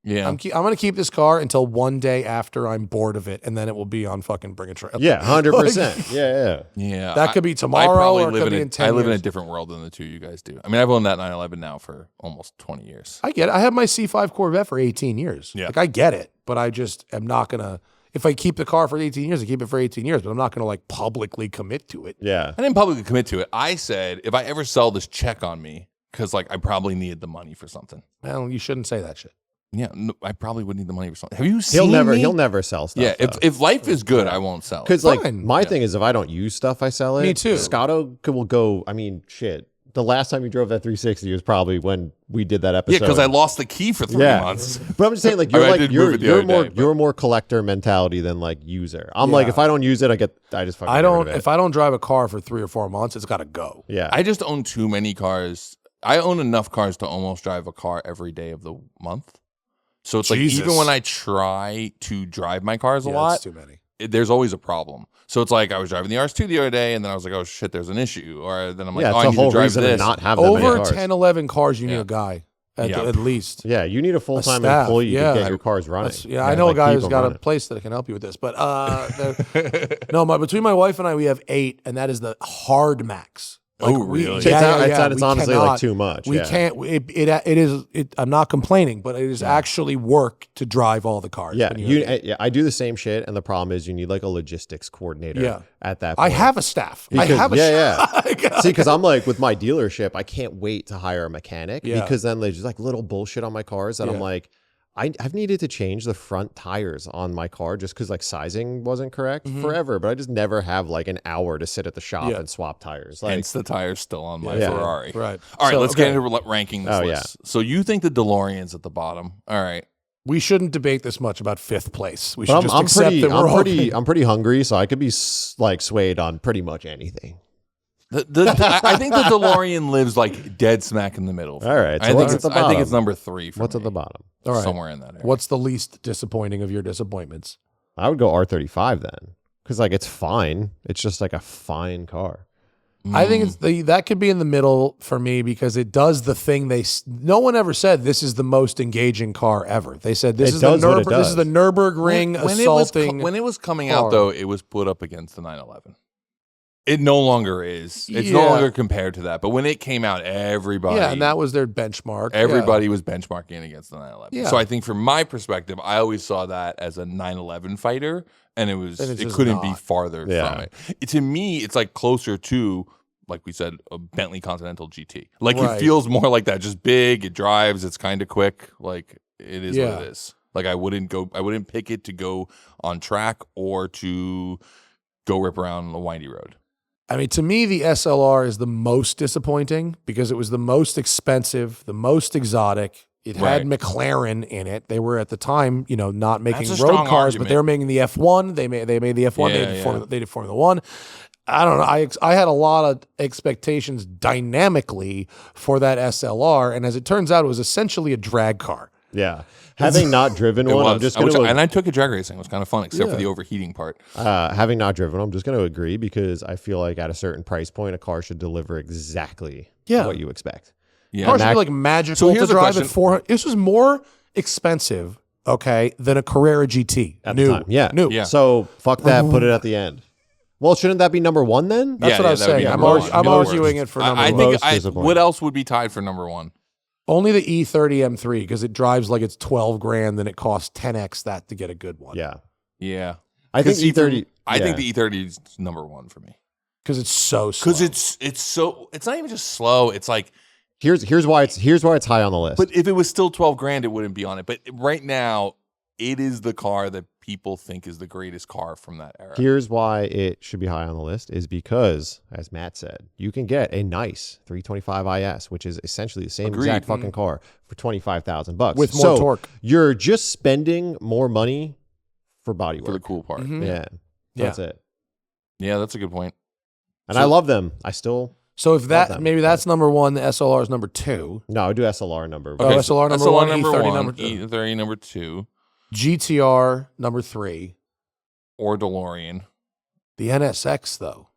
Yeah. I'm going to keep this car until one day after I'm bored of it, and then it will be on fucking Bring a Trailer. Yeah, 100%. Yeah. Yeah. That could be I tomorrow probably or it live could in be a- in 10 I live in a years. different world than the two you guys do. I mean, I've owned that 911 now for almost 20 years. I get it. I had my C5 Corvette for 18 years. Yeah. Like, I get it, but I just am not going to. If I keep the car for 18 years, I keep it for 18 years, but I'm not going to like publicly commit to it. Yeah. I didn't publicly commit to it. I said, if I ever sell this, check on me because like I probably needed the money for something. Well, you shouldn't say that shit. Yeah, no, I probably would need the money for something. Have you seen He'll me? never sell stuff. Yeah, if life is good, I won't sell. Because it. like Fine. my thing is, if I don't use stuff, I sell it. Me too. Scotto will go. I mean, shit. The last time you drove that 360 was probably when we did that episode. Yeah, because I lost the key for 3 Yeah. months. But I'm just saying, like I you're mean, I like did move it the you're other more day, but- you're more collector mentality than like user. I'm like, Yeah. if I don't use it, I just fucking I get don't. rid of it. If I don't drive a car for 3 or 4 months, it's got to go. Yeah. I just own too many cars. I own enough cars to almost drive a car every day of the month. So it's like Jesus. even when I try to drive my cars a Yeah, lot, that's too many. there's always a problem. So it's like I was driving the RS2 the other day, and then I was like, oh shit, there's an issue. Or then I'm like, yeah, oh, it's I a need to whole drive reason to this. not have that many Over cars. 10, 11 cars, you need Yeah. a guy Yeah. at least. Yeah, you need a full time staff, employee yeah. to get your cars running. I know a like, guy keep who's them got a running. place that can help you with this. But no, between my wife and I, we have 8, and that is the hard max. Oh, really? It's honestly we like cannot- too much. We yeah. can't. It is. I'm not complaining, but it is actually work to drive all the cars. Yeah, when you have I do the same shit, and the problem is you need like a logistics coordinator. Yeah. At that I point. have a staff. I Because- have a yeah. See, because I'm like with my dealership, I can't wait to hire a mechanic Yeah. because then there's just like little bullshit on my cars that Yeah. I'm like, I've needed to change the front tires on my car just because like sizing wasn't correct forever, but I just never have like an hour to sit at the shop Mm-hmm. Yeah. and swap tires. Like, Hence the tire's still on my Yeah. Ferrari. Right. All right, So, let's okay. get into ranking this Oh, list. So you think the DeLorean's at the bottom? All right. We shouldn't debate this much about 5th place. We but should I'm, just I'm accept pretty, that we're all I'm pretty hungry, so I could be like swayed on pretty much anything. I think the DeLorean lives like dead smack in the middle. All right, so I think what's at it's the I think bottom? it's number 3 for What's me. at the bottom? All right. Somewhere in that area. What's the least disappointing of your disappointments? I would go R35 then, because like it's fine. It's just like a fine car. I think it's that could be in the middle for me because it does the thing no one ever said this is the most engaging car ever. They said this It is the does what it this is the does. Nürburgring assaulting. when it was coming car. out though, it was put up against the 911. It no longer is. It's no Yeah. longer compared to that. But when it came out, everybody yeah, and that was their benchmark. Yeah. everybody was benchmarking against the 911. Yeah. So I think from my perspective, I always saw that as a 911 fighter, and And it's it just couldn't be not. farther Yeah. from it. To me, it's like closer to, like we said, a Bentley Continental GT. Like Right. it feels more like that, just big. It drives. It's kind of quick. Like it is Yeah. what it is. Like I wouldn't pick it to go on track or to go rip around a windy road. I mean, to me, the SLR is the most disappointing because it was the most expensive, the most exotic. It had Right. McLaren in it. They were at the time, not making That's a road strong cars, argument. but they were making the F1. They made the F1. Yeah, They did Formula One. I don't know. I had a lot of expectations dynamically for that SLR, and as it turns out, it was essentially a drag car. Yeah. Having not driven It one, was. I'm just going to... And I took it drag racing. It was kind of fun, except for the overheating part. Having not driven, I'm just going to agree because I feel like at a certain price point, a car should deliver exactly what you expect. Yeah. Car should be like magical So here's to a drive question. at 400. This was more expensive, okay, than a Carrera GT. At the time. Yeah. New. Yeah. So fuck that, put it at the end. Well, shouldn't that be number one then? That's what I was that would be saying. I'm, number one. I'm No arguing worries. it for number I one. think Most disappointing. what else would be tied for number one? Only the E30 M3 because it drives like it's 12 grand and it costs 10x that to get a good one. Yeah. Yeah. I think 'Cause E30... I think yeah. the E30 is number one for me. Because it's so slow. Because it's not even just slow. It's like, Here's why it's high on the list. but if it was still 12 grand, it wouldn't be on it. But right now, it is the car that people think is the greatest car from that era. Here's why it should be high on the list is because, as Matt said, you can get a nice 325 IS, which is essentially the same Agreed. exact fucking car for $25,000 With more torque. You're just spending more money for body For the work. cool part. Mhm. Yeah, that's it. Yeah, that's a good point. And I love them. I still So if that them. maybe that's number one, the SLR is number two. no, I do SLR number. Oh, Okay, SLR number one, E30 number two. E30 number two, GTR number three. or DeLorean. The NSX though.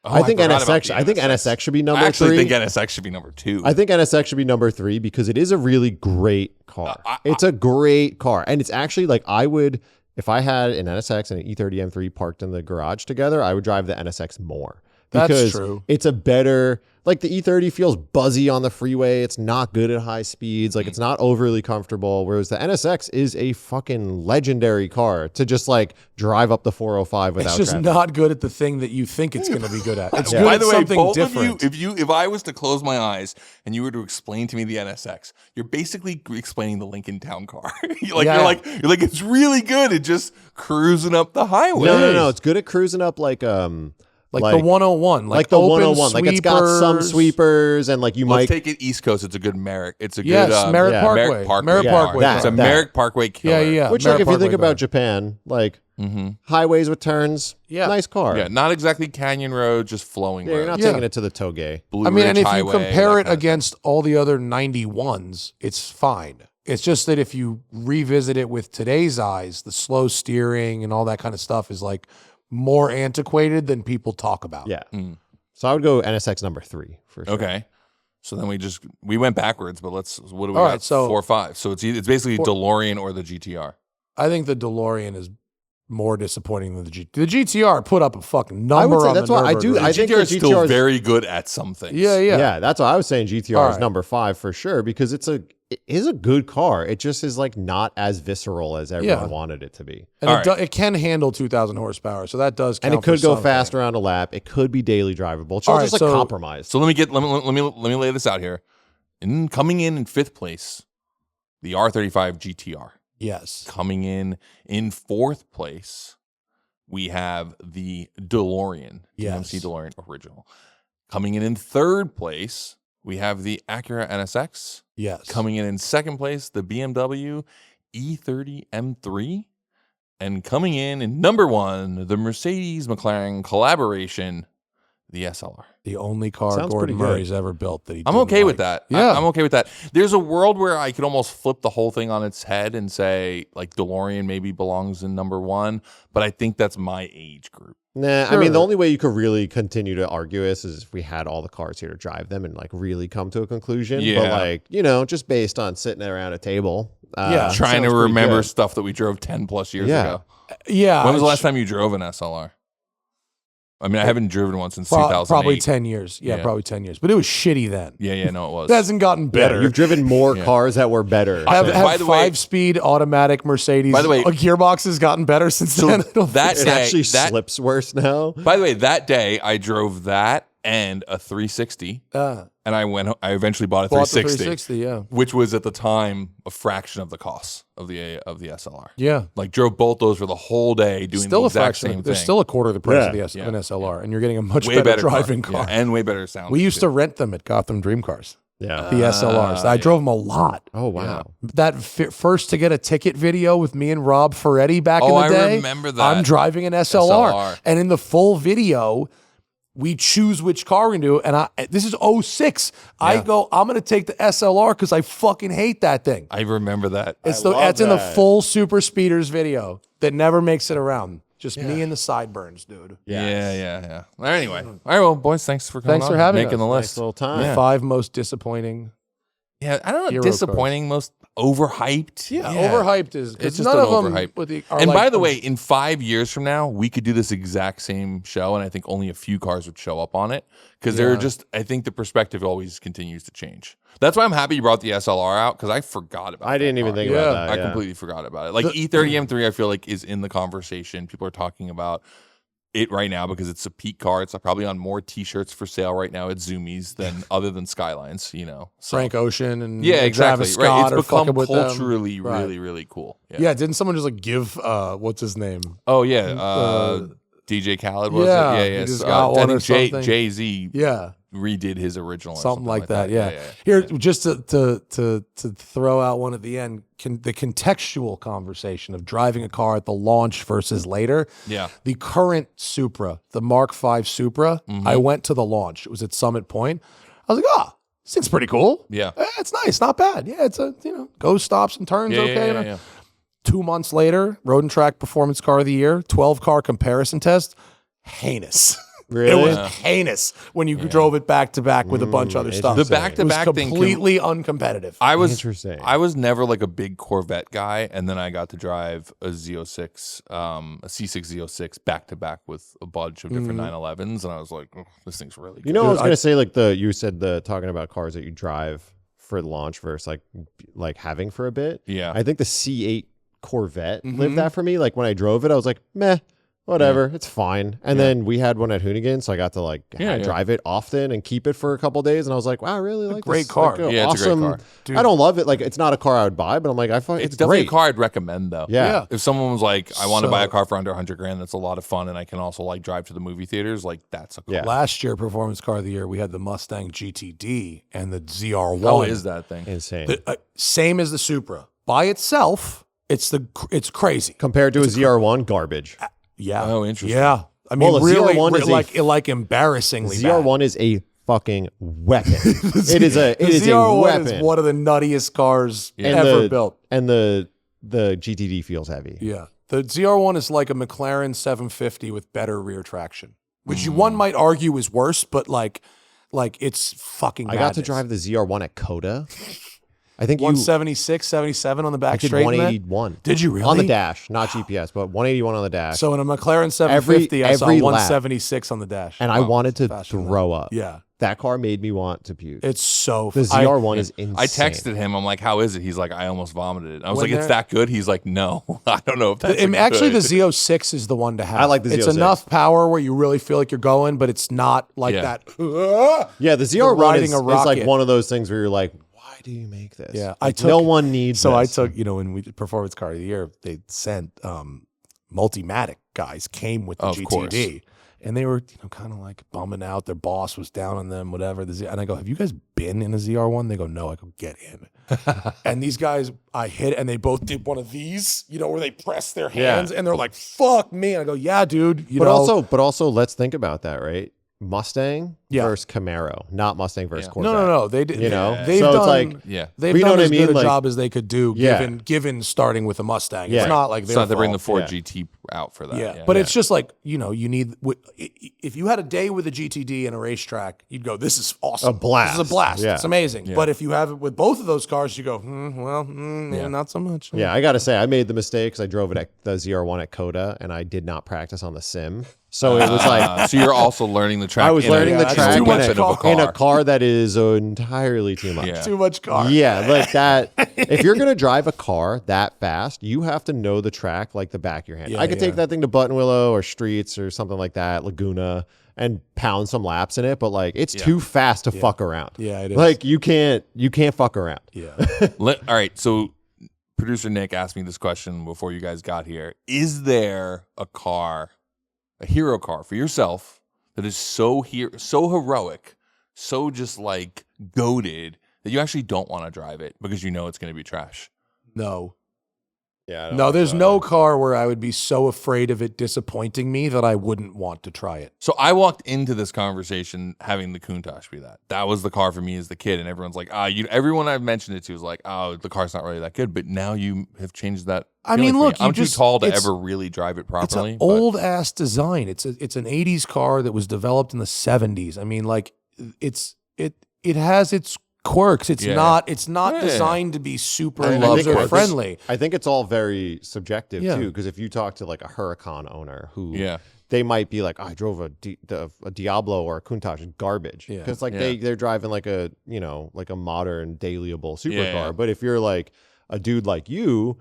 Oh, I think forgot about NSX. the I think NSX should be number I actually three. think NSX should be number two. I think NSX should be number three because it is a really great car. It's a great car. And it's actually like I would, if I had an NSX and an E30 M3 parked in the garage together, I would drive the NSX more. That's Because true. it's a better, like the E30 feels buzzy on the freeway. It's not good at high speeds. Like it's not overly comfortable. Whereas the NSX is a fucking legendary car to just like drive up the 405 without It's just traffic. not good at the thing that you think it's going to be good at. It's good By at the way, something both different. of you, if I was to close my eyes and you were to explain to me the NSX, you're basically explaining the Lincoln Town Car. you're like, it's really good at just cruising up the highway. No. It's good at cruising up like like the 101, like the open 101. Like it's got some sweepers. sweepers and like you Let's might take it East Coast. It's a good Merrick. It's a Yes, good Merrick yeah. Parkway. Merrick Parkway. Merrick Yeah, Parkway. that- It's a that. Merrick Parkway killer. Yeah. Which, Merrick like, if you think Parkway about car. Japan, like Mm-hmm. highways with turns, Yeah. nice car. Yeah, not exactly Canyon Road, just flowing Yeah, you're road. not Yeah. taking it to the Toge. Blue I mean, Ridge and if Highway, you compare that it kind of against all the other 91s, it's fine. It's just that if you revisit it with today's eyes, the slow steering and all that kind of stuff is like more antiquated than people talk about. Yeah. Mm. So I would go NSX number 3 for sure. Okay. So then we went backwards, but what do we All got? right, so- 4 or 5. So it's basically DeLorean or the GTR. I think the DeLorean is more disappointing than the GTR. The GTR put up a fucking number I would say on that's the why I do- Nürburgring. I think GTR is the still GTR is very good at some things. Yeah. Yeah, that's why I was saying GTR All is right. number 5 for sure because it is a good car. It just is like not as visceral as everyone wanted it to be. And All it can handle 2,000 horsepower, so that does count And it could for go something. fast around a lap. It could be daily drivable. It's All all right, just like so- compromised. So let me lay this out here. Coming in 5th place, the R35 GTR. Yes. Coming in 4th place, we have the DeLorean, Yes. GMC DeLorean original. Coming in 3rd place, we have the Acura NSX. Yes. Coming in 2nd place, the BMW E30 M3. And coming in number 1, the Mercedes McLaren collaboration, the SLR. The only car Sounds Gordon pretty good. Murray's ever built that he I'm didn't okay with like. that. Yeah. I'm okay with that. There's a world where I could almost flip the whole thing on its head and say, like, DeLorean maybe belongs in number 1, but I think that's my age group. Nah, I mean, the Sure. only way you could really continue to argue this is if we had all the cars here to drive them and like really come to a conclusion. Yeah. But like, just based on sitting around a table. Yeah. it Trying to sounds pretty remember good. stuff that we drove 10 plus years Yeah. ago. Yeah. When was the it's last time you drove an SLR? I mean, I haven't driven one since 2008. Probably 10 years. Yeah, Yeah. probably 10 years. But it was shitty then. Yeah, no, it was. It hasn't gotten better. Yeah, you've driven more Yeah. cars that were better. have By have the way- 5-speed automatic Mercedes. By the way- a gearbox has gotten better since So then. that it day, actually slips worse now. By the way, that day I drove that and a 360, and I eventually bought a bought the 360, 360, yeah. which was at the time a fraction of the cost of the SLR. Yeah. Like drove both those for the whole day doing Still the a exact fraction. same There's thing. still a quarter of the price of Yeah. an SLR, and you're getting a much way better better driving car. car. Yeah, and way better sound. We used too. to rent them at Gotham Dream Cars, Yeah. the SLRs. I drove them a lot. Oh, wow. That first to get a ticket video with me and Rob Ferretti back in Oh, the I day. remember that. I'm driving an SLR. SLR. And in the full video, we choose which car we're going to do. And this is 06. I go, I'm going to take the SLR because I fucking hate that thing. I remember that. It's love in the that. full Super Speeders video that never makes it around. Just me and the sideburns, dude. Yeah. Anyway, all right, well, boys, thanks for coming. Thanks for on, having making us. the Nice list. little time. Yeah. 5 most disappointing. Yeah, I don't know. Hero Disappointing, most overhyped. Overhyped is It's because just none an of them. overhype. And by the way, in 5 years from now, we could do this exact same show, and I think only a few cars would show up on it because they're just. I think the perspective always continues to change. That's why I'm happy you brought the SLR out because I forgot about. I didn't even think about that. I completely forgot about it. Like E30 M3, I feel like is in the conversation. People are talking about it right now because it's a peak car. It's probably on more T-shirts for sale right now at Zoomies than other than Skylines. You know, so. Frank Ocean and Exactly. Travis Scott Right. It's are become fucking with them. culturally Right. really, really cool. Yeah, didn't someone just like give what's his name? Oh yeah, DJ Khaled was yeah, it? Yeah. he just got one I or think something. Jay-Z Yeah, redid his original, or something like that. Yeah. Here, just to throw out one at the end, the contextual conversation of driving a car at the launch versus later. Yeah. The current Supra, the Mark V Supra, I went to the launch. It was at Summit Point. I was like, this thing's pretty cool. Yeah. It's nice, not bad. Yeah, it's goes, stops, and turns okay. Yeah. 2 months later, Road and Track Performance Car of the Year, 12-car comparison test, heinous. Really? It was heinous when you drove it back to back with a bunch of other stuff. The Interesting. back-to-back it was thing completely uncompetitive. I was Interesting. I was never like a big Corvette guy, and then I got to drive a Z06, a C6 Z06 back to back with a bunch of different 911s, and I was like, this thing's really good. You know, I was gonna say like you said talking about cars that you drive for launch versus like having for a bit. Yeah. I think the C8 Corvette lived that for me. Like when I drove it, I was like, meh, whatever, it's fine. And then we had one at Hoonigan, so I got to like drive it often and keep it for a couple of days. And I was like, wow, I really like great this. car. Like, Yeah, it's a great awesome. car. Dude. I don't love it. Like it's not a car I would buy, but I'm like, I find it's it's definitely great. a car I'd recommend though. Yeah. If someone was like, I want to So- buy a car for under 100 grand, that's a lot of fun, and I can also like drive to the movie theaters, like that's a cool. Yeah. Last year, Performance Car of the Year, we had the Mustang GTD and the ZR1. How is that thing? Insane. Same as the Supra. By itself, it's crazy. Compared to a ZR1, garbage. Yeah. Oh, interesting. Yeah. I mean, Well, the really, ZR1 is like embarrassingly ZR1 is a fucking weapon. It is a ZR1 weapon. is one of the nuttiest cars And ever built. And the GTD feels heavy. Yeah. The ZR1 is like a McLaren 750 with better rear traction, which one might argue is worse, but like it's fucking I got to drive the ZR1 at Coda. I think 176, 77 on the back I did straight. in that? 181. Did you really? On the dash, not GPS, but 181 on the dash. So in a McLaren 750, I saw every lap. 176 on the dash. And I wanted to faster than throw up. Yeah. That car made me want to puke. It's so The ZR1 is insane. I texted him. I'm like, "How is it?" He's like, "I almost vomited." I was When like, "It's they're- that good?" He's like, "No, I don't know if that's Actually, good. the Z06 is the one to have. I like the It's Z06. enough power where you really feel like you're going, but it's not like Yeah. that. Yeah, the ZR1 riding is a like rocket. one of those things where you're like, why do you make this? Yeah, Like, no one needs So this. I took, when we did Performance Car of the Year, they sent Multimatic guys came with the Of course. GTD. And they were, kind of like bumming out. Their boss was down on them, whatever. And I go, have you guys been in a ZR1? They go, no. I go, get in. And these guys, I hit, and they both did one of these, where they press their hands, and they're like, fuck me. And I go, yeah, dude. But also, let's think about that, right? Mustang Yeah. versus Camaro, not Mustang versus Yeah. Corvette. no. They did. You know? they've So it's done, like- Yeah. They've You know done what I as mean? good a Like- job as they could do, Yeah. given starting with a Mustang. Yeah. It's not like It's not their to bring the fault. Ford Yeah. GT out for that. Yeah, but it's just like you need. If you had a day with a GTD and a racetrack, you'd go, "This is awesome, A blast. This is a blast, Yeah. it's amazing." Yeah. But if you have it with both of those cars, you go, yeah, not so much. Yeah, I got to say, I made the mistake because I drove it at the ZR1 at Coda, and I did not practice on the sim. So it was like, so you're also learning the track. I was learning the it's track too in much a car that is entirely too much. Yeah. Too much car. Yeah, like that. If you're gonna drive a car that fast, you have to know the track like the back of your hand. Yeah, I could take yeah. that thing to Buttonwillow or Streets or something like that, Laguna, and pound some laps in it. But like, it's too fast to fuck around. Yeah, it is. Like you can't fuck around. Yeah, All right, so producer Nick asked me this question before you guys got here. Is there a hero car for yourself that is so heroic, so just like goated that you actually don't want to drive it because you know it's going to be trash? no. Yeah. I don't No, like there's that. no car where I would be so afraid of it disappointing me that I wouldn't want to try it. So I walked into this conversation having the Countach be that. That was the car for me as the kid, and everyone's like, everyone I've mentioned it to is like, oh, the car's not really that good. But now you have changed that. I feeling mean, for me. look, I'm too tall to ever really drive it It's properly. an but- old ass design. It's an 80s car that was developed in the 70s. I mean, like it has its quirks. It's Yeah. not Yeah. designed to be super I love user quirks. friendly. I think it's all very subjective Yeah. too, because if you talk to like a Huracan owner who Yeah. they might be like, I drove a Diablo or a Countach, garbage, Yeah. because like Yeah. they're driving like a like a modern dailyable supercar. Yeah. But if you're like a dude like you,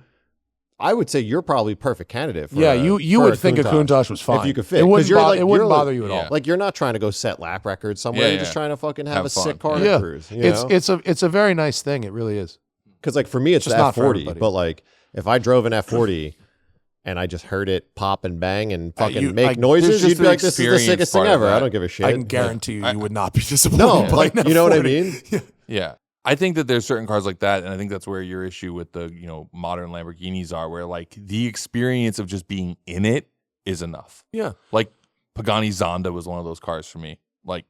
I would say you're probably a perfect candidate. For Yeah, a- you for would think a Countach was fine if you could fit. It 'Cause wouldn't, you're like- it wouldn't you're like- bother you at Yeah. all. Like you're not trying to go set lap records somewhere. Yeah, You're just yeah. trying to fucking have Have a fun. sick car Yeah. to cruise. You know? It's a very nice thing. It really is. Because like for me, it's Just the not for F40. everybody. But like if I drove an F40 and I just heard it pop and bang and fucking make there's noises, just you'd be the like, "This is the experience sickest thing part of ever." that. I don't give a shit. I can guarantee you would not be disappointed. No, by like an you know what I F40. mean. Yeah. I think that there's certain cars like that, and I think that's where your issue with the, modern Lamborghinis are, where like the experience of just being in it is enough. Yeah. Like Pagani Zonda was one of those cars for me. Like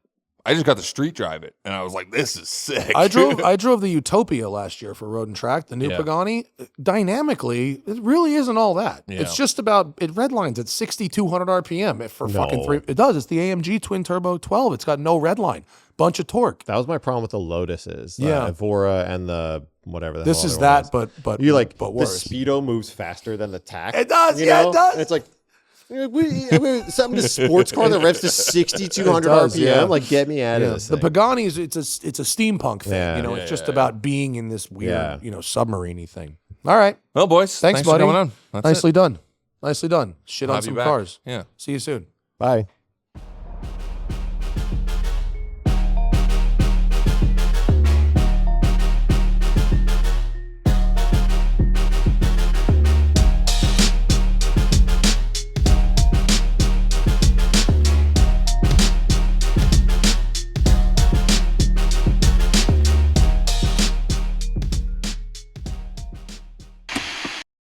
I just got to street drive it, and I was like, "This is sick." I drove the Utopia last year for Road and Track, the new Yeah. Pagani. Dynamically, it really isn't all that. Yeah. It's just about it redlines at 6,200 RPM for fucking No. three. It does. It's the AMG twin turbo 12. It's got no redline, bunch of torque. That was my problem with the Lotuses. Yeah. Evora and the whatever. The This hell is other one that, was. but You like but the worse. Speedo moves faster than the tack. It does, you yeah, it know? does. And it's like. Something to sports car that revs to 6,200 It does, RPM. yeah. Like, get me out Yeah. of this The thing. Pagani's it's a steampunk thing. Yeah. It's just yeah. about being in this weird, Yeah. submarine-y thing. All right. Well, boys, Thanks, for buddy. coming on. That's Nicely it. done. Nicely done. Shit I'll on have you some back. cars. Yeah. See you soon. Bye.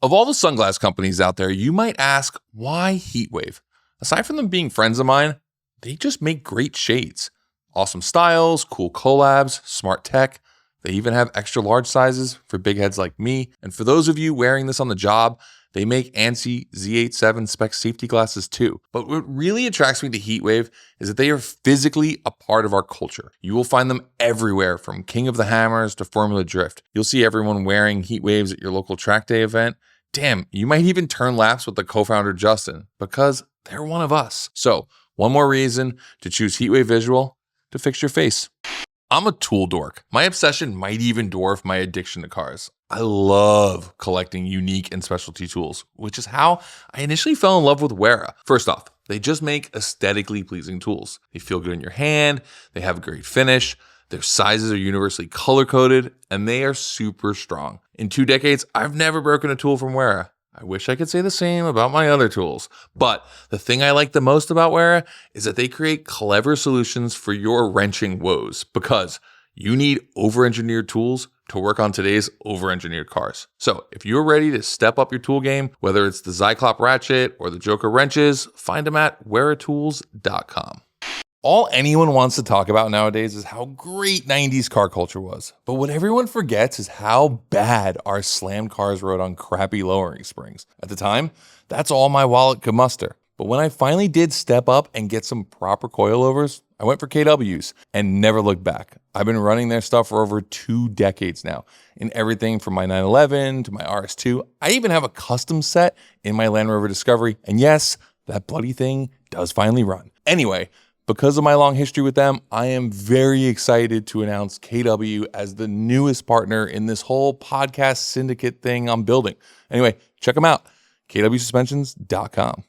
Of all the sunglass companies out there, you might ask, why Heatwave? Aside from them being friends of mine, they just make great shades. Awesome styles, cool collabs, smart tech. They even have extra large sizes for big heads like me. And for those of you wearing this on the job, they make ANSI Z87 spec safety glasses too. But what really attracts me to Heatwave is that they are physically a part of our culture. You will find them everywhere, from King of the Hammers to Formula Drift. You'll see everyone wearing Heatwaves at your local track day event. Damn, you might even turn laps with the co-founder Justin, because they're one of us. So, one more reason to choose Heatwave Visual to fix your face. I'm a tool dork. My obsession might even dwarf my addiction to cars. I love collecting unique and specialty tools, which is how I initially fell in love with Wera. First off, they just make aesthetically pleasing tools. They feel good in your hand, they have a great finish, their sizes are universally color-coded, and they are super strong. In 2 decades, I've never broken a tool from Wera. I wish I could say the same about my other tools. But the thing I like the most about Wera is that they create clever solutions for your wrenching woes, because you need over-engineered tools to work on today's over-engineered cars. So if you're ready to step up your tool game, whether it's the Zyklop ratchet or the Joker wrenches, find them at weratools.com. All anyone wants to talk about nowadays is how great 90s car culture was. But what everyone forgets is how bad our slammed cars rode on crappy lowering springs. At the time, that's all my wallet could muster. But when I finally did step up and get some proper coilovers, I went for KWs and never looked back. I've been running their stuff for over 2 decades now, in everything from my 911 to my RS2. I even have a custom set in my Land Rover Discovery. And yes, that bloody thing does finally run. Anyway, because of my long history with them, I am very excited to announce KW as the newest partner in this whole podcast syndicate thing I'm building. Anyway, check them out, kwsuspensions.com.